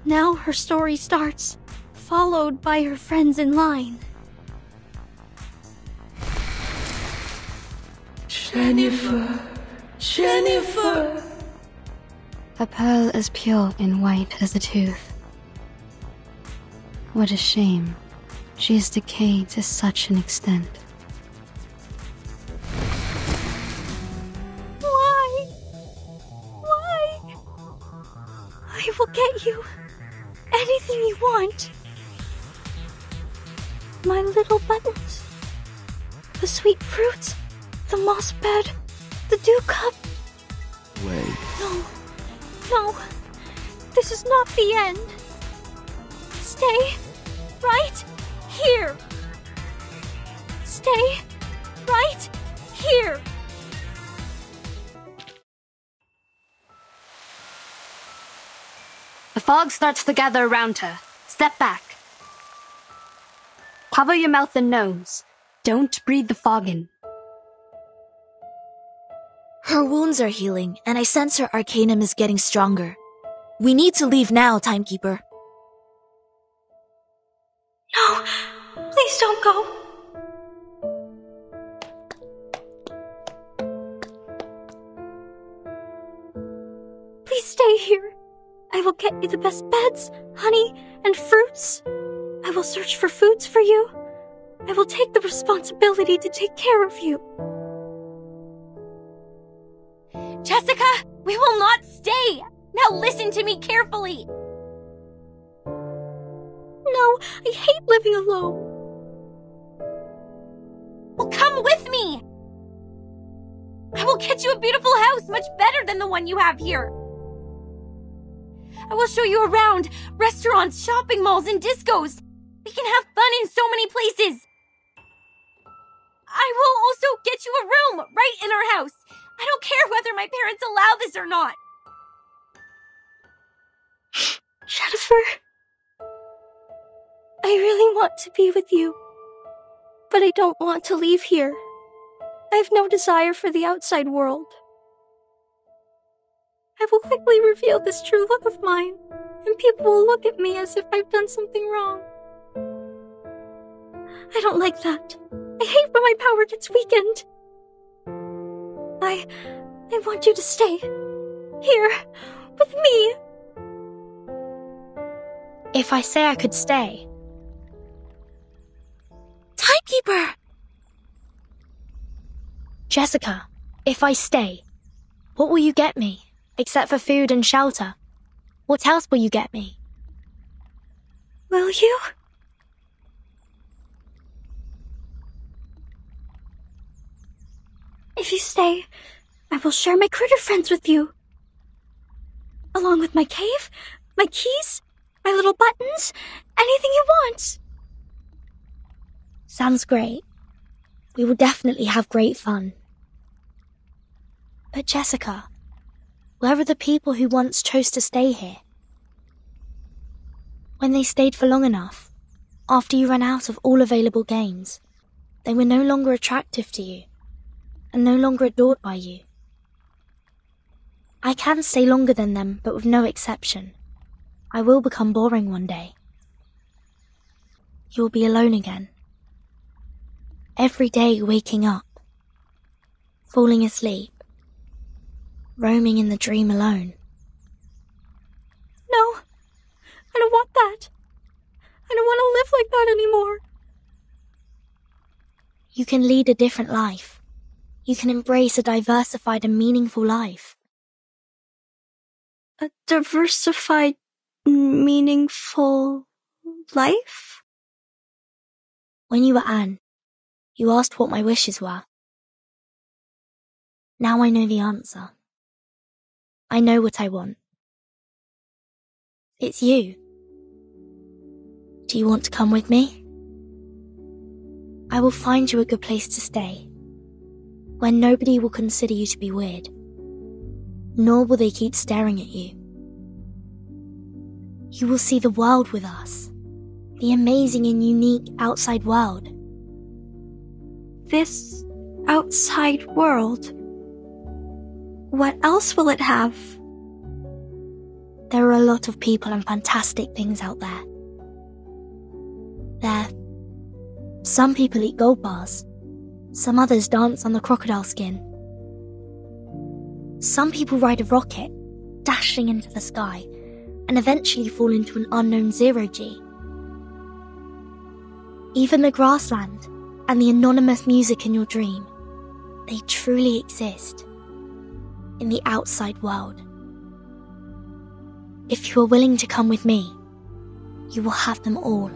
Now her story starts, followed by her friends in line. Jennifer, Jennifer. A pearl as pure and white as a tooth. What a shame. She has decayed to such an extent. Why? Why? I will get you anything you want. My little buttons. The sweet fruits. The moss bed. The dew cup. Wait. No. No. This is not the end. Stay right here. Stay right here. The fog starts to gather around her. Step back. Cover your mouth and nose. Don't breathe the fog in. Her wounds are healing, and I sense her arcanum is getting stronger. We need to leave now, Timekeeper. No, please don't go. Please stay here. I will get you the best beds, honey, and fruits. I will search for foods for you. I will take the responsibility to take care of you. Jessica, we will not stay! Now listen to me carefully! No, I hate living alone. Well, come with me! I will get you a beautiful house much better than the one you have here. I will show you around restaurants, shopping malls, and discos. We can have fun in so many places. I will also get you a room right in our house. I don't care whether my parents allow this or not. Jennifer, I really want to be with you, but I don't want to leave here. I have no desire for the outside world. I will quickly reveal this true love of mine, and people will look at me as if I've done something wrong. I don't like that. I hate when my power gets weakened. I want you to stay here with me. If I say I could stay. Timekeeper! Jessica, if I stay, what will you get me, except for food and shelter? What else will you get me? Will you? If you stay, I will share my critter friends with you. Along with my cave, my keys, my little buttons, anything you want. Sounds great. We will definitely have great fun. But Jessica, where are the people who once chose to stay here? When they stayed for long enough, after you ran out of all available games, they were no longer attractive to you, and no longer adored by you. I can stay longer than them, but with no exception. I will become boring one day. You will be alone again. Every day waking up, falling asleep, roaming in the dream alone. No, I don't want that. I don't want to live like that anymore. You can lead a different life. You can embrace a diversified and meaningful life. A diversified, meaningful life? When you were Anne, you asked what my wishes were. Now I know the answer. I know what I want. It's you. Do you want to come with me? I will find you a good place to stay, where nobody will consider you to be weird, nor will they keep staring at you. You will see the world with us, the amazing and unique outside world. This outside world? What else will it have? There are a lot of people and fantastic things out there. Some people eat gold bars. Some others dance on the crocodile skin. Some people ride a rocket, dashing into the sky, and eventually fall into an unknown zero-G. Even the grassland and the anonymous music in your dream, they truly exist in the outside world. If you are willing to come with me, you will have them all.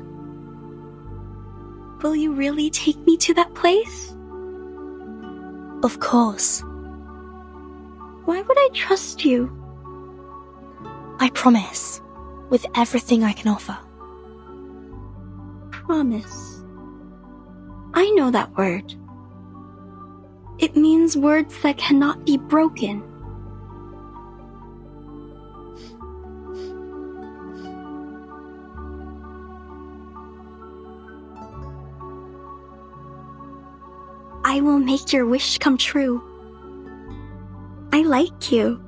Will you really take me to that place? Of course. Why would I trust you? I promise, with everything I can offer. Promise. I know that word. It means words that cannot be broken. I will make your wish come true. I like you.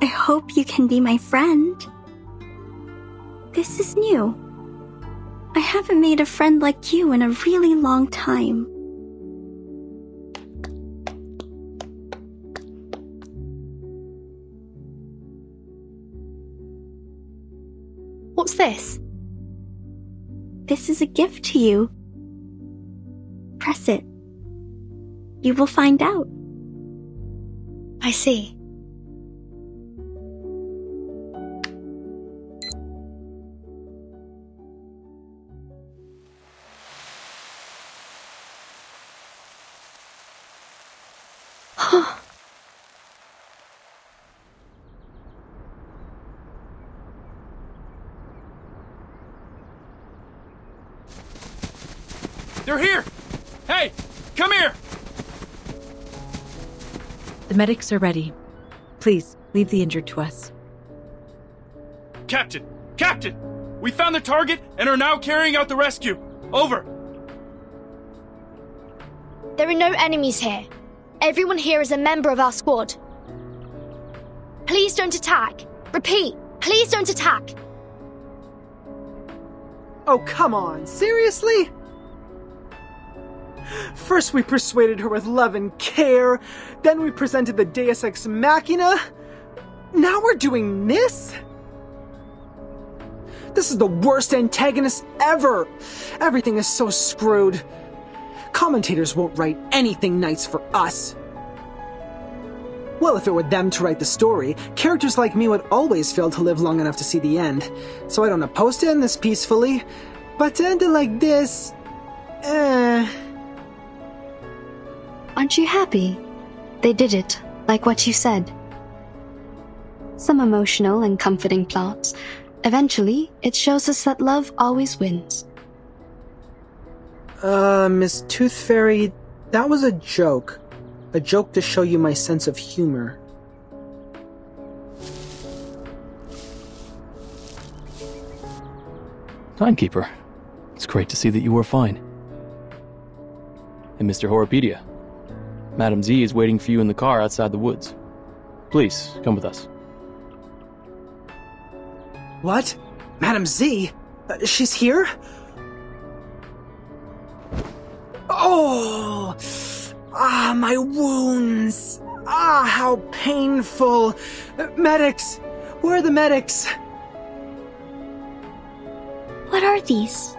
I hope you can be my friend. This is new. I haven't made a friend like you in a really long time. What's this? This is a gift to you. Press it. You will find out. I see. They're here! Hey, come here! The medics are ready. Please, leave the injured to us. Captain! Captain! We found the target and are now carrying out the rescue. Over. There are no enemies here. Everyone here is a member of our squad. Please don't attack. Repeat, please don't attack. Oh, come on. Seriously? First we persuaded her with love and care, then we presented the Deus Ex Machina. Now we're doing this? This is the worst antagonist ever. Everything is so screwed. Commentators won't write anything nice for us. Well, if it were them to write the story, characters like me would always fail to live long enough to see the end. So I don't oppose to end this peacefully, but to end it like this... Aren't you happy? They did it, like what you said. Some emotional and comforting plots. Eventually, it shows us that love always wins. Miss Tooth Fairy, that was a joke. A joke to show you my sense of humor. Timekeeper, it's great to see that you are fine. And Mr. Horopedia, Madam Z is waiting for you in the car outside the woods. Please, come with us. What? Madam Z? She's here? Oh! Ah, my wounds! Ah, how painful! Medics! Where are the medics? What are these?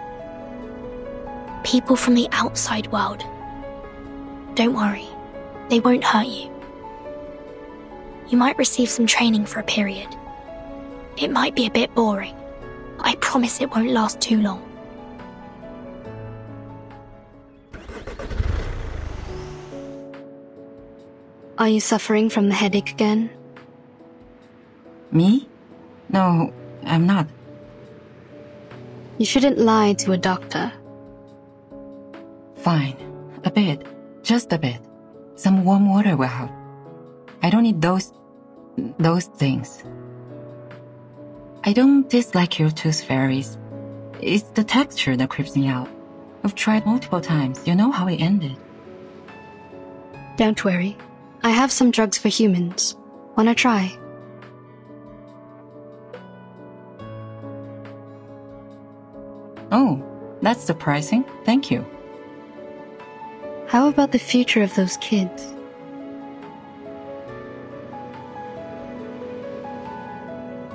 People from the outside world. Don't worry, they won't hurt you. You might receive some training for a period. It might be a bit boring. I promise it won't last too long. Are you suffering from the headache again? Me? No, I'm not. You shouldn't lie to a doctor. Fine. A bit. Just a bit. Some warm water will help. I don't need those things. I don't dislike your tooth fairies. It's the texture that creeps me out. I've tried multiple times. You know how it ended. Don't worry. I have some drugs for humans. Wanna try? Oh, that's surprising. Thank you. How about the future of those kids?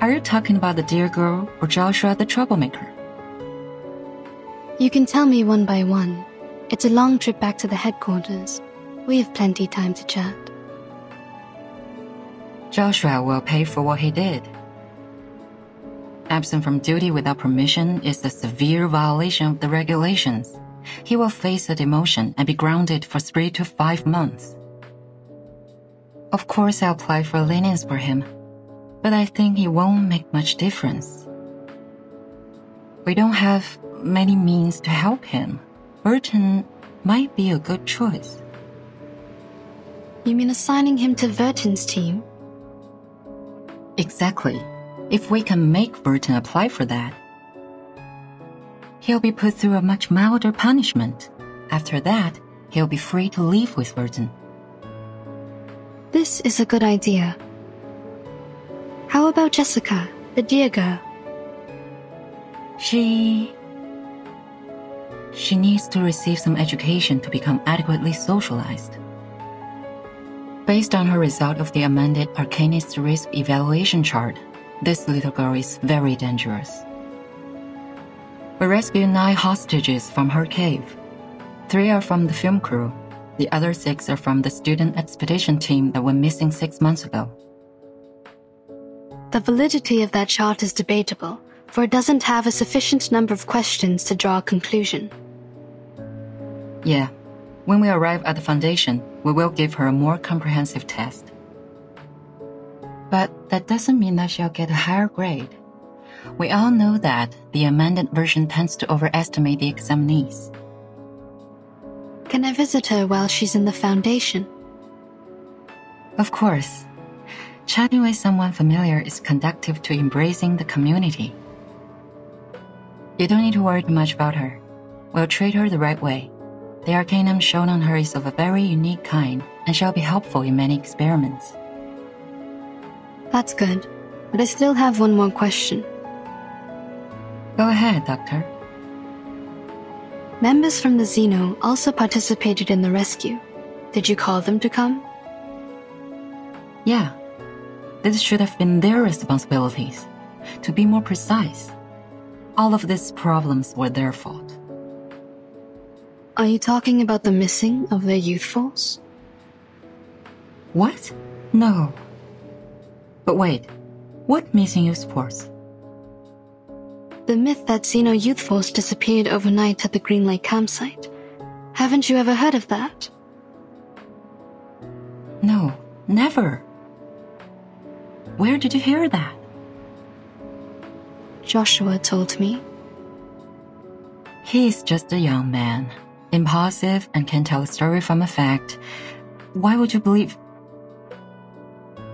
Are you talking about the dear girl or Joshua the troublemaker? You can tell me one by one. It's a long trip back to the headquarters. We have plenty time to chat. Joshua will pay for what he did. Absent from duty without permission is a severe violation of the regulations. He will face a demotion and be grounded for 3 to 5 months. Of course, I'll apply for lenience for him, but I think it won't make much difference. We don't have many means to help him. Burton might be a good choice. You mean assigning him to Verton's team? Exactly. If we can make Burton apply for that, he'll be put through a much milder punishment. After that, he'll be free to leave with Burton. This is a good idea. How about Jessica, the dear girl? She needs to receive some education to become adequately socialized. Based on her result of the amended Arcanist Risk Evaluation chart, this little girl is very dangerous. We rescued 9 hostages from her cave. 3 are from the film crew. The other 6 are from the student expedition team that went missing 6 months ago. The validity of that chart is debatable, for it doesn't have a sufficient number of questions to draw a conclusion. Yeah. When we arrive at the Foundation, we will give her a more comprehensive test. But that doesn't mean that she'll get a higher grade. We all know that the amended version tends to overestimate the examinees. Can I visit her while she's in the Foundation? Of course. Chatting with someone familiar is conducive to embracing the community. You don't need to worry too much about her. We'll treat her the right way. The arcanum shown on her is of a very unique kind and shall be helpful in many experiments. That's good, but I still have one more question. Go ahead, Doctor. Members from the Xeno also participated in the rescue. Did you call them to come? Yeah. This should have been their responsibilities. To be more precise, all of these problems were their fault. Are you talking about the missing of their youthfuls? What? No. But wait, what missing youthfuls? The myth that Xeno youthfuls disappeared overnight at the Green Lake campsite. Haven't you ever heard of that? No, never. Where did you hear that? Joshua told me. He is just a young man, impulsive and can tell a story from a fact. Why would you believe?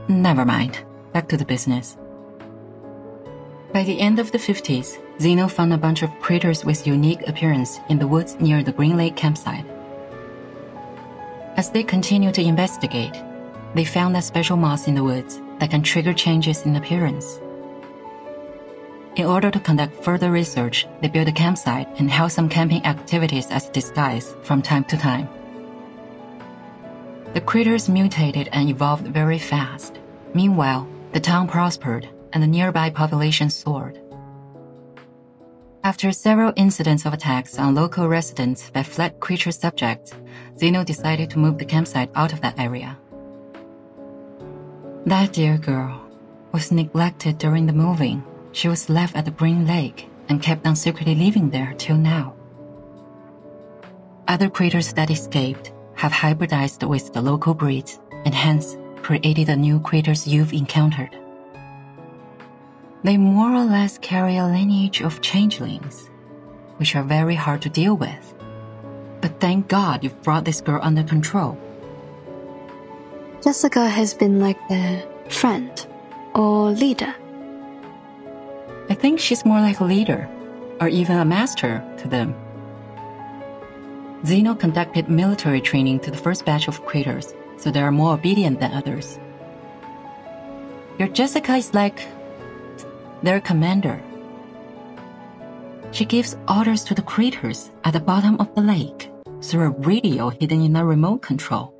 Never mind. Back to the business. By the end of the 50s, Xeno found a bunch of critters with unique appearance in the woods near the Green Lake campsite. As they continued to investigate, they found a special moss in the woods that can trigger changes in appearance. In order to conduct further research, they built a campsite and held some camping activities as a disguise from time to time. The critters mutated and evolved very fast. Meanwhile, the town prospered and the nearby population soared. After several incidents of attacks on local residents by fled creature subjects, Xeno decided to move the campsite out of that area. That dear girl was neglected during the moving. She was left at the Green Lake and kept on secretly living there till now. Other critters that escaped have hybridized with the local breeds and hence created the new critters you've encountered. They more or less carry a lineage of changelings, which are very hard to deal with. But thank God you've brought this girl under control. Jessica has been like their friend or leader. I think she's more like a leader. or even a master to them. Zeno conducted military training to the first batch of critters, so they are more obedient than others. Your Jessica is like their commander. She gives orders to the critters at the bottom of the lake through a radio hidden in a remote control,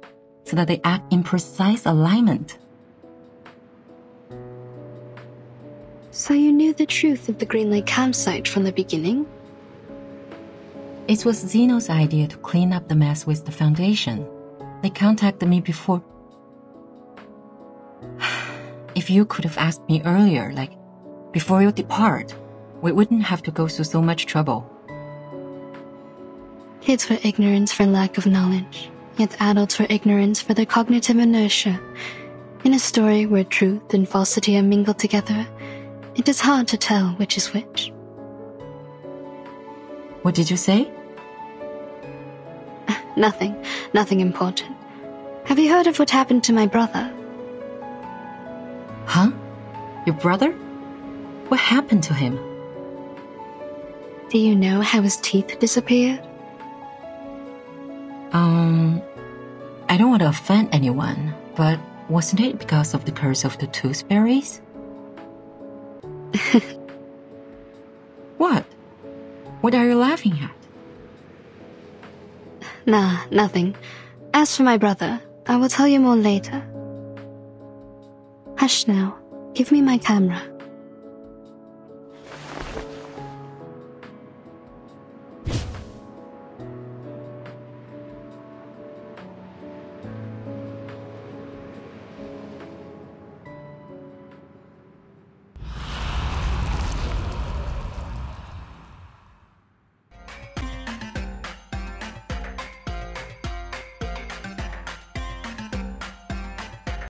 so that they act in precise alignment. So you knew the truth of the Green Lake campsite from the beginning? It was Zeno's idea to clean up the mess with the Foundation. They contacted me before. If you could have asked me earlier, like, before you depart, we wouldn't have to go through so much trouble. Kids were ignorant for lack of knowledge, yet adults were ignorant for their cognitive inertia. In a story where truth and falsity are mingled together, it is hard to tell which is which. What did you say? Nothing important. Have you heard of what happened to my brother? Huh? Your brother? What happened to him? Do you know how his teeth disappeared? I don't want to offend anyone, but wasn't it because of the curse of the tooth fairies? What? What are you laughing at? Nah, nothing. As for my brother, I will tell you more later. Hush now. Give me my camera.